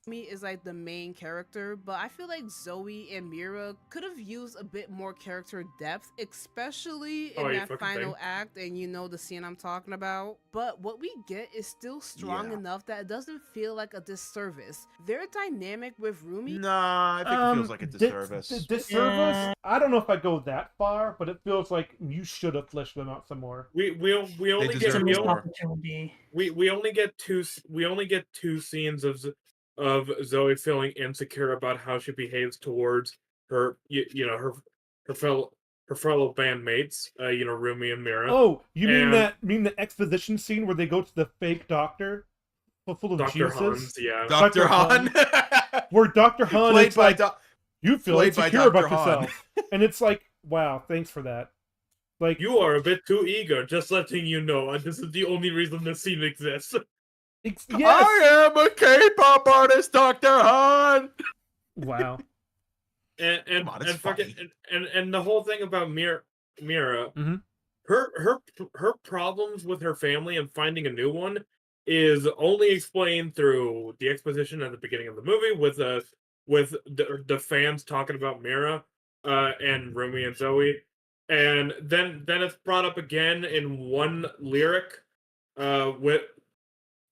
me is like the main character, but I feel like Zoe and Mira could have used a bit more character depth, especially in that final act, and you know the scene I'm talking about. But what we get is still strong enough that it doesn't feel like a disservice. Their dynamic with Rumi. Nah, I think it feels like a disservice. Disservice? Yeah. I don't know if I go that far, but it feels like you should have fleshed them out some more. We only deserve get It's a more. missed opportunity. we only get two scenes of Zoe feeling insecure about how she behaves towards her her fellow bandmates, Rumi and Mira. Oh, you And- mean the exposition scene where they go to the fake doctor full of Dr. Jesus? Hans, yeah. Dr. Han. Where Dr. Han Played is by like, you feel played by insecure about Dr. Han. yourself. And it's like, wow, thanks for that. Like, You are a bit too eager, just letting you know, and this is the only reason this scene exists. yes! I am a K-pop artist, Dr. Han. Wow. And Come on, it's fucking and the whole thing about Mira Mhm. her problems with her family and finding a new one is only explained through the exposition at the beginning of the movie with the fans talking about Mira and Rumi and Zoe, and then it's brought up again in one lyric with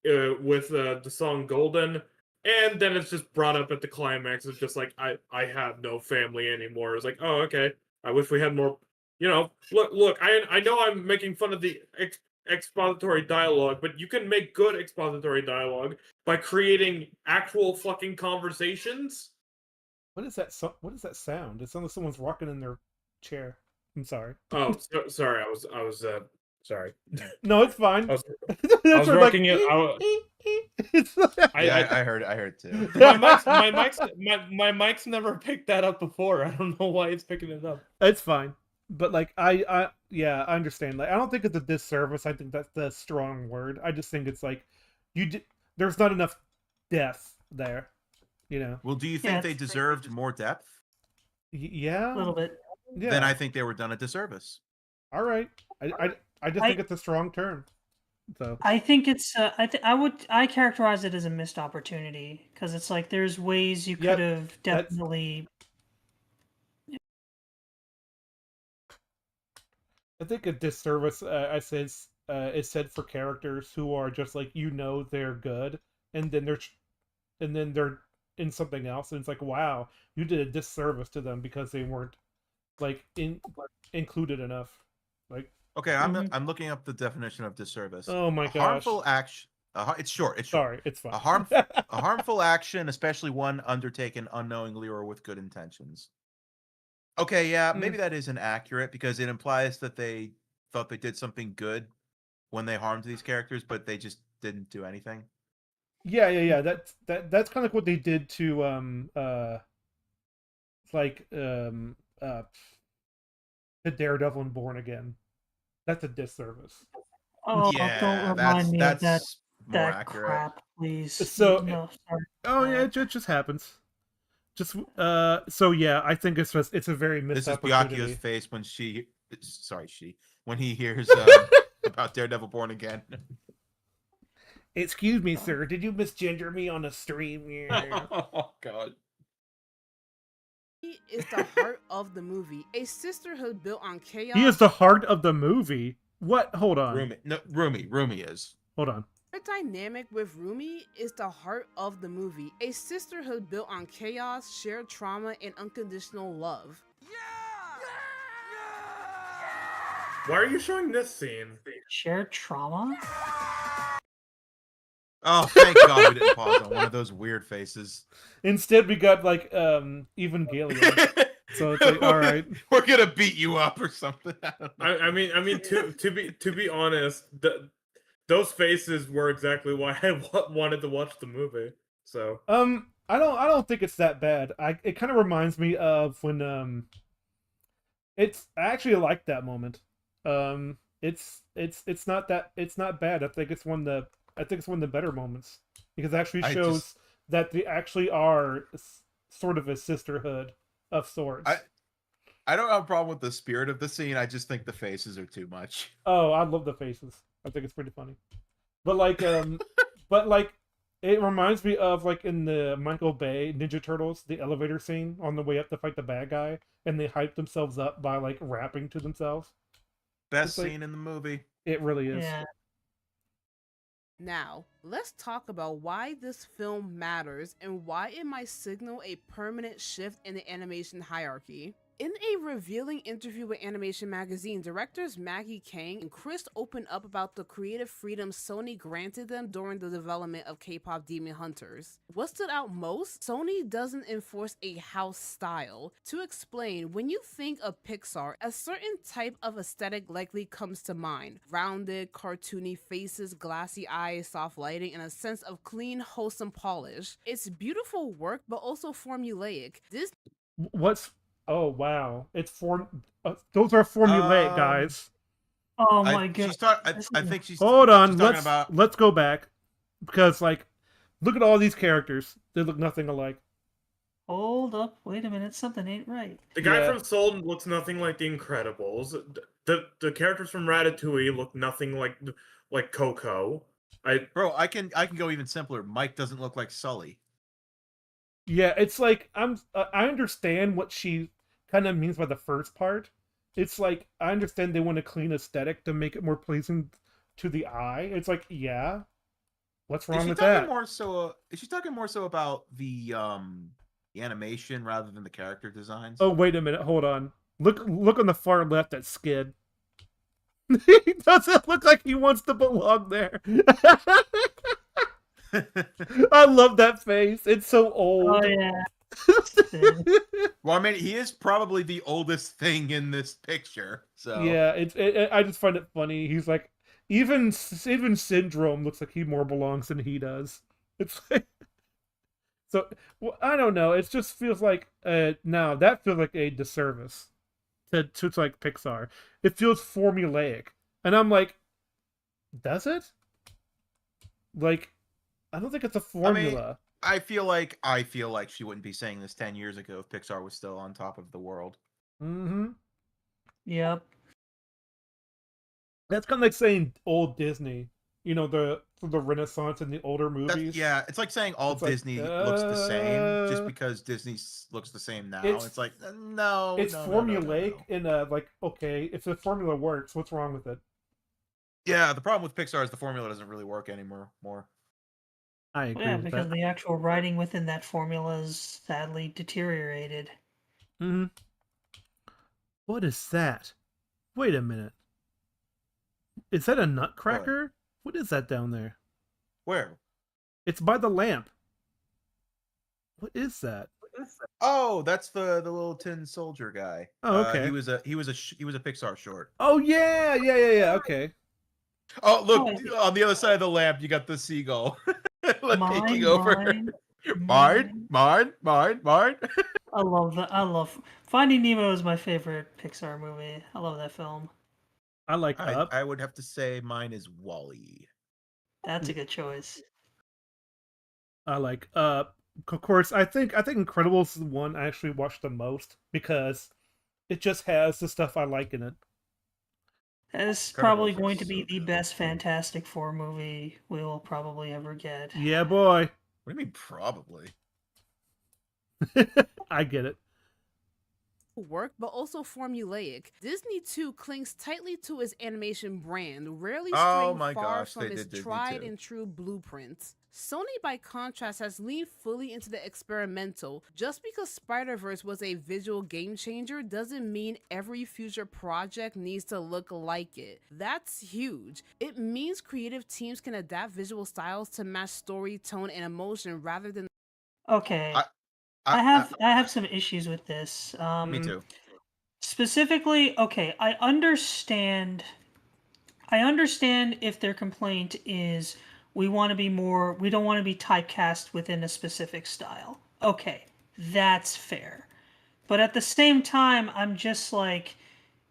the song Golden, and then it's just brought up at the climax. It's just like I have no family anymore. It's like, oh, okay. I wish we had more. Look. I know I'm making fun of the expository dialogue, but you can make good expository dialogue by creating actual fucking conversations. What is that? What is that sound? It sounds like someone's rocking in their chair. I'm sorry. Oh, sorry. I was sorry. No, it's fine. I was rocking it. I heard it too. My mic's never picked that up before. I don't know why it's picking it up. It's fine. But like I understand. Like I don't think it's a disservice. I think that's the strong word. I just think it's like there's not enough depth there. Well, do you think they deserved more depth? Yeah, A little bit. Yeah. Then I think they were done a disservice. All right. I just think it's a strong term. So I think it's I characterize it as a missed opportunity because it's like there's ways you could have definitely. I think a disservice is said for characters who are just like they're good, and then they're in something else, and it's like, wow, you did a disservice to them because they weren't like included enough. Like, okay, I'm looking up the definition of disservice. Oh my gosh! Harmful action. It's short. It's short. Sorry, it's fine. A harmful action, especially one undertaken unknowingly or with good intentions. Okay, yeah, maybe that isn't accurate because it implies that they thought they did something good when they harmed these characters, but they just didn't do anything. Yeah. That's kind of like what they did to the Daredevil and Born Again. That's a disservice. Oh, yeah, don't remind me of that more accurate. crap, please. So, no, sorry. Oh yeah, it just happens. Just so yeah, I think it's a very missed opportunity. This is Byakuyo's face when he hears about Daredevil Born Again. Excuse me, sir. Did you misgender me on a stream? Oh God. He is the heart of the movie. A sisterhood built on chaos. He is the heart of the movie. What? Hold on. Rumi is. Hold on. The dynamic with Rumi is the heart of the movie. A sisterhood built on chaos, shared trauma, and unconditional love. Why are you showing this scene? Shared trauma? Oh, thank God we didn't pause on one of those weird faces. Instead, we got like Evangelion. So it's like, all right, we're gonna beat you up or something. I mean, to be honest, those faces were exactly why I wanted to watch the movie. So I don't think it's that bad. It kind of reminds me of when I actually like that moment. It's not bad. I think it's one of the better moments because it actually shows that they actually are sort of a sisterhood of sorts. I don't have a problem with the spirit of the scene. I just think the faces are too much. Oh, I love the faces. I think it's pretty funny. But like it reminds me of like in the Michael Bay Ninja Turtles, the elevator scene on the way up to fight the bad guy, and they hype themselves up by like rapping to themselves. Best scene in the movie. It really is. Yeah. Now, let's talk about why this film matters and why it might signal a permanent shift in the animation hierarchy. In a revealing interview with Animation Magazine, directors Maggie Kang and Chris opened up about the creative freedom Sony granted them during the development of Kpop Demon Hunters. What stood out most? Sony doesn't enforce a house style. To explain, when you think of Pixar, a certain type of aesthetic likely comes to mind. Rounded, cartoony faces, glassy eyes, soft lighting, and a sense of clean, wholesome polish. It's beautiful work, but also formulaic. Oh wow! It's those are formulaic, guys. Oh my god! I think she's. Hold on. She's about... Let's go back because like, look at all these characters. They look nothing alike. Hold up, wait a minute, something ain't right. The guy Yeah. from Soul looks nothing like The Incredibles. The characters from Ratatouille look nothing like Coco. Bro, I can go even simpler. Mike doesn't look like Sully. Yeah, it's like I understand what she kind of means by the first part. It's like I understand they want a clean aesthetic to make it more pleasing to the eye. It's like, yeah, what's wrong with that? Is she talking more so about the animation rather than the character designs? Oh, wait a minute, hold on. Look on the far left at Skid. He doesn't look like he wants to belong there. I love that face. It's so old. Oh yeah. Well, I mean, he is probably the oldest thing in this picture. So yeah, I just find it funny. He's like, even Syndrome looks like he more belongs than he does. It's like, so well, I don't know. It just feels like now that feels like a disservice to like Pixar. It feels formulaic, and I'm like, does it? Like, I don't think it's a formula. I feel like she wouldn't be saying this 10 years ago if Pixar was still on top of the world. Mm-hmm. Yep. That's kind of like saying old Disney. You know, the Renaissance and the older movies. Yeah, it's like saying all Disney looks the same just because Disney looks the same now. It's like no, it's no, formulaic no. and like, okay, if the formula works, what's wrong with it? Yeah, the problem with Pixar is the formula doesn't really work anymore. I agree Yeah, with because that. the actual writing within that formula is sadly deteriorated. Mm-hmm. What is that? Wait a minute. Is that a nutcracker? What is that down there? Where? It's by the lamp. What is that? Oh, that's the little tin soldier guy. Oh, okay. He was a Pixar short. Oh yeah. Okay. Oh, look, on the other side of the lamp, you got the seagull taking over. Mine. I love that. I love Finding Nemo is my favorite Pixar movie. I love that film. I like Up. I would have to say mine is Wall-E. That's a good choice. I like Up. Of course, I think Incredibles is the one I actually watched the most because it just has the stuff I like in it. It's probably going to be the best Fantastic Four movie we will probably ever get. Yeah, boy. What do you mean probably? I get it. Work, but also formulaic. Disney too clings tightly to its animation brand, rarely straying far from its tried and true blueprints. Sony, by contrast, has leaned fully into the experimental. Just because Spider-Verse was a visual game changer doesn't mean every future project needs to look like it. That's huge. It means creative teams can adapt visual styles to match story, tone, and emotion rather than... Okay. I have some issues with this. Me too. Specifically, okay, I understand if their complaint is we don't want to be typecast within a specific style. Okay, that's fair. But at the same time, I'm just like,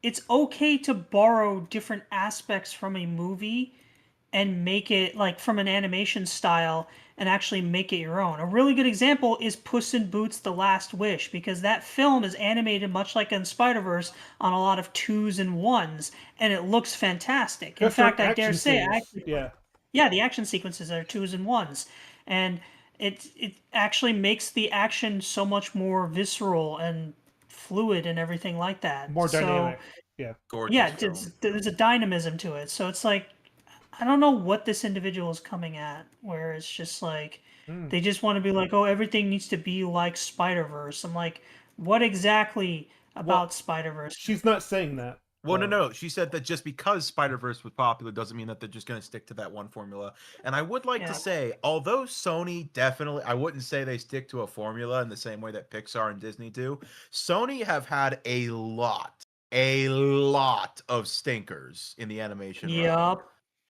it's okay to borrow different aspects from a movie and make it like from an animation style and actually make it your own. A really good example is Puss in Boots: The Last Wish, because that film is animated much like in Spider-Verse on a lot of 2s and 1s, and it looks fantastic. In fact, I dare say, the action sequences are 2s and 1s, and it actually makes the action so much more visceral and fluid and everything like that. More dynamic. Yeah. Gorgeous. Yeah, there's a dynamism to it. So it's like, I don't know what this individual is coming at, where it's just like, they just want to be like, oh, everything needs to be like Spider-Verse. I'm like, what exactly about Spider-Verse? She's not saying that. Well, no. She said that just because Spider-Verse was popular doesn't mean that they're just going to stick to that one formula. And I would like to say, although Sony definitely, I wouldn't say they stick to a formula in the same way that Pixar and Disney do. Sony have had a lot of stinkers in the animation realm.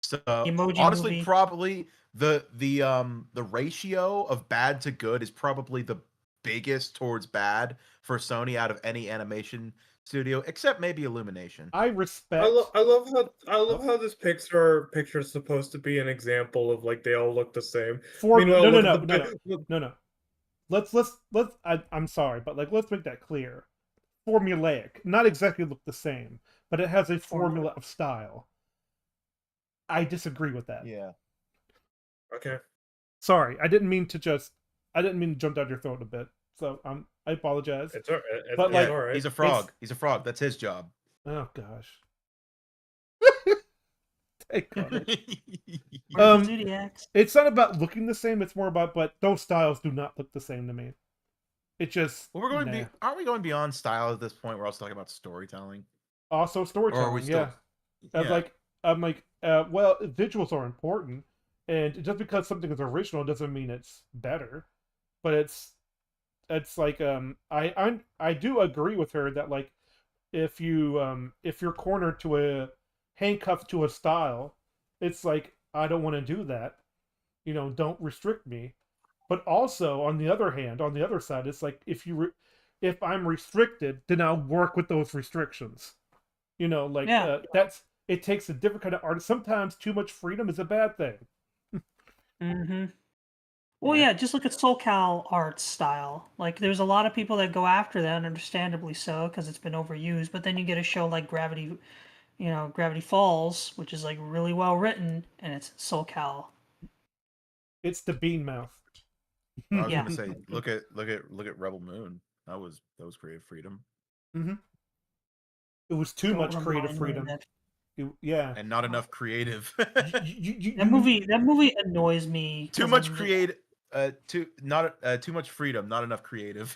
So honestly, movie. probably the ratio of bad to good is probably the biggest towards bad for Sony out of any animation studio, except maybe Illumination. I respect. I love how this Pixar picture is supposed to be an example of like they all look the same. No. I'm sorry, but like let's make that clear. Formulaic, not exactly look the same, but it has a formula of style. I disagree with that. Yeah. Okay. Sorry, I didn't mean to jump down your throat a bit. So I apologize. It's all, But, it's like, all right. He's a frog. He's a frog. That's his job. Oh gosh. Thank God. Where's the Zodiacs? It's not about looking the same. It's more about, but those styles do not look the same to me. It just. Well, we're going. nah. Aren't we going beyond style at this point? We're also talking about storytelling. Also storytelling. Or are we still? Yeah. I'm like, well, visuals are important, and just because something is original doesn't mean it's better. But it's like I do agree with her that like if you're cornered to a handcuffed to a style, it's like I don't want to do that. You know, don't restrict me. But also on the other hand, on the other side, it's like if I'm restricted, then I'll work with those restrictions. You know, like it takes a different kind of art. Sometimes too much freedom is a bad thing. Mm-hmm. Well, yeah, just look at SoCal art style. Like, there's a lot of people that go after that, and understandably so, because it's been overused. But then you get a show like Gravity Falls, which is like really well written, and it's SoCal. It's the bean mouth. I was gonna say, look at Rebel Moon. That was creative freedom. Mm-hmm. It was too much creative freedom. Yeah, and not enough creative. That movie annoys me. Too much creative. Too much freedom, not enough creative.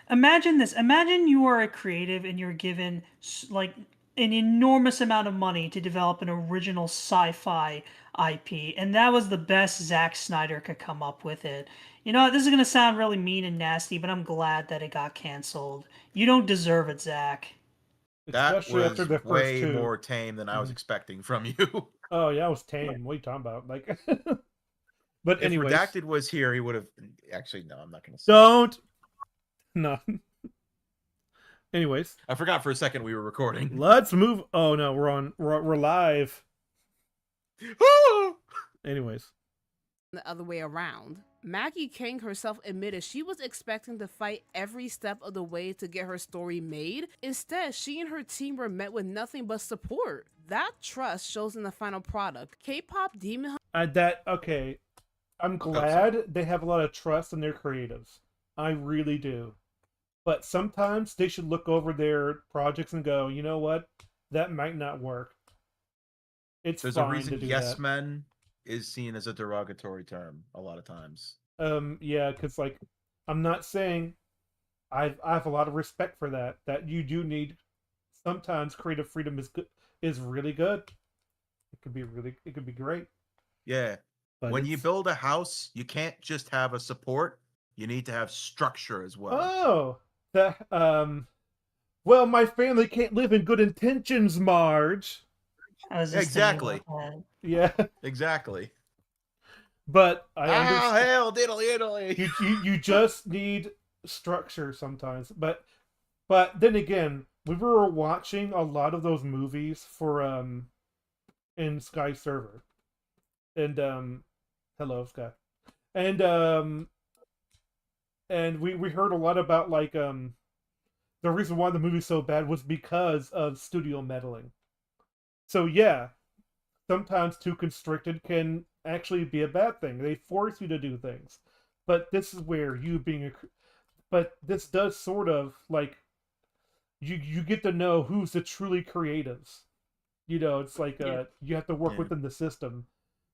Imagine this. Imagine you are a creative and you're given like an enormous amount of money to develop an original sci-fi IP, and that was the best Zack Snyder could come up with it. You know, this is gonna sound really mean and nasty, but I'm glad that it got canceled. You don't deserve it, Zack. That Especially was after the first way two. more tame than I was expecting from you. Oh yeah, it was tame. What are you talking about? Like, but if anyways, Redacted was here, he would have. Actually, no, I'm not going to say. Don't. No. Anyways, I forgot for a second we were recording. Let's move. Oh no, we're live. Anyways, the other way around. Maggie King herself admitted she was expecting to fight every step of the way to get her story made. Instead, she and her team were met with nothing but support. That trust shows in the final product. Kpop Demon. Okay. I'm glad they have a lot of trust in their creatives. I really do. But sometimes they should look over their projects and go, you know what? That might not work. There's a reason yes men is seen as a derogatory term a lot of times. Yeah, because like I'm not saying I have a lot of respect for that. That you do need sometimes creative freedom is really good. It could be great. Yeah. But when you build a house, you can't just have a support. You need to have structure as well. Oh, well, my family can't live in good intentions, Marge. Exactly. Yeah. Exactly. But I understand. Hell, diddly. You just need structure sometimes. But then again, we were watching a lot of those movies for in Sky Server. And hello, Sky. And we heard a lot about like the reason why the movie's so bad was because of studio meddling. So yeah, sometimes too constricted can actually be a bad thing. They force you to do things. But this is where you being but this does sort of like you get to know who's the truly creatives. You know, it's like you have to work within the system.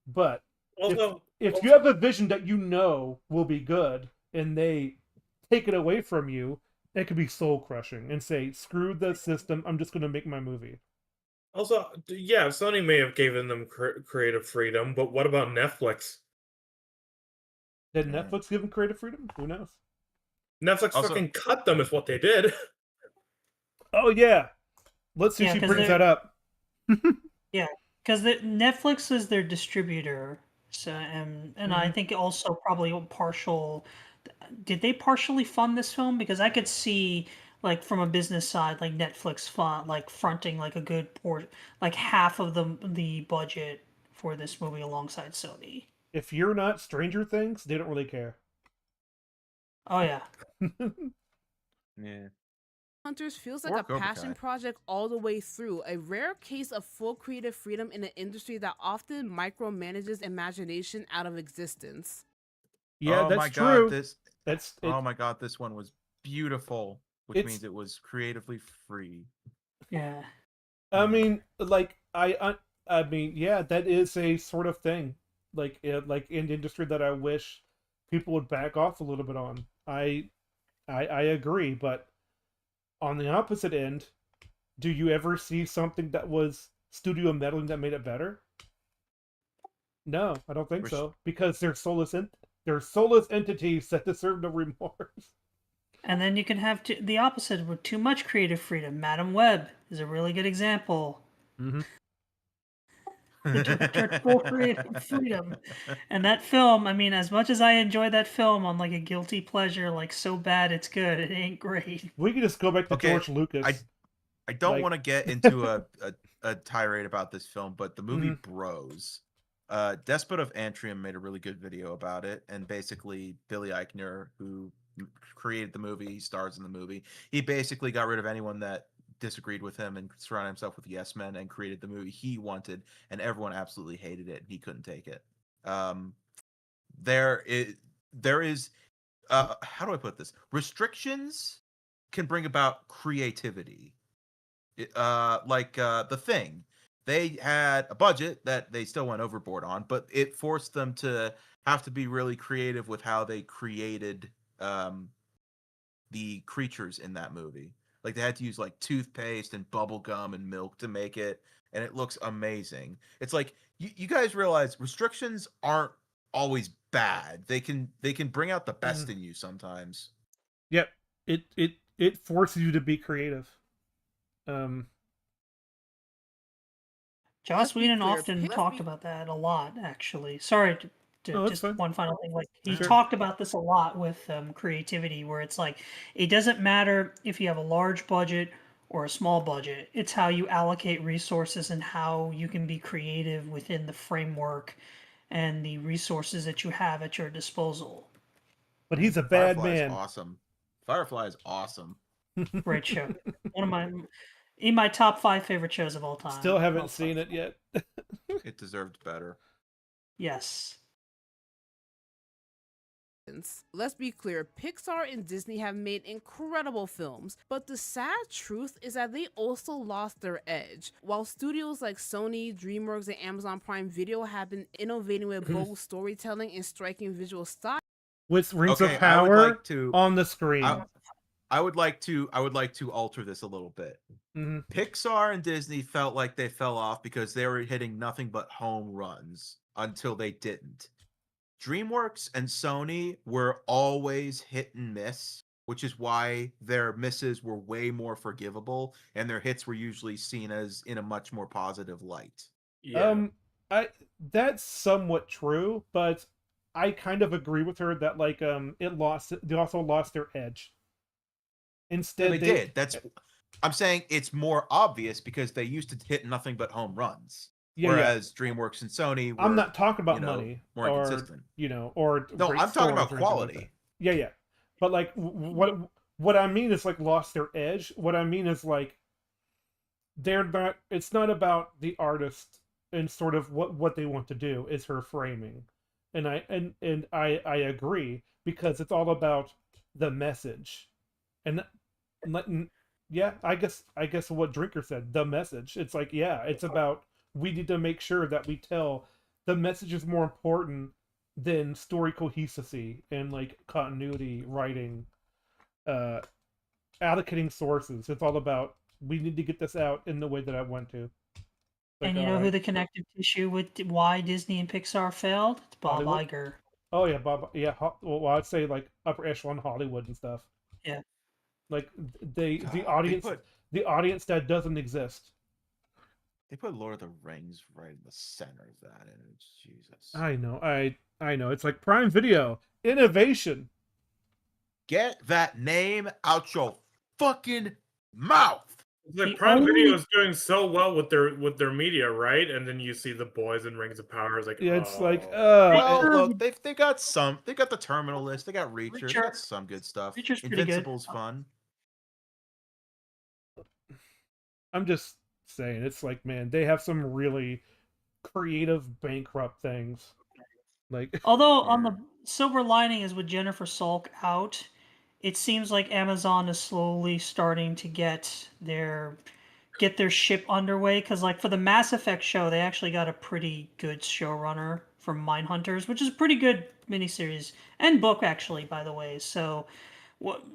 But if you have a vision that you know will be good and they take it away from you, it could be soul crushing and say, screw the system, I'm just going to make my movie. Also, yeah, Sony may have given them creative freedom, but what about Netflix? Did Netflix give them creative freedom? Who knows? Netflix fucking cut them is what they did. Oh, yeah. Let's see if she brings that up. Yeah, because Netflix is their distributor. So, and I think also probably partial. Did they partially fund this film? Because I could see, like, from a business side, like Netflix fronting like a good portion, like half of the budget for this movie alongside Sony. If you're not Stranger Things, they don't really care. Oh yeah. Yeah. Hunters feels like Or a Cobra passion Kai. project all the way through, a rare case of full creative freedom in an industry that often micromanages imagination out of existence. Yeah, Oh that's my god, true. That's it. oh my god, this one was beautiful, which means it was creatively free. Yeah. I mean, like I mean, yeah, that is a sort of thing, like in the industry that I wish people would back off a little bit on. I agree, but on the opposite end, do you ever see something that was studio meddling that made it better? No, I don't think Res- so, because they're soulless entities that deserve no remorse. And then you can have the opposite with too much creative freedom. Madam Web is a really good example. Mm-hmm. They took her full creative freedom. And that film, I mean, as much as I enjoy that film on like a guilty pleasure, like so bad it's good, it ain't great. We can just go back to Okay, George Lucas. I don't Like- want to get into a tirade about this film, but the movie Mhm. Bros, Despot of Antrim made a really good video about it, and basically Billy Eichner, who created the movie, he stars in the movie, he basically got rid of anyone that disagreed with him and surrounded himself with yes men and created the movie he wanted, and everyone absolutely hated it and he couldn't take it. There is how do I put this? Restrictions can bring about creativity. The Thing, they had a budget that they still went overboard on, but it forced them to have to be really creative with how they created the creatures in that movie. Like they had to use like toothpaste and bubble gum and milk to make it, and it looks amazing. It's like you guys realize restrictions aren't always bad. They can bring out the best in you sometimes. Yep. It forces you to be creative. Joss be Whedon clear, often talked about that a lot, actually. Sorry No, that's just fine. one final thing. Like he Sure. talked about this a lot with creativity, where it's like it doesn't matter if you have a large budget or a small budget. It's how you allocate resources and how you can be creative within the framework and the resources that you have at your disposal. But he's a bad Firefly man. is awesome. Firefly is awesome. Great show. One of my top 5 favorite shows of all time. Still haven't Well, seen it yet. It deserved better. Yes. Let's be clear, Pixar and Disney have made incredible films, but the sad truth is that they also lost their edge. While studios like Sony, DreamWorks, and Amazon Prime Video have been innovating with bold storytelling and striking visual style, With Rings Okay, of Power to on the screen. I would like to alter this a little bit. Mhm. Pixar and Disney felt like they fell off because they were hitting nothing but home runs until they didn't. DreamWorks and Sony were always hit and miss, which is why their misses were way more forgivable and their hits were usually seen as in a much more positive light. Yeah. That's somewhat true, but I kind of agree with her that like they also lost their edge. Instead, they did. I'm saying it's more obvious because they used to hit nothing but home runs. Yeah, whereas DreamWorks and Sony were, I'm not talking about money more or inconsistent. or No, great I'm talking about stories or anything like quality. that. Yeah. But like what I mean is like lost their edge. What I mean is like they're not. It's not about the artist and sort of what they want to do. Is her framing, and I agree because it's all about the message, and yeah, I guess what Drinker said, the message. It's like it's about. We need to make sure that we tell the message is more important than story cohesiveness and like continuity writing, allocating sources. It's all about we need to get this out in the way that I want to. Like, And you know who the connective tissue with why Disney and Pixar failed? It's Bob Hollywood? Iger. Oh yeah, Bob. Yeah, well, I'd say like upper echelon Hollywood and stuff. Yeah. Like the audience that doesn't exist. They put Lord of the Rings right in the center of that, and it's Jesus. I know. I know. It's like Prime Video innovation. Get that name out your fucking mouth. The The Prime only- Video is doing so well with their media, right? And then you see The Boys and Rings of Power. It's like, Yeah, it's like, Well, Reacher- look, they've got some. They got the Terminal List. They got Reacher. They got Reacher- some good stuff. Reacher's pretty good. Invincible's fun. I'm just saying, it's like, man, they have some really creative, bankrupt things. Like, Although on the silver lining is with Jennifer Salk out, it seems like Amazon is slowly starting to get their ship underway. Because like for the Mass Effect show, they actually got a pretty good showrunner from Mindhunters, which is a pretty good miniseries and book actually, by the way. So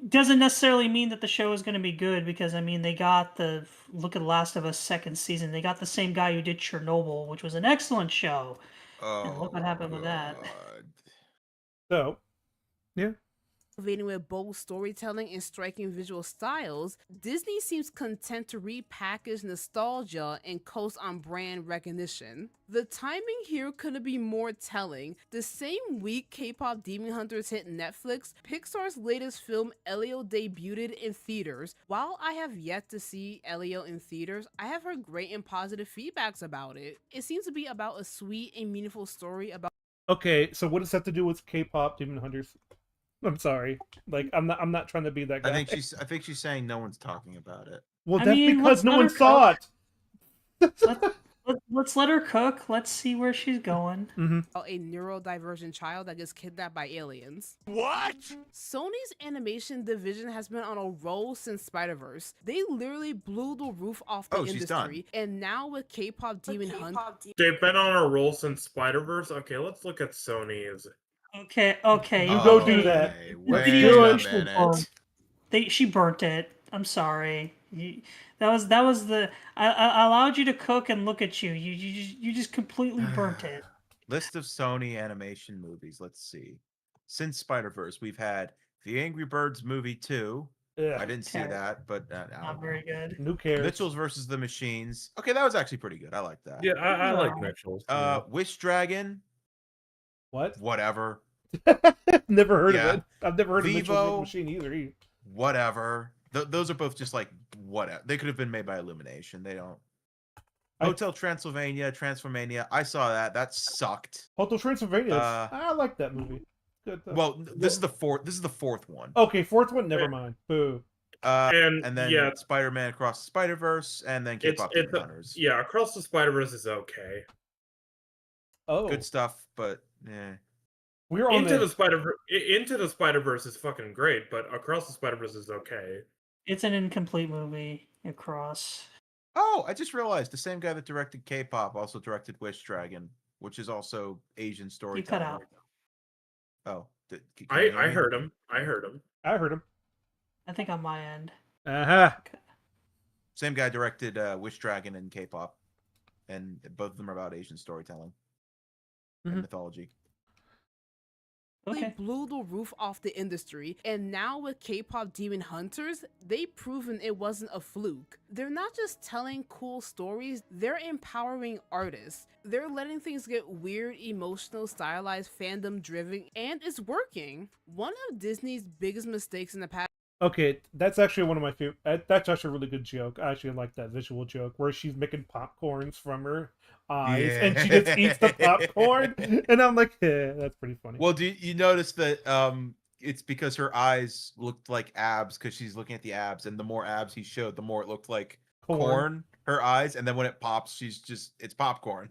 doesn't necessarily mean that the show is going to be good because I mean they got the look at Last of Us second season. They got the same guy who did Chernobyl, which was an excellent show. And look what happened with that. so, yeah. Innovating with bold storytelling and striking visual styles, Disney seems content to repackage nostalgia and coast on brand recognition. The timing here couldn't be more telling. The same week K-pop Demon Hunters hit Netflix, Pixar's latest film Elio debuted in theaters. While I have yet to see Elio in theaters, I have heard great and positive feedbacks about it. It seems to be about a sweet and meaningful story about. Okay, so what does that have to do with K-pop Demon Hunters? I'm sorry. Like, I'm not trying to be that guy. I think she's saying no one's talking about it. Well, I that's mean, because let's no let one her saw it. Let's let her cook. Let's see where she's going. A neurodivergent child that gets kidnapped by aliens. What? Sony's animation division has been on a roll since Spider-Verse. They literally blew the roof off the industry, and now with K-pop Demon Hunt, they've been on a roll since Spider-Verse. Okay, let's look at Sony's. Okay. You go do that. Wait Video a actually minute. burned. She burnt it. I'm sorry. That was the. I allowed you to cook and look at you. You just completely burnt it. List of Sony animation movies. Let's see. Since Spider-Verse, we've had The Angry Birds movie 2. I didn't see that, but Not very good. Who cares? Mitchell's versus the Machines. Okay, that was actually pretty good. I like that. Yeah, I like Mitchell's. Wish Dragon. What? Whatever. Never heard of it. I've never heard of Vivo, Mitchell's Machine either. Whatever. Those are both just like whatever. They could have been made by Illumination. They don't. Hotel Transylvania. I saw that. That sucked. Hotel Transylvania. I like that movie. Good. Well, this is the fourth one. Okay, fourth one. Never mind. Boo. And then Spider-Man Across the Spider-Verse, and then K-pop Demon Hunters. Yeah, Across the Spider-Verse is okay. Oh, good stuff, but yeah. We're on Into the Spider-Verse is fucking great, but Across the Spider-Verse is okay. It's an incomplete movie. Across. Oh, I just realized the same guy that directed K-pop also directed Wish Dragon, which is also Asian storytelling. You cut out. Oh, I heard him. I heard him. I think on my end. Same guy directed Wish Dragon and K-pop, and both of them are about Asian storytelling and mythology. They blew the roof off the industry, and now with K-pop Demon Hunters, they've proven it wasn't a fluke. They're not just telling cool stories, they're empowering artists. They're letting things get weird, emotional, stylized, fandom-driven, and it's working. One of Disney's biggest mistakes in the past. Okay, that's actually one of my favorite. That's actually a really good joke. I actually like that visual joke where she's making popcorns from her eyes and she just eats the popcorn, and I'm like, yeah, that's pretty funny. Well, do you notice that it's because her eyes looked like abs because she's looking at the abs, and the more abs he showed, the more it looked like corn. Her eyes, and then when it pops, it's popcorn.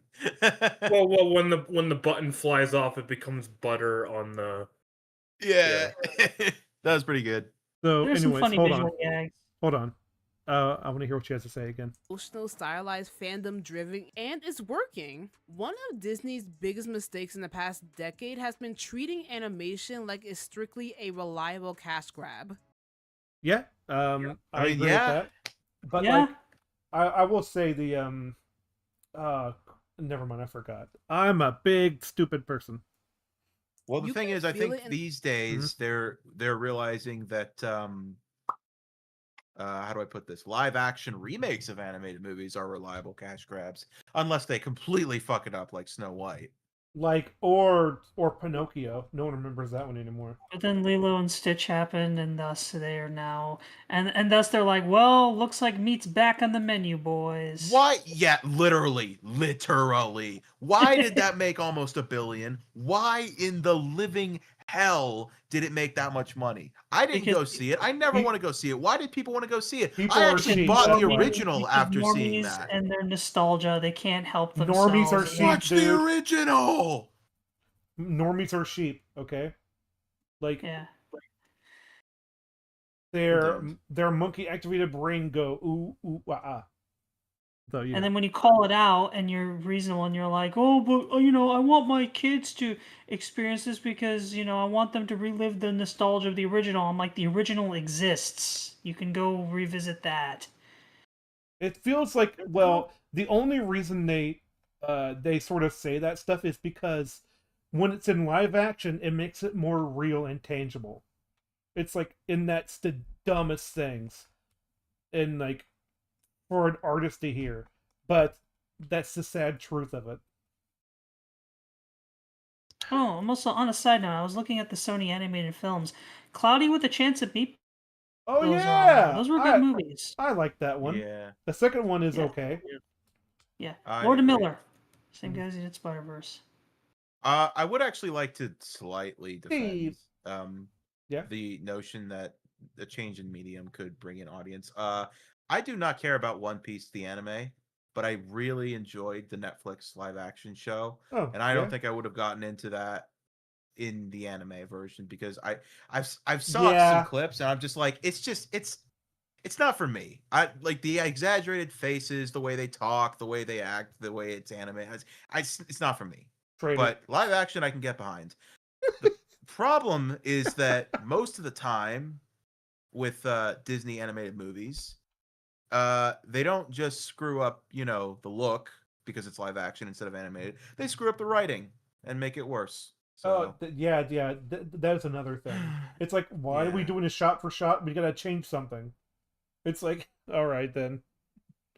well, when the button flies off, it becomes butter on the. Yeah. That was pretty good. So, There's anyways, some funny visual gags. Hold on. I want to hear what she has to say again. Emotional, stylized, fandom-driven, and it's working. One of Disney's biggest mistakes in the past decade has been treating animation like it's strictly a reliable cash grab. Yeah, I agree with that. But like, I will say the never mind, I forgot. I'm a big stupid person. Well, the thing is, I think these days they're realizing that how do I put this? Live action remakes of animated movies are reliable cash grabs, unless they completely fuck it up like Snow White. Like or Pinocchio. No one remembers that one anymore. But then Lilo and Stitch happened, and thus they are now, and thus they're like, well, looks like meat's back on the menu, boys. Why? Yeah, literally. Why did that make almost $1 billion? Why in the living hell did it make that much money? I didn't Because go see it. I never pe- want to go see it. Why did people want to go see it? People I are actually sheep. bought the That's why. original because after seeing normies that. and their nostalgia, they can't help Normies themselves. are and sheep. Watch the dude. original. Normies are sheep, okay? Like Yeah. their monkey activated brain go ooh ooh ah. So And then when you call it out and you're reasonable and you're like, oh, but I want my kids to experience this because I want them to relive the nostalgia of the original. I'm like, the original exists. You can go revisit that. it feels like the only reason they sort of say that stuff is because when it's in live action, it makes it more real and tangible. It's like, and that's the dumbest things, and like for an artist to hear, but that's the sad truth of it. Oh, I'm also on a side note. I was looking at the Sony animated films. Cloudy with a Chance of Meatballs Oh are on there. yeah, Those were good movies. I like that one. Yeah. The second one is Yeah. okay. Yeah. I Lord agree. and Miller. Same guys who did Spider-Verse. I would actually like to slightly defend Yeah. the notion that a change in medium could bring in audience. I do not care about One Piece the anime, but I really enjoyed the Netflix live action show, Oh, and I yeah. don't think I would have gotten into that in the anime version because I've saw Yeah. some clips and I'm just like it's not for me. I like the exaggerated faces, the way they talk, the way they act, the way it's anime. It's not for me. Traitor. But live action I can get behind. The problem is that most of the time with Disney animated movies, they don't just screw up, the look because it's live action instead of animated. They screw up the writing and make it worse. So yeah. That is another thing. It's like, why are we doing a shot for shot? We gotta change something. It's like, all right then.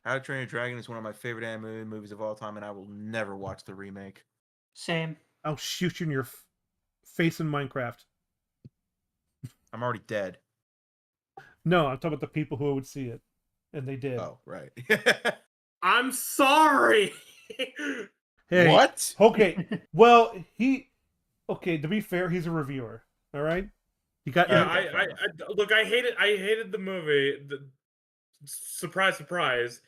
How to Train Your Dragon is one of my favorite animated movies of all time, and I will never watch the remake. Same. I'll shoot you in your face in Minecraft. I'm already dead. No, I'm talking about the people who would see it, and they did. Oh, right. I'm sorry. Hey, what? Okay. Well, okay, to be fair, he's a reviewer. All right. You got. Yeah, I look. I hated the movie. Surprise, surprise.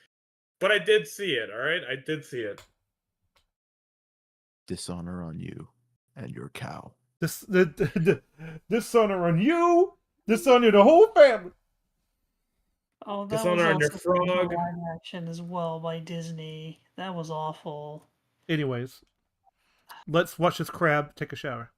But I did see it. All right, I did see it. Dishonor on you and your cow. Dishonor on you. Dishonor the whole family. Oh, that Dishonor on was your also frog. live action as well by Disney. That was awful. Anyways, let's watch this crab take a shower.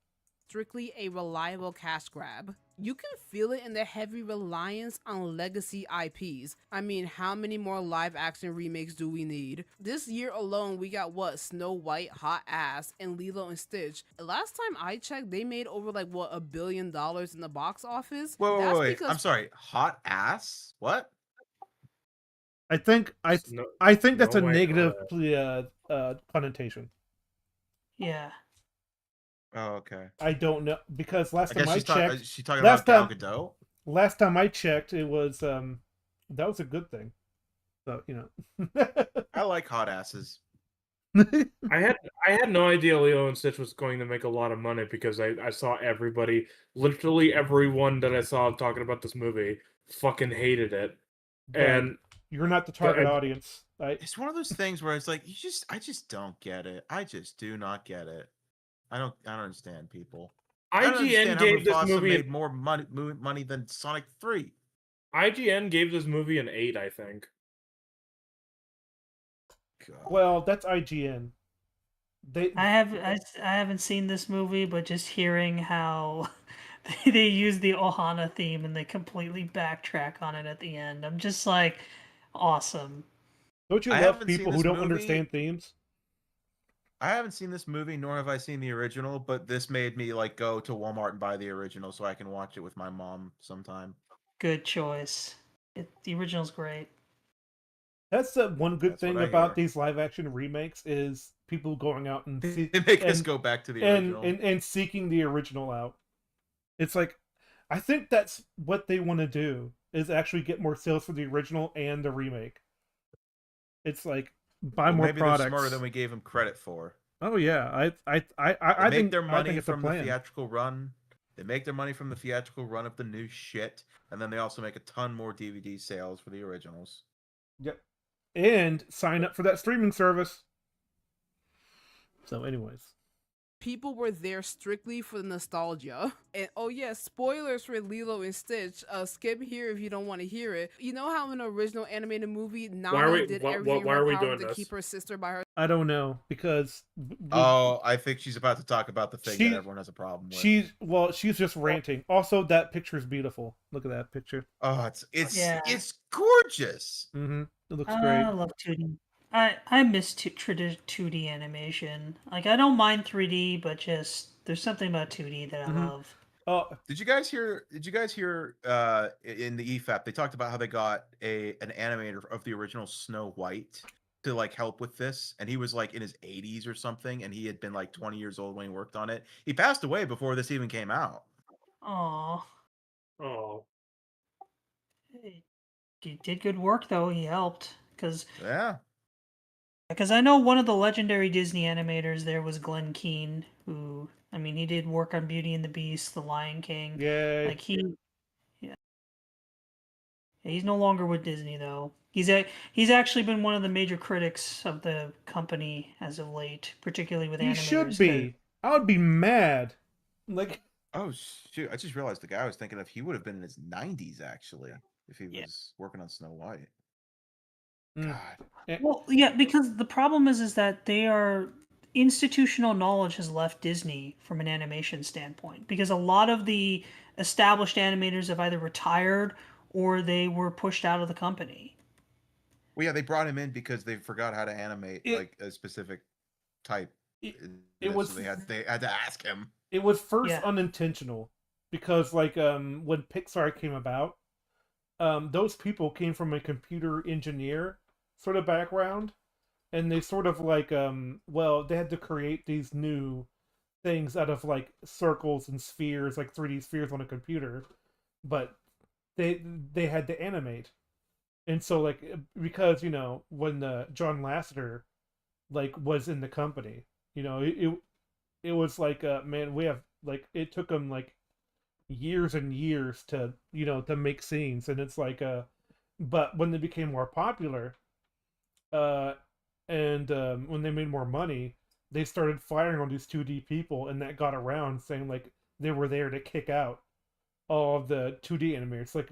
Strictly a reliable cash grab. You can feel it in the heavy reliance on legacy IPs. I mean, how many more live action remakes do we need? This year alone, we got Snow White, Hot Ass, and Lilo and Stitch. Last time I checked, they made over $1 billion in the box office. Wait. I'm sorry. Hot Ass? What? I think that's a negative connotation. Yeah. Oh, okay. I don't know, because last time I she's checked, she's talking about Gal Gadot. Last time I checked, it was that was a good thing. So I like hot asses. I had no idea Lilo and Stitch was going to make a lot of money because I saw everybody, literally everyone that I saw talking about this movie, fucking hated it. But And you're not the target audience. It's one of those things where it's like I just don't get it. I just do not get it. I don't understand people. IGN gave this movie made more money than Sonic 3. IGN gave this movie an 8, I think. God. Well, that's IGN. I haven't seen this movie, but just hearing how they use the Ohana theme and they completely backtrack on it at the end, I'm just like, awesome. Don't you love people who don't understand themes? I haven't seen this movie, nor have I seen the original, but this made me go to Walmart and buy the original so I can watch it with my mom sometime. Good choice. The original's great. That's the one good That's what thing I about hear. these live action remakes is people going out and They make us go back to the original. and seeking the original out. It's like, I think that's what they want to do, is actually get more sales for the original and the remake. It's like, buy more maybe products. they're smarter than we gave them credit for. Oh yeah, I They make think their I money think it's a from the plan. theatrical run. They make their money from the theatrical run of the new shit, and then they also make a ton more DVD sales for the originals. Yep. And sign up for that streaming service. So, anyways. People were there strictly for the nostalgia. And oh yeah, spoilers for Lilo and Stitch. Skip here if you don't want to hear it. You know how in the original animated movie, Nana did everything in her power to keep her sister by her. I don't know, because I think she's about to talk about the thing that everyone has a problem with. She's just ranting. Also, that picture's beautiful. Look at that picture. Oh, it's gorgeous. Mm-hmm. It looks great. I love 2D. I miss 2D animation. Like, I don't mind 3D, but just there's something about 2D that I love. Oh, did you guys hear? In the EFAP they talked about how they got an animator of the original Snow White to like help with this, and he was like in his 80s or something, and he had been like 20 years old when he worked on it. He passed away before this even came out. Oh, he did good work though. He helped because I know one of the legendary Disney animators there was Glenn Keane, who, I mean, he did work on Beauty and the Beast, The Lion King. Yay. Like he's no longer with Disney though. He's actually been one of the major critics of the company as of late, particularly with animators. He should be. I would be mad. Like, oh shoot! I just realized the guy I was thinking of. He would have been in his 90s actually if he was working on Snow White. God. Well, yeah, because the problem is that institutional knowledge has left Disney from an animation standpoint, because a lot of the established animators have either retired or they were pushed out of the company. Well, yeah, they brought him in because they forgot how to animate like a specific type. So they had to ask him. It was first unintentional, because like when Pixar came about, those people came from a computer engineer sort of background, and they sort of like they had to create these new things out of like circles and spheres, like 3D spheres on a computer, but they had to animate. And so like, because when John Lasseter like was in the company, it was like man, we have like, it took them like years and years to to make scenes, and it's like but when they became more popular and when they made more money, they started firing on these 2D people, and that got around saying like they were there to kick out all of the 2D animators. Like,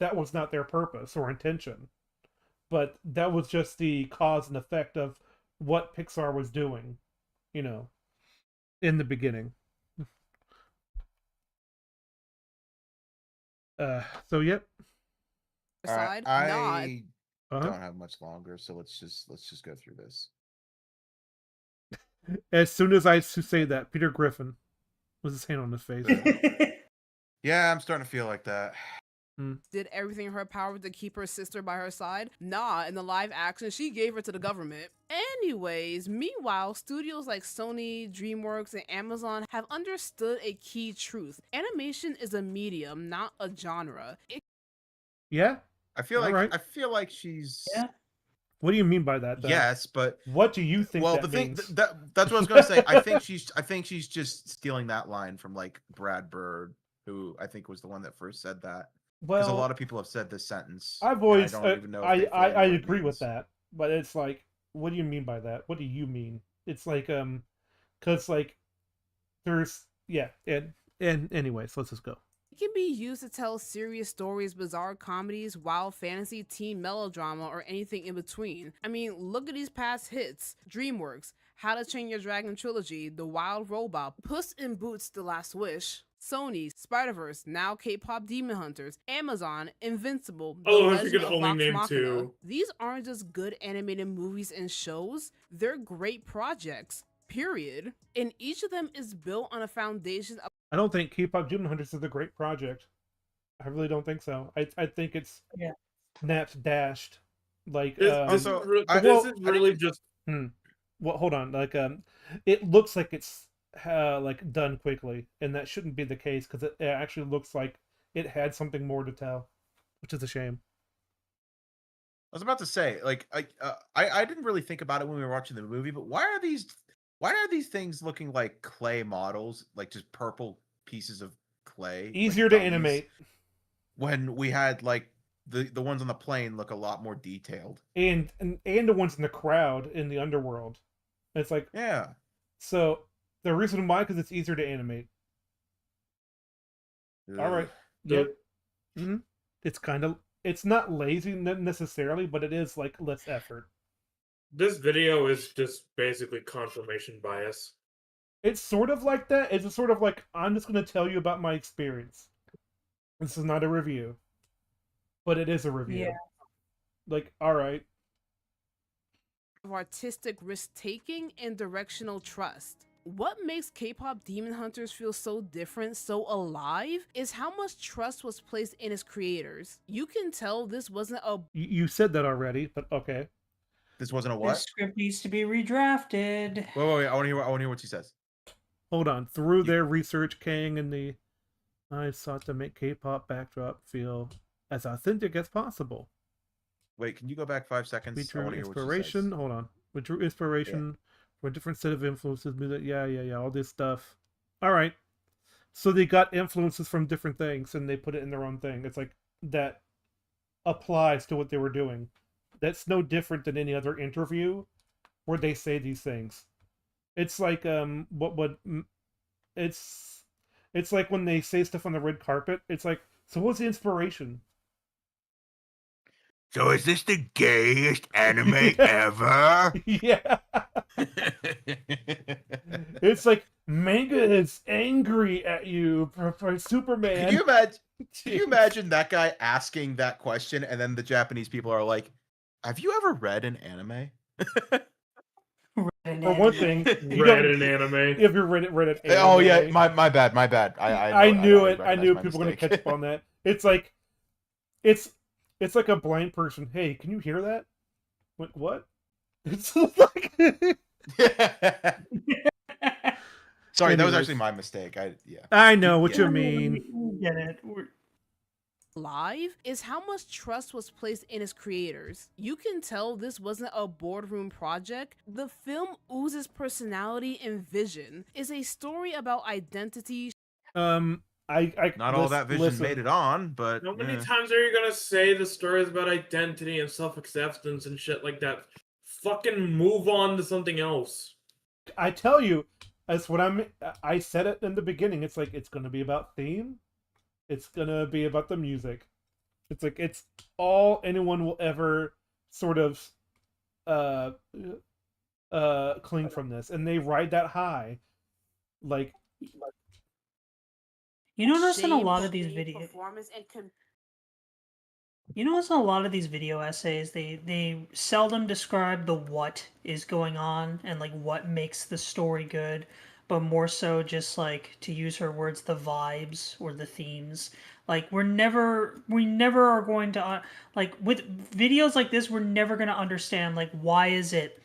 that was not their purpose or intention, but that was just the cause and effect of what Pixar was doing, in the beginning. So yep. I don't have much longer, so let's just go through this. As soon as I say that, Peter Griffin with his hand on his face. Yeah, I'm starting to feel like that. Did everything in her power to keep her sister by her side? Nah, in the live action, she gave her to the government. Anyways, meanwhile, studios like Sony, DreamWorks, and Amazon have understood a key truth. Animation is a medium, not a genre. Yeah? I feel like she's... Yeah. What do you mean by that, though? Yes, but what do you think that means? means? That's what I was going to say. I think she's just stealing that line from like Brad Bird, who I think was the one that first said that. Because a lot of people have said this sentence. I've always, I don't even know. I agree with that, but it's like, what do you mean by that? What do you mean? It's like, because like, there's and anyways, let's just go. It can be used to tell serious stories, bizarre comedies, wild fantasy, teen melodrama, or anything in between. I mean, look at these past hits. DreamWorks, How to Train Your Dragon Trilogy, The Wild Robot, Puss in Boots: The Last Wish. Sony, Spider-Verse, now Kpop Demon Hunters, Amazon, Invincible, The Legend of Vox Machina. These aren't just good animated movies and shows, they're great projects, period. And each of them is built on a foundation of... I don't think Kpop Demon Hunters is a great project. I really don't think so. I think it's snapped dashed. Like This Also, is I- this well, is really just well, hold on. Like it looks like it's like done quickly, and that shouldn't be the case because it actually looks like it had something more to tell, which is a shame. I was about to say, like, I didn't really think about it when we were watching the movie, but why are these things looking like clay models, like just purple pieces of clay, like Easier to dummies, animate, when we had like the ones on the plane look a lot more detailed? and the ones in the crowd in the underworld. It's like Yeah. so the reason why because it's easier to animate. All right, Ugh. yeah, hmm it's kind of it's not lazy necessarily, but it is like less effort. this video is just basically confirmation bias. It's sort of like that. It's sort of like I'm just going to tell you about my experience. This is not a review, but it is a review. Yeah. Like, all right, Of artistic risk taking and directional trust. What makes K-pop Demon Hunters feel so different, so alive, is how much trust was placed in its creators. You can tell this wasn't a you said that already, but okay. This wasn't a This what? script needs to be redrafted. Wait. I want to hear what she says. Hold on. Through their research, Kang and the I sought to make K-pop backdrop feel as authentic as possible. Wait, can you go back 5 seconds? We I drew want to hear what she inspiration. says. Hold on. We drew inspiration from a different set of influences. Yeah. All this stuff. All right. So they got influences from different things and they put it in their own thing. It's like that applies to what they were doing. That's no different than any other interview where they say these things. It's like it's like when they say stuff on the red carpet. It's like, so what's the inspiration? So is this the gayest anime ever? Yeah. It's like manga is angry at you for Superman. Can you imagine that guy asking that question and then the Japanese people are like, "Have you ever read an anime?" For one thing, you Read don't, an anime. if you're read it Oh yeah, anime. my bad. I knew it. I recognize knew my people were gonna mistake. catch up on that. It's like, it's like a blind person. Hey, can you hear that? Like, what? It's like, Sorry, that was Anyways. actually my mistake. I know what Yeah. you mean. We get it. live is how much trust was placed in its creators. You can tell this wasn't a boardroom project. The film oozes personality and vision. It's a story about identity. I Not all that vision made it on, but How many times are you gonna say the stories about identity and self-acceptance and shit like that? Fucking move on to something else. I tell you, that's what I said it in the beginning. It's like it's gonna be about theme. It's gonna be about the music. It's like it's all anyone will ever sort of cling from this, and they ride that high. Like, You notice in a shame, lot of these shame, videos. performance, and You notice in a lot of these video essays, they seldom describe the what is going on and like what makes the story good, but more so just like, to use her words, the vibes or the themes. Like we never are going to like with videos like this, we're never going to understand like why is it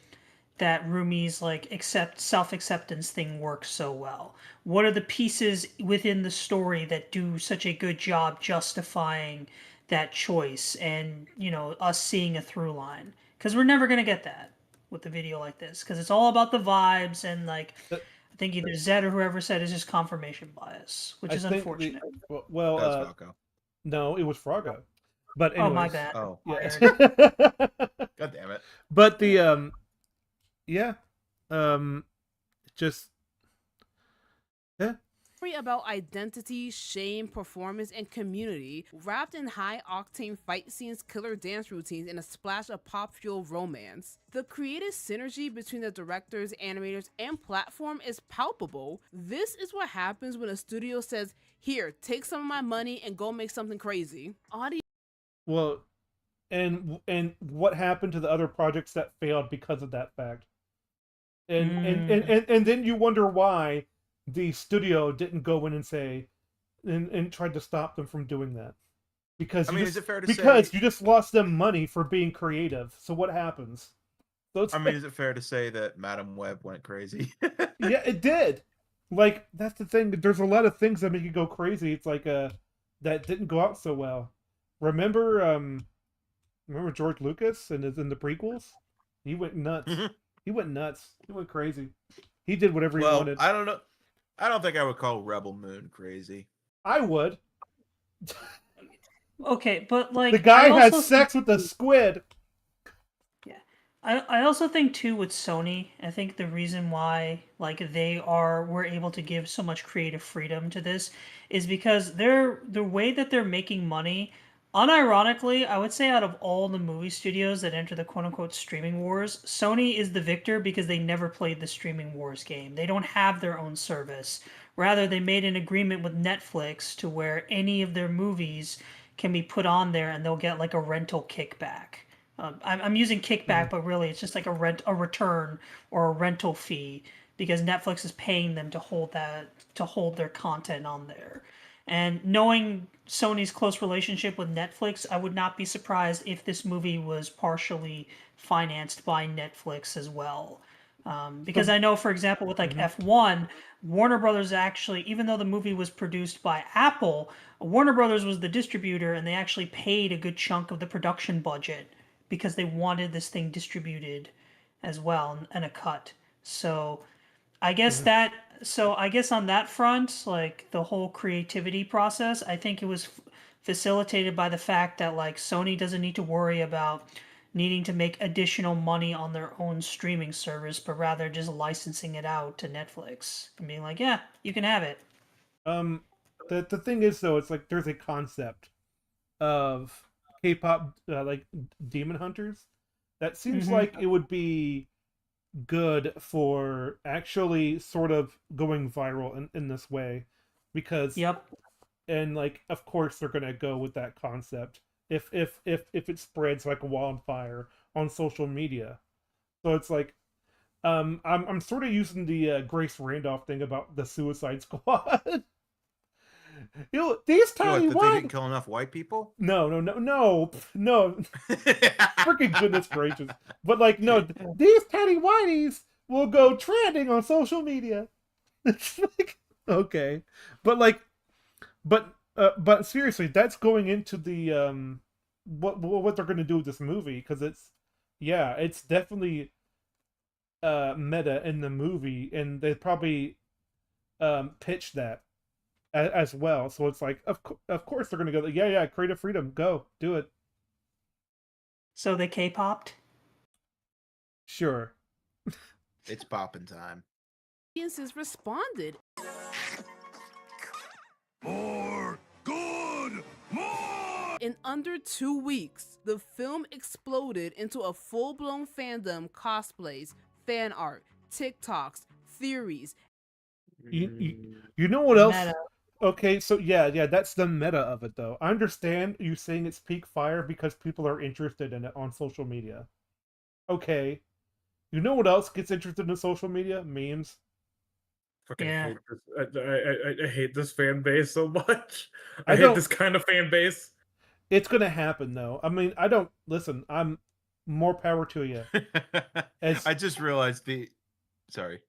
that Rumi's like self-acceptance thing works so well. What are the pieces within the story that do such a good job justifying that choice and, you know, us seeing a through line? Because we're never going to get that with a video like this, because it's all about the vibes, and like I think either Zed or whoever said it's just confirmation bias, which is unfortunate. Well, That was Falco. no, it was Froggo. But anyways, Oh, my bad. Oh, yeah. God damn it. But the yeah, just yeah. story about identity, shame, performance, and community, wrapped in high-octane fight scenes, killer dance routines, and a splash of pop-fueled romance. The creative synergy between the directors, animators, and platform is palpable. This is what happens when a studio says, "Here, take some of my money and go make something crazy." Well, and what happened to the other projects that failed because of that fact? And then you wonder why the studio didn't go in and say and tried to stop them from doing that. because I you mean, just, is it fair to because say? you just lost them money for being creative. So what happens? So it's I mean, is it fair to say that Madam Web went crazy? yeah, it did. Like that's the thing. There's a lot of things that make you go crazy. It's like that didn't go out so well. Remember remember George Lucas and in the prequels? He went nuts. He went nuts. He went crazy. He did whatever he Well, wanted. I don't know. I don't think I would call Rebel Moon crazy. I would. Okay, but like The guy I has also sex with a squid. Yeah. I also think too with Sony, I think the reason why like we're able to give so much creative freedom to this is because the way that they're making money, unironically, I would say out of all the movie studios that enter the quote unquote streaming wars, Sony is the victor because they never played the streaming wars game. They don't have their own service. Rather, they made an agreement with Netflix to where any of their movies can be put on there and they'll get like a rental kickback. I'm using kickback, but really it's just like a return or a rental fee because Netflix is paying them to hold their content on there. And knowing Sony's close relationship with Netflix, I would not be surprised if this movie was partially financed by Netflix as well. Because I know, for example, with like F1, Warner Brothers actually, even though the movie was produced by Apple, Warner Brothers was the distributor and they actually paid a good chunk of the production budget because they wanted this thing distributed as well and a cut. So I guess I guess on that front, like the whole creativity process, I think it was facilitated by the fact that like Sony doesn't need to worry about needing to make additional money on their own streaming service, but rather just licensing it out to Netflix and being like, yeah, you can have it. The thing is though, it's like there's a concept of K-pop like demon hunters that seems like it would be good for actually sort of going viral in this way because Yep. and like of course they're gonna go with that concept if it spreads like a wildfire on social media. So it's like I'm sort of using the Grace Randolph thing about the Suicide Squad. These tiny What, that they white didn't kill enough white people? no freaking goodness gracious. But like no, these tiny whiteys will go trending on social media. It's like okay. But like but seriously, that's going into the what they're going to do with this movie because it's definitely meta in the movie and they probably pitched that as well. So it's like of course they're going to go yeah, creative freedom, go do it. So they K-popped? Sure. It's poppin' time. Audiences responded. More good, more. In under 2 weeks, the film exploded into a full-blown fandom, cosplays, fan art, TikToks, theories. You know what else? Meta. Okay, so yeah, that's the meta of it though. I understand you saying it's peak fire because people are interested in it on social media. Okay. You know what else gets interested in social media? Memes. Fucking Yeah. hate this. I hate this fan base so much. I I hate don't- this kind of fan base. It's gonna happen though. I mean, I don't listen. I'm more power to you. I just realized sorry.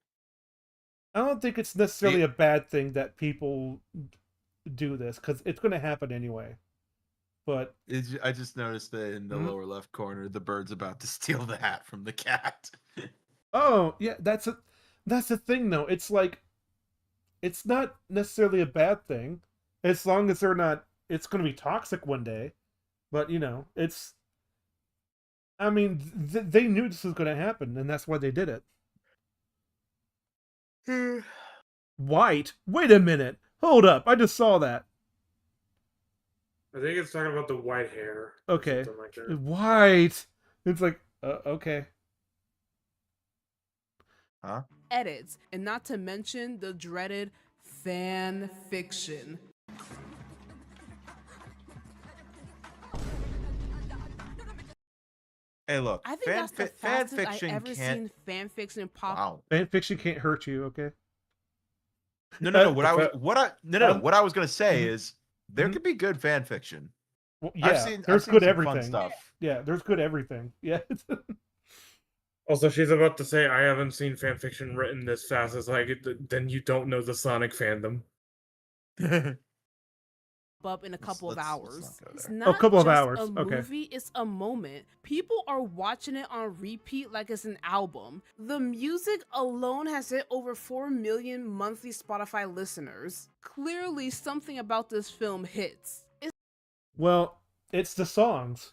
I don't think it's necessarily a bad thing that people do this because it's gonna happen anyway. But I just noticed that in the lower left corner, the bird's about to steal the hat from the cat. oh yeah, that's the thing though. It's like it's not necessarily a bad thing as long as they're not. It's gonna be toxic one day, but you know it's. I mean, they knew this was gonna happen, and that's why they did it. White? Wait a minute. Hold up. I just saw that. I think it's talking about the white hair. or Okay. something like that. White. It's like, okay. Huh? Edits, and not to mention the dreaded fan fiction. Hey, look. I think fan, that's the fan fastest fiction I ever can't. seen fan fiction pop. Wow. Fan fiction can't hurt you, okay? No. What I was gonna say Mhm. is there could be good fan fiction. Well, I've yeah, seen there's good some everything. fun stuff. Yeah, there's good everything. Yeah. Also, she's about to say, I haven't seen fanfiction written this fast as then you don't know the Sonic fandom. Up in a couple of let's hours. not go It's there. not couple of just hours, a okay. movie, it's a moment. People are watching it on repeat like it's an album. The music alone has hit over 4 million monthly Spotify listeners. Clearly, something about this film hits. Well, it's the songs,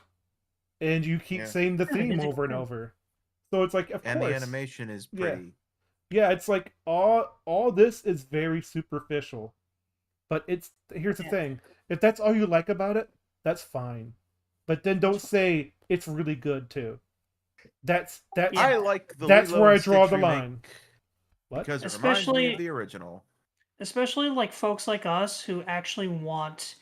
and you keep Yeah. saying the Yeah, the theme music's over and good. over. So it's like, of And course. the animation is Yeah. pretty. Yeah, it's like all this is very superficial. But here's the thing. If that's all you like about it, that's fine. But then don't say it's really good too. That's I like the that's Lilo where I and draw Stitch the remake line. What? because it reminds me Especially of the original. especially like folks like us who actually want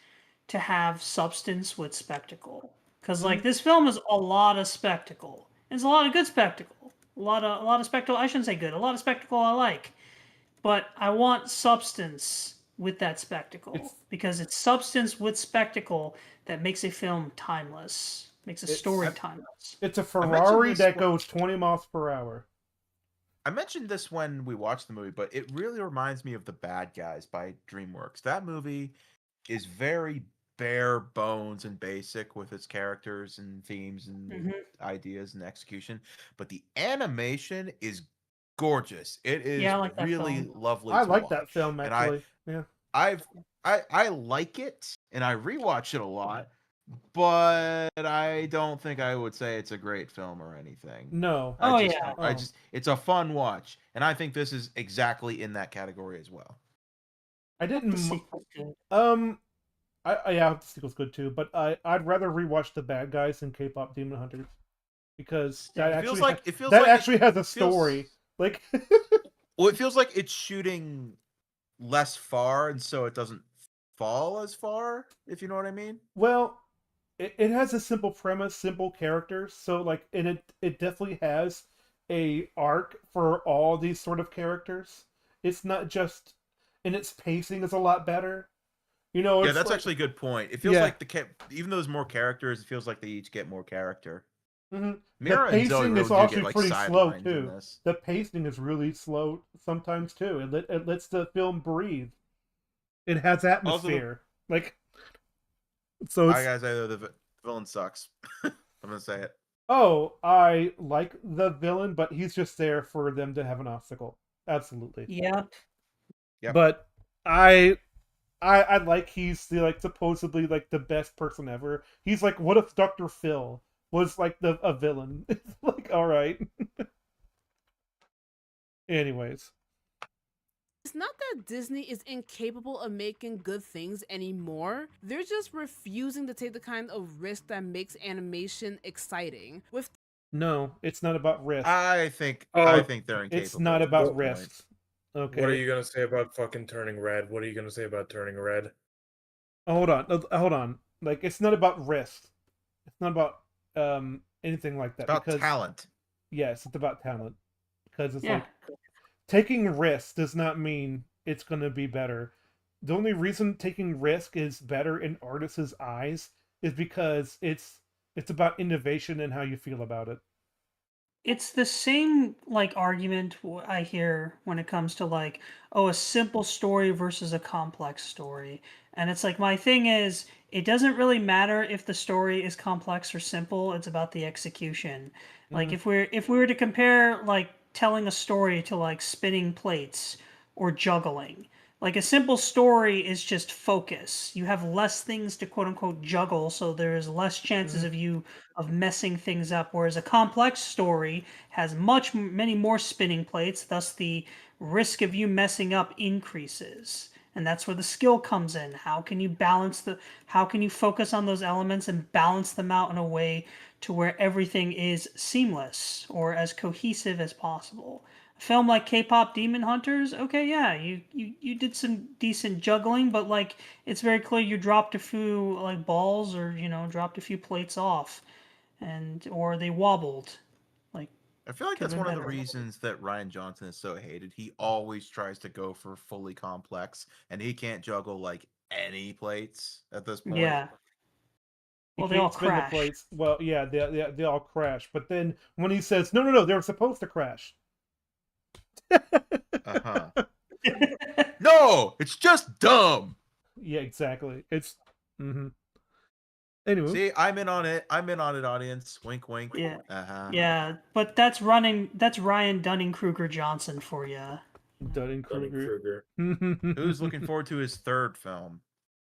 to have substance with spectacle. Because like this film is a lot of spectacle. It's a lot of good spectacle. A lot of spectacle. I shouldn't say good. A lot of spectacle I like, but I want substance with that spectacle because it's substance with spectacle that makes a film timeless, makes a story timeless. It's a mentioned Ferrari this that when- goes 20 miles per hour. I mentioned this when we watched the movie, but it really reminds me of The Bad Guys by DreamWorks. That movie is very bare bones and basic with its characters and themes and ideas and execution, but the animation is gorgeous. It is Yeah, I like that really film. lovely I to like watch. that film And actually. Yeah. I like it, and I rewatch it a lot, but I don't think I would say it's a great film or anything. No. It's a fun watch, and I think this is exactly in that category as well. I didn't. The sequel's good. Yeah, the sequel's good too, but I'd rather rewatch The Bad Guys than K-pop Demon Hunters because that actually has a story. Like, well, it feels like it's shooting less far, and so it doesn't fall as far. If you know what I mean. well, it has a simple premise, simple characters, so like, and it definitely has a arc for all these sort of characters. It's not just, and its pacing is a lot better. You know, Yeah, it's that's like, actually a good point. It feels like even though there's more characters, it feels like they each get more character. the Mira and Zoe pacing really is do also get, like, pretty slow sidelines in too. this. The pacing is really slow sometimes too. It lets the film breathe. It has atmosphere. So Hi it's, guys, I know the villain sucks. I'm gonna say it. oh, I like the villain, but he's just there for them to have an obstacle. Absolutely. Yep. But I like he's the, like, supposedly like the best person ever. He's like, what if Dr. Phil was like a villain? It's like, all right. Anyways. It's not that Disney is incapable of making good things anymore. They're just refusing to take the kind of risk that makes animation exciting. No, it's not about risk. I think they're incapable. It's not about risks. Okay. What are you gonna say about fucking Turning Red? What are you gonna say about Turning Red? Hold on. Like, it's not about risk. It's not about anything like that. It's about talent. Yes, it's about talent. Because it's like, taking risks does not mean it's gonna be better. The only reason taking risk is better in artists' eyes is because it's about innovation and how you feel about it. It's the same like argument I hear when it comes to like, oh, a simple story versus a complex story. And it's like, my thing is, it doesn't really matter if the story is complex or simple, it's about the execution. Like if we were to compare like telling a story to like spinning plates or juggling, like a simple story is just focus. You have less things to quote unquote juggle, so there's less chances of you of messing things up. Whereas a complex story has many more spinning plates, thus the risk of you messing up increases. And that's where the skill comes in. How can you focus on those elements and balance them out in a way to where everything is seamless or as cohesive as possible? A film like K-pop Demon Hunters, okay, yeah, you did some decent juggling, but like it's very clear you dropped a few like balls or dropped a few plates off, or they wobbled. Like, I feel like could've that's been one of the better. reasons that Ryan Johnson is so hated. He always tries to go for fully complex, and he can't juggle like any plates at this point. Yeah. He Well, they all can't spin the crash. plates. Well, yeah, they all crash. But then when he says, no, they were supposed to crash. Uh-huh. No, it's just dumb. Yeah, exactly. It's Anyway. See, I'm in on it. I'm in on it, audience. Wink, wink. Yeah. Uh-huh. Yeah, but that's Ryan Dunning-Kruger Johnson for you. Dunning-Kruger. Who's looking forward to his third film?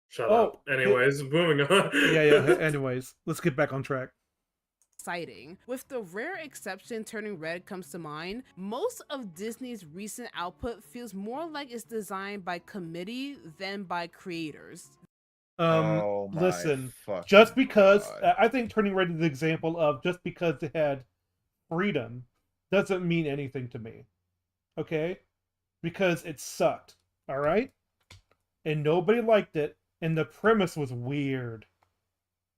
Shut up. Anyways, moving on. Yeah. Anyways, let's get back on track. Exciting. With the rare exception Turning Red comes to mind, most of Disney's recent output feels more like it's designed by committee than by creators. Oh my Listen, fucking just because God. I think Turning Red is an example of just because they had freedom doesn't mean anything to me. Okay? Because it sucked. All right? And nobody liked it, and the premise was weird.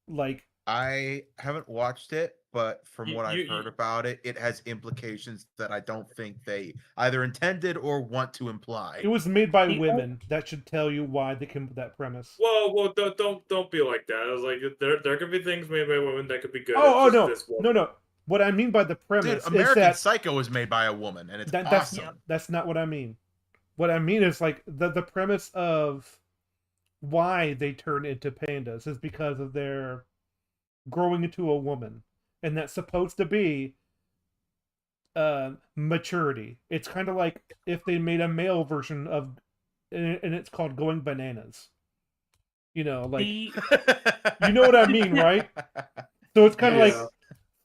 Like, I haven't watched it, but from what I've you- heard about it, it has implications that I don't think they either intended or want to imply. it was made by women. That should tell you why they came up with that premise. Well, don't be like that. I was like, there could be things made by women that could be good. Oh It's no, just this one. no. What I mean by the premise Dude, is American that Psycho was made by a woman, and it's that's awesome. that's not what I mean. What I mean is like the premise of why they turn into pandas is because of their growing into a woman, and that's supposed to be maturity. It's kind of like if they made a male version of, and it's called Going Bananas. You know, like you know what I mean, right? So it's kind of like,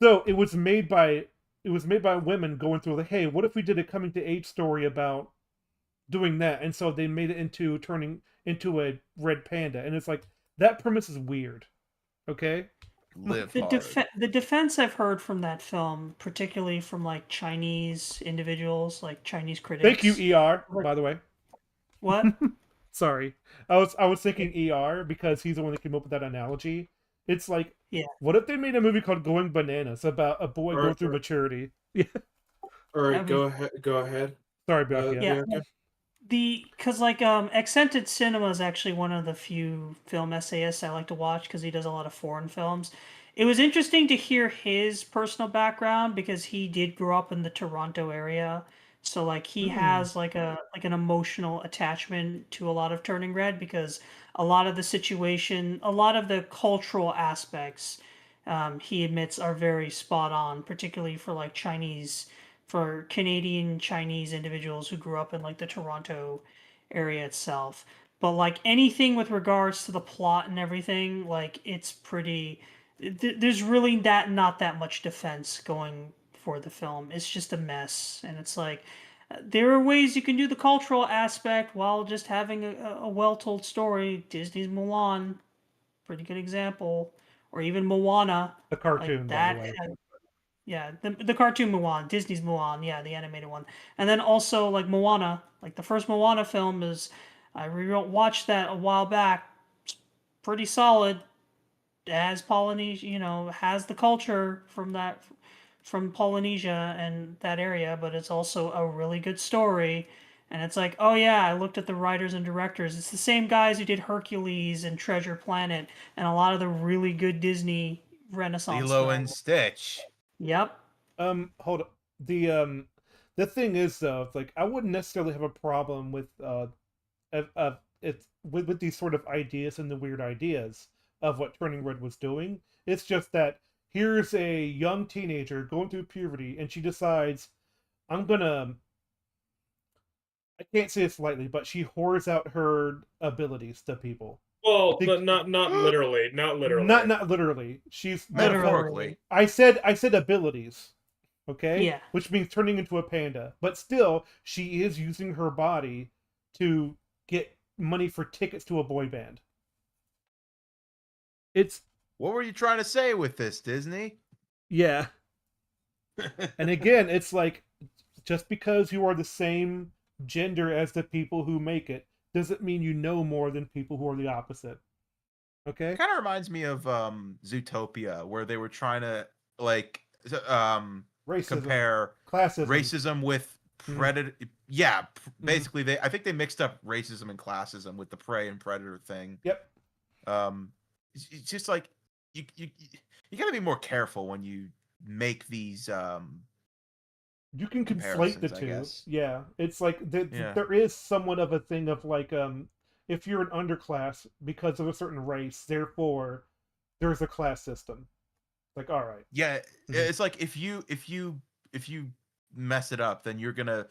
so it was made by women going through like, hey, what if we did a coming to age story about doing that? And so they made it into turning into a red panda, and it's like that premise is weird. Okay. The defense I've heard from that film, particularly from like Chinese individuals, like Chinese critics. Thank you, ER. By the way. What? Sorry, I was thinking ER because he's the one that came up with that analogy. It's like, what if they made a movie called Going Bananas about a boy going through maturity? Yeah. All right, go ahead. Sorry, Bianca. Yeah. Because like Accented Cinema is actually one of the few film essayists I like to watch because he does a lot of foreign films. It was interesting to hear his personal background because he did grow up in the Toronto area, so like he has like an emotional attachment to a lot of Turning Red because a lot of the situation, a lot of the cultural aspects, he admits are very spot on, particularly for like for Canadian Chinese individuals who grew up in like the Toronto area itself. But like anything with regards to the plot and everything, like it's pretty. There's really not that much defense going for the film. It's just a mess, and it's like there are ways you can do the cultural aspect while just having a well-told story. Disney's Mulan, pretty good example, or even Moana, the cartoon, like by the way. Yeah, the cartoon Mulan, Disney's Mulan, yeah, the animated one. And then also like Moana, like the first Moana film is, I watched that a while back. It's pretty solid. It has Polynesia, has the culture from Polynesia and that area, but it's also a really good story. And it's like, oh yeah, I looked at the writers and directors. It's the same guys who did Hercules and Treasure Planet and a lot of the really good Disney Renaissance Lilo films. and Stitch. Yep. Hold up. The thing is though, like I wouldn't necessarily have a problem with with these sort of ideas and the weird ideas of what Turning Red was doing. It's just that here's a young teenager going through puberty, and she decides, I can't say it slightly, but she whores out her abilities to people. Well, but not literally, not literally. Not literally. She's metaphorically. I said abilities. Okay? Yeah. Which means turning into a panda. But still, she is using her body to get money for tickets to a boy band. What were you trying to say with this, Disney? Yeah. And again, it's like just because you are the same gender as the people who make it doesn't mean you know more than people who are the opposite. Okay? Kind of reminds me of Zootopia, where they were trying to like compare racism with predator. Yeah, basically I think they mixed up racism and classism with the prey and predator thing. Yep. It's just like you got to be more careful when you make these You can conflate the comparisons, I two. guess. Yeah, it's like Yeah. there is somewhat of a thing of like if you're an underclass because of a certain race, therefore there's a class system. Like, all right. Yeah, Mhm. it's like if you mess it up, then you're gonna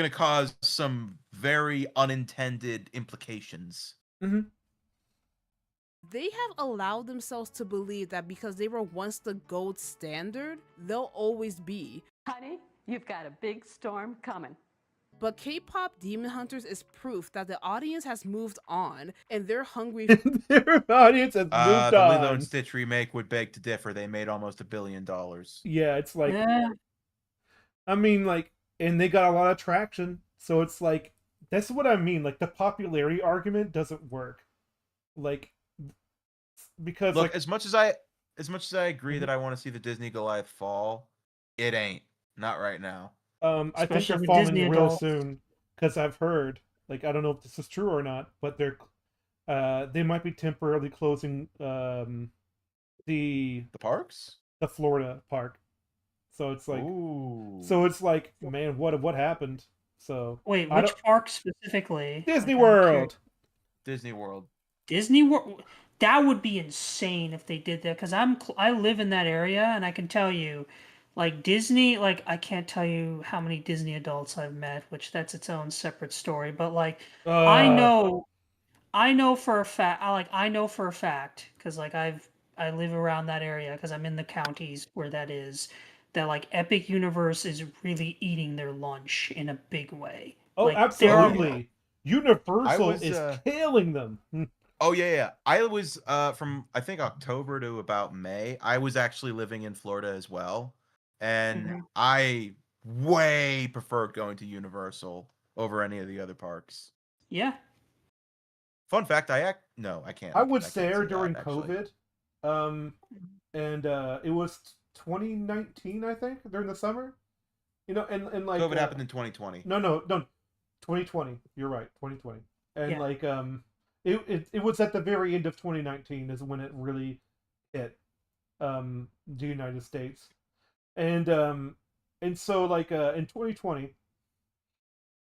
cause some very unintended implications. They have allowed themselves to believe that because they were once the gold standard, they'll always be. Honey, you've got a big storm coming. But K-pop Demon Hunters is proof that the audience has moved on and they're hungry. Their audience has moved The Lilo and on. Stitch remake would beg to differ. They made almost $1 billion. Yeah, it's like, Yeah. I mean, like, and they got a lot of traction. So it's like, that's what I mean. Like, the popularity argument doesn't work. Like, because Look, like, as much as I agree Mhm. that I want to see the Disney Goliath fall, it ain't. Not right now. I think they're Especially for falling Disney real adults. soon because I've heard, like, I don't know if this is true or not, but they might be temporarily closing the parks, the Florida park. So it's like, Ooh. so it's like, man, what happened? So Wait, I which don't- park specifically? Disney Like, I'm curious. World. Disney World. Disney World. That would be insane if they did that, because I live in that area and I can tell you, like Disney, like I can't tell you how many Disney adults I've met, which that's its own separate story. But like I know for a fact, I know for a fact, because like I live around that area because I'm in the counties where that is, that like Epic Universe is really eating their lunch in a big way. Oh, Like absolutely. Universal was, is killing them. Oh yeah. I was from I think October to about May. I was actually living in Florida as well, and Mhm. I way preferred going to Universal over any of the other parks. Yeah. Fun fact, no, I can't. I was can't there say during that, actually. COVID, and it was 2019, I think, during the summer. You know, and like COVID happened in 2020. No, 2020. You're right, 2020. And Yeah. like it was at the very end of 2019 is when it really hit the United States. And so like in 2020,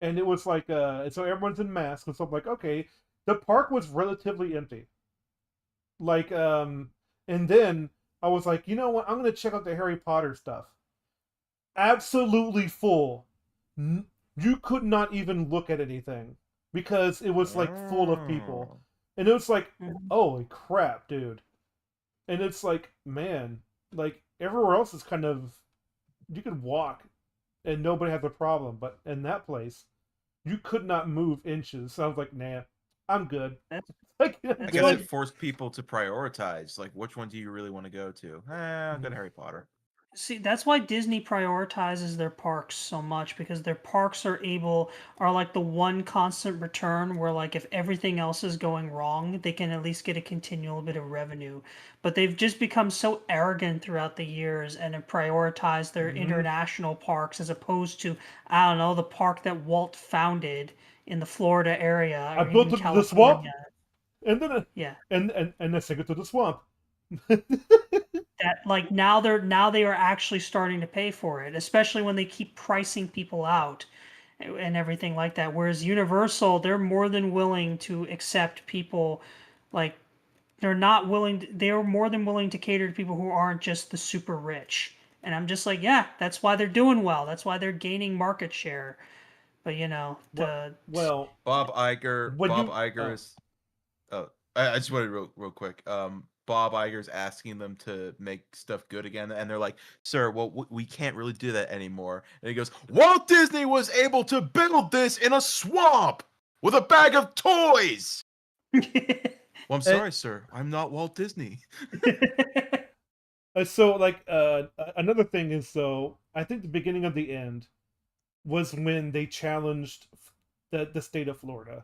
and it was like and so everyone's in masks, and so I'm like, okay, the park was relatively empty. Like and then I was like, you know what, I'm gonna check out the Harry Potter stuff. Absolutely full. You could not even look at anything because it was like full of people. And it was like, holy crap, dude. And it's like, man, like everywhere else is kind of, you could walk and nobody has a problem, but in that place, you could not move inches. So I was like, nah, I'm good. Like, I guess it forced people to prioritize. Like, which one do you really want to go to? I'll go to Harry Potter. See, that's why Disney prioritizes their parks so much, because their parks are like the one constant return where like if everything else is going wrong, they can at least get a continual bit of revenue. But they've just become so arrogant throughout the years and have prioritized their international parks as opposed to, I don't know, the park that Walt founded in the Florida area I or built even it to the swamp, California. and then Yeah. and I took it to the swamp. That like now they are actually starting to pay for it, especially when they keep pricing people out and everything like that. Whereas Universal, they're more than willing to accept people, like they're more than willing to cater to people who aren't just the super rich. And I'm just like, yeah, that's why they're doing well. That's why they're gaining market share. But you know, well, Bob Iger. When Bob you- Iger is. Oh, I just wanted real quick. Bob Iger's asking them to make stuff good again, and they're like, "Sir, well, we can't really do that anymore." And he goes, "Walt Disney was able to build this in a swamp with a bag of toys." Well, I'm sorry, sir. I'm not Walt Disney. So like another thing is, so I think the beginning of the end was when they challenged the state of Florida.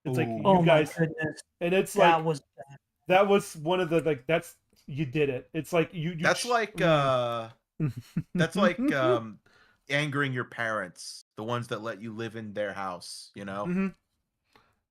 It's like, oh you my guys, goodness, and it's that like was bad. that was one of the, like, that's, you did it. It's like you That's like angering your parents, the ones that let you live in their house, you know?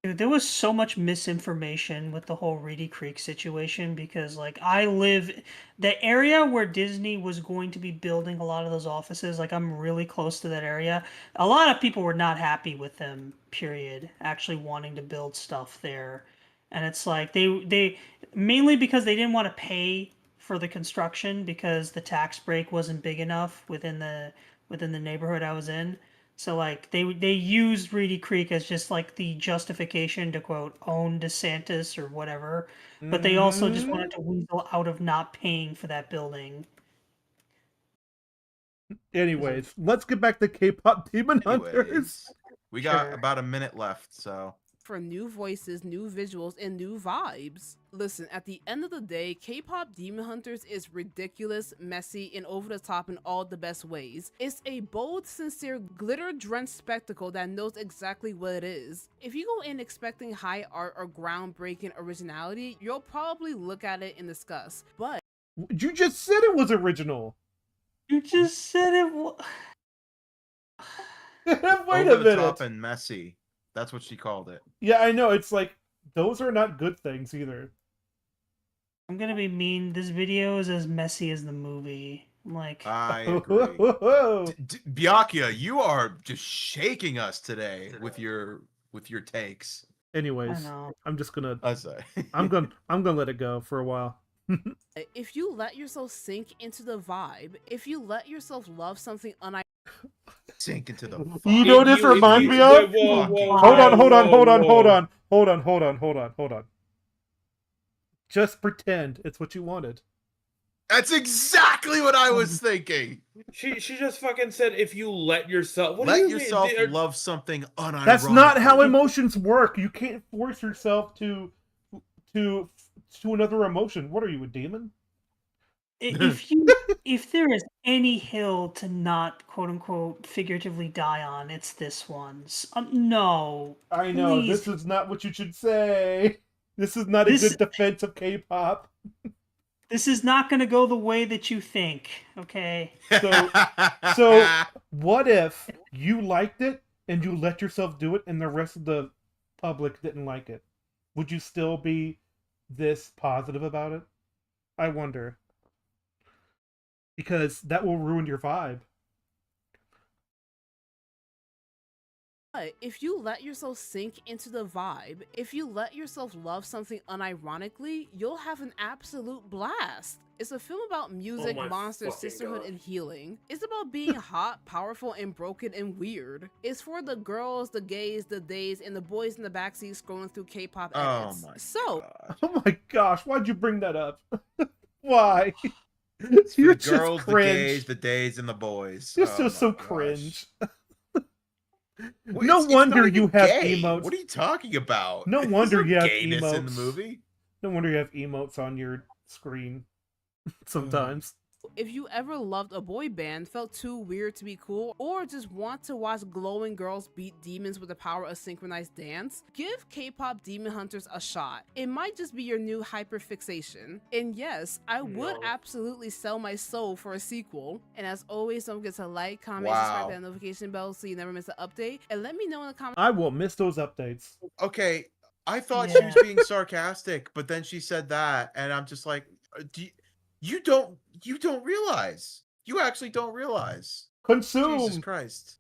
Dude, there was so much misinformation with the whole Reedy Creek situation because, like, I live the area where Disney was going to be building a lot of those offices. Like, I'm really close to that area. A lot of people were not happy with them, period, actually wanting to build stuff there. And it's like they mainly because they didn't want to pay for the construction because the tax break wasn't big enough within the neighborhood I was in. So like they used Reedy Creek as just like the justification to quote own DeSantis or whatever, but they also just wanted to weasel out of not paying for that building. Anyways, let's get back to K-pop Demon Hunters. Anyways, we got Sure. about a minute left, so For new voices, new visuals, and new vibes. Listen, at the end of the day, K-pop Demon Hunters is ridiculous, messy, and over the top in all the best ways. It's a bold, sincere, glitter-drenched spectacle that knows exactly what it is. If you go in expecting high art or groundbreaking originality, you'll probably look at it and discuss. But You just said it was original. You just said it. Wait over a the minute. top and messy. That's what she called it. Yeah, I know. It's like those are not good things either. I'm gonna be mean. This video is as messy as the movie. Like, I agree. Byakuya, you are just shaking us today with your takes. Anyways, I know. I'm just gonna. I say. I'm gonna let it go for a while. if you let yourself sink into the vibe, if you let yourself love something Sink into the. You know what this reminds me of? Hold on. Just pretend it's what you wanted. That's exactly what I was thinking. She just fucking said if you let yourself let yourself love something unironically. That's not how emotions work. You can't force yourself to another emotion. What are you, a demon? If there is any hill to not quote unquote figuratively die on, it's this one. No, I know please. this is not what you should say. This is not a good defense of K-pop. This is not going to go the way that you think. Okay. So what if you liked it and you let yourself do it, and the rest of the public didn't like it? Would you still be this positive about it? I wonder. Because that will ruin your vibe. But if you let yourself sink into the vibe, if you let yourself love something unironically, you'll have an absolute blast. It's a film about music, monsters, sisterhood, and healing. It's about being hot, powerful, and broken and weird. It's for the girls, the gays, the days, and the boys in the backseat scrolling through K-pop edits. God. Oh my gosh, why'd you bring that up? Why? It's for You're the girls, just the cringe. gays, the days, and the boys. You're Oh just so my gosh. cringe. Well, No it's wonder not even you have gay. emotes. What are you talking about? No There's wonder no you have gayness emotes in the movie. No wonder you have emotes on your screen sometimes. If you ever loved a boy band, felt too weird to be cool, or just want to watch glowing girls beat demons with the power of synchronized dance, give K-pop Demon Hunters a shot. It might just be your new hyperfixation. And yes, I would absolutely sell my soul for a sequel. And as always, don't forget to like, comment, subscribe, that notification bell so you never miss an update. And let me know in the comments. I will miss those updates. Okay, I thought she was being sarcastic, but then she said that, and I'm just like, you don't realize. You actually don't realize. Consume. Jesus Christ.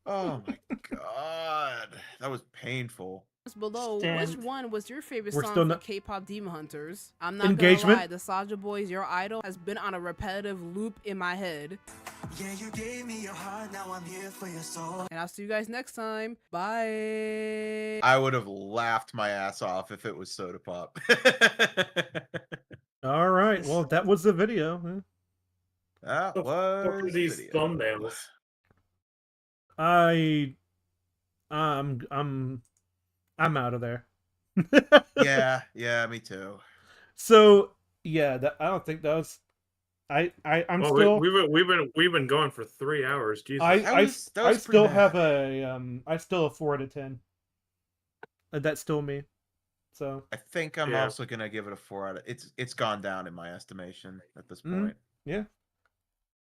Oh my God. That was painful. Below, which one was your favorite We're song still for not- K-pop Demon Hunters? I'm not Engagement? gonna lie, the Saja Boys, your idol, has been on a repetitive loop in my head. Yeah, you gave me your heart, now I'm here for your soul. And I'll see you guys next time. Bye. I would have laughed my ass off if it was Soda Pop. All right, well, that was the video. That What are was these video. thumbnails? I'm out of there. yeah, me too. So yeah, I don't think that was. I'm well, still. We've been going for 3 hours. Jesus. I still have I still a 4 out of 10. That's still me. So I think I'm also gonna give it a 4 out of. It's gone down in my estimation at this point. Yeah.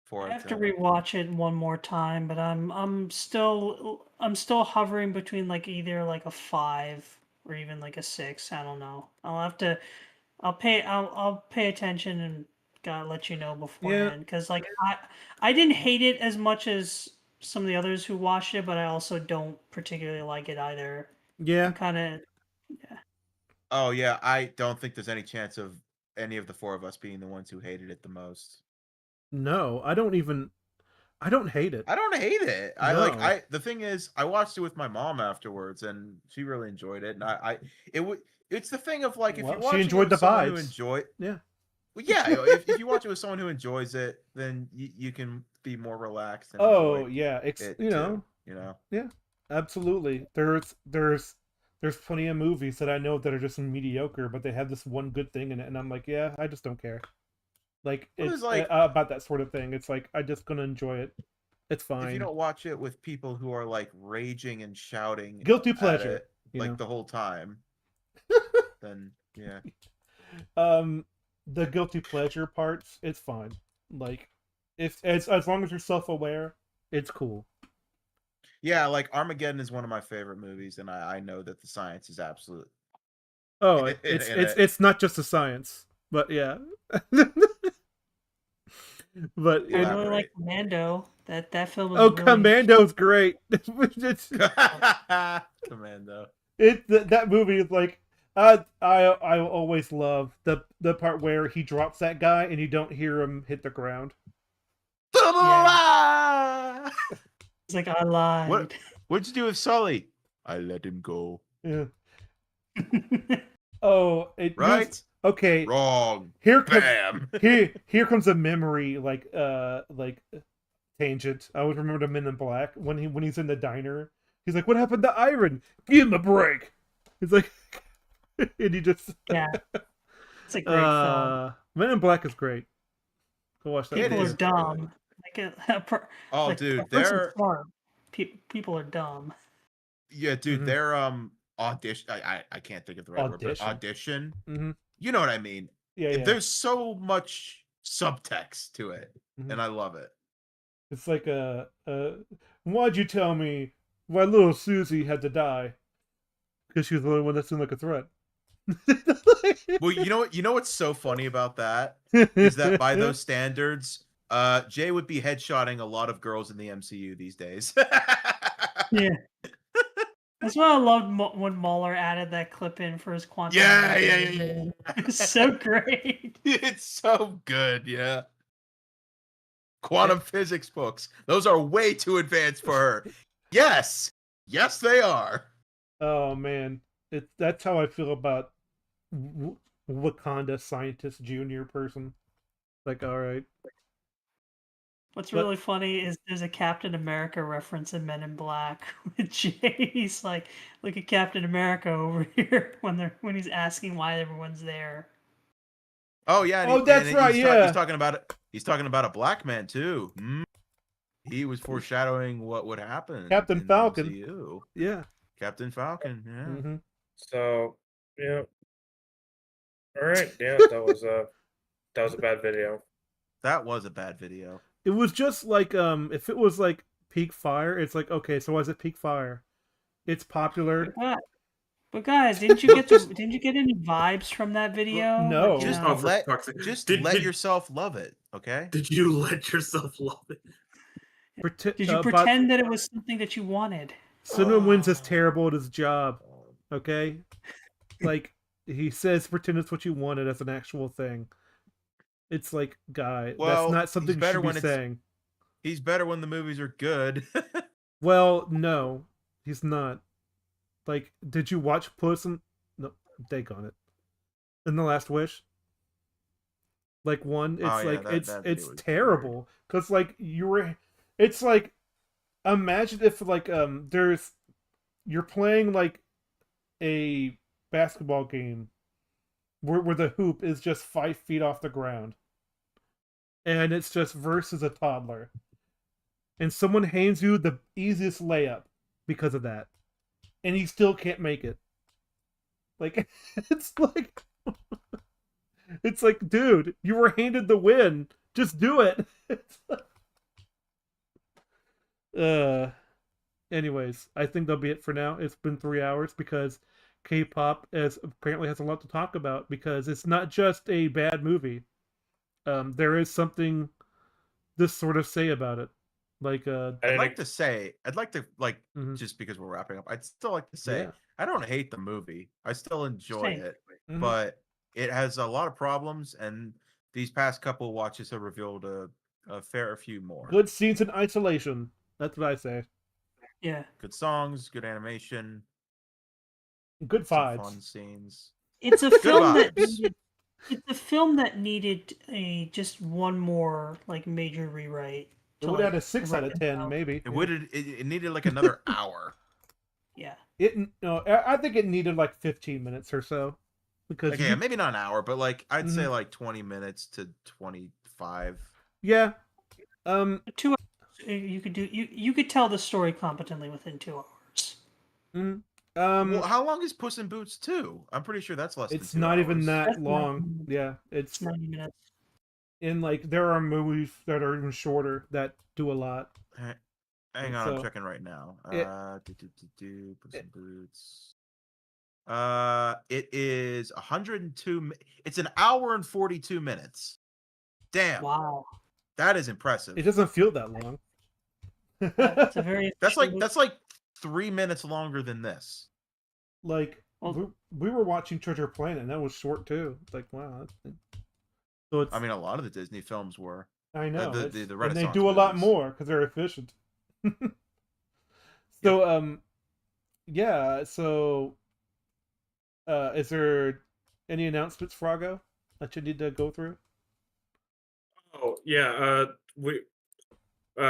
4 I out have of to 10. rewatch it one more time, but I'm still hovering between like either like a 5 or even like a 6. I don't know. I'll pay attention and gotta let you know beforehand because like I didn't hate it as much as some of the others who watched it, but I also don't particularly like it either. Yeah. I'm kind of Oh yeah, I don't think there's any chance of any of the 4 of us being the ones who hated it the most. No, I don't hate it. I don't hate it. No. The thing is, I watched it with my mom afterwards, and she really enjoyed it. And it's the thing of like, if Well, you're she watching it enjoyed the with someone who vibes. Yeah. well, yeah, if you watch it with someone who enjoys it, then you can be more relaxed and Oh enjoy yeah, it you know. too. You know. Yeah, absolutely. There's plenty of movies that I know that are just mediocre, but they have this one good thing in it, and I'm like, yeah, I just don't care. Like Well, it's there's like about that sort of thing. It's like I'm just gonna enjoy it. It's if you fine. don't watch it with people who are like raging and shouting Guilty at pleasure, it you like know. the whole time, then yeah. The guilty pleasure parts, it's fine. Like, if as long as you're self-aware, it's cool. Yeah, like Armageddon is one of my favorite movies, and I know that the science is absolute. Oh, in it. it's not just a science, but yeah. But I really like Commando. That film was really Commando's great. Commando. That movie is like I always love the part where he drops that guy and you don't hear him hit the ground. Yeah. It's like I lied. What'd you do with Sully? I let him go. Yeah. Oh, right? Okay. Wrong. Here comes Bam. here comes a memory like tangent. I always remember the Men in Black when he's in the diner. He's like, "What happened to Iron? Give him a break." He's like, and he just yeah. It's a great film. Men in Black is great. Go watch that. People are dumb. Like dude, they're smart. People are dumb. Yeah, dude, they're audition. I can't think of the right word, but audition. Mm-hmm. You know what I mean? Yeah. There's so much subtext to it, and I love it. It's like why'd you tell me why little Susie had to die? Because she was the only one that seemed like a threat. Well, you know what's so funny about that is that by those standards, Jay would be headshotting a lot of girls in the MCU these days. Yeah. That's why I loved when Mueller added that clip in for his quantum. Yeah. It's so great. It's so good, yeah. Quantum physics books. Those are way too advanced for her. Yes, they are. Oh man, that's how I feel about Wakanda Scientist Junior person. Like, all right. What's really funny is there's a Captain America reference in Men in Black with Jay. He's like, "Look at Captain America over here," when he's asking why everyone's there. Oh yeah. That's right. He's talking about it. He's talking about a black man too. He was foreshadowing what would happen. Captain Falcon. MCU. Yeah. Captain Falcon. Yeah. Mm-hmm. So yeah. All right. Yeah, that was a bad video. That was a bad video. It was just like if it was like Peak Fire, it's like, okay, so why is it Peak Fire? It's popular. But guys, didn't you get any vibes from that video? No. Like, just let yourself love it, okay? Did you let yourself love it? Did you pretend that it was something that you wanted? Cinnamon Wins is terrible at his job. Okay? Like, he says pretend it's what you wanted as an actual thing. It's like, guy, that's not something you should be saying. He's better when the movies are good. Well, no, he's not. Like, did you watch Puss in... No, take on it. In The Last Wish? Like, one, it's it's terrible. Because, like, it's like, imagine if, like, you're playing, like, a basketball game where the hoop is just 5 feet off the ground. And it's just versus a toddler. And someone hands you the easiest layup because of that. And you still can't make it. Like, it's like, dude, you were handed the win. Just do it. Anyways, I think that'll be it for now. It's been 3 hours because K-pop apparently has a lot to talk about because it's not just a bad movie. There is something to sort of say about it. Like I'd like to Mhm. just because we're wrapping up, I'd still like to say Yeah. I don't hate the movie. I still enjoy Same. it, Mhm. but it has a lot of problems, and these past couple watches have revealed a fair few more. Good scenes in isolation. That's what I say. Yeah. Good songs, good animation, Good some vibes. fun scenes. It's a Good film that vibes. needed a just one more like major rewrite. It to, would have like, a 6 out of 10, reconcile. maybe. It would it needed like another hour. Yeah. I think it needed like 15 minutes or so. Because Okay, maybe not an hour, but like I'd say Mhm. like 20 minutes to 25. Yeah. 2 hours. You could do you could tell the story competently within 2 hours. Well, how long is Puss in Boots 2? I'm pretty sure that's less than It's 2 not hours. even that That's long. Yeah, It's 90 minutes. in like there are movies that are even shorter that do a lot. Hang on, I'm checking right now. Puss in Boots. It is 102. It's an hour and 42 minutes. Damn. Wow. That is impressive. It doesn't feel that long. It's a very that's like 3 minutes longer than this. Like we were watching Treasure Planet, and that was short too. It's like wow. So it's. I mean, a lot of the Disney films were. I know. The and they Renaissance do a lot movies. more because they're efficient. So yeah. So is there any announcements, Frago, that you need to go through? Oh yeah,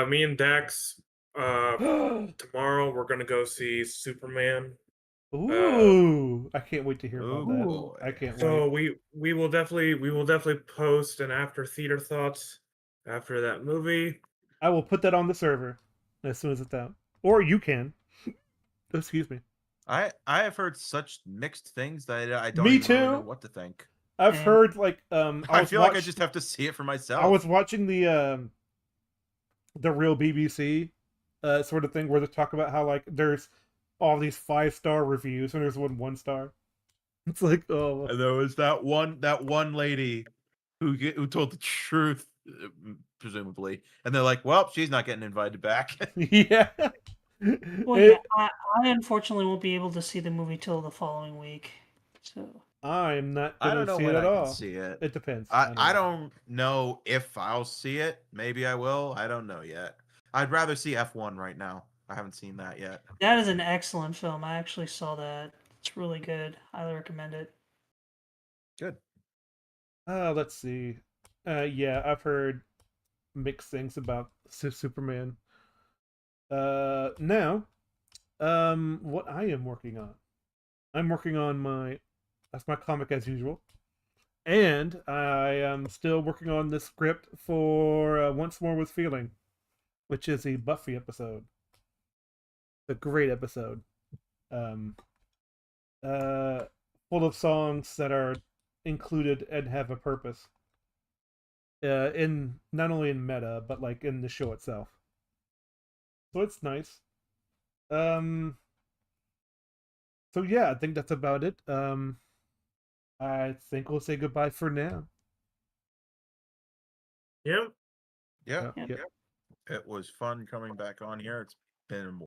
me and Dax, tomorrow we're gonna go see Superman. Ooh, I can't wait to hear about that. boy. I can't So wait. we will definitely post an after theater thoughts after that movie. I will put that on the server as soon as it's out, or you can. Excuse me. I have heard such mixed things that I don't Me even really know too. what to think. I've heard like I feel like I just have to see it for myself. I was watching the real BBC sort of thing where they talk about how like there's all these 5-star reviews and there's 1 star. It's like oh. And there was that one lady who told the truth, presumably, and they're like, "Well, she's not getting invited back." Yeah. Well, yeah, I unfortunately won't be able to see the movie till the following week. So I'm not I gonna don't know see when it at I all. can see it. It depends. I don't know if I'll see it. Maybe I will. I don't know yet. I'd rather see F1 right now. I haven't seen that yet. that is an excellent film. I actually saw that. It's really good. Highly recommend it. Good. Let's see. Yeah, I've heard mixed things about Superman. Now, what I am working on. I'm working on that's my comic as usual. And I am still working on the script for Once More with Feeling, which is a Buffy episode. A great episode. Full of songs that are included and have a purpose. In not only in meta, but like in the show itself. So it's nice. So yeah, I think that's about it. I think we'll say goodbye for now. Yep. Yeah. Yep. It was fun coming back on here. It's been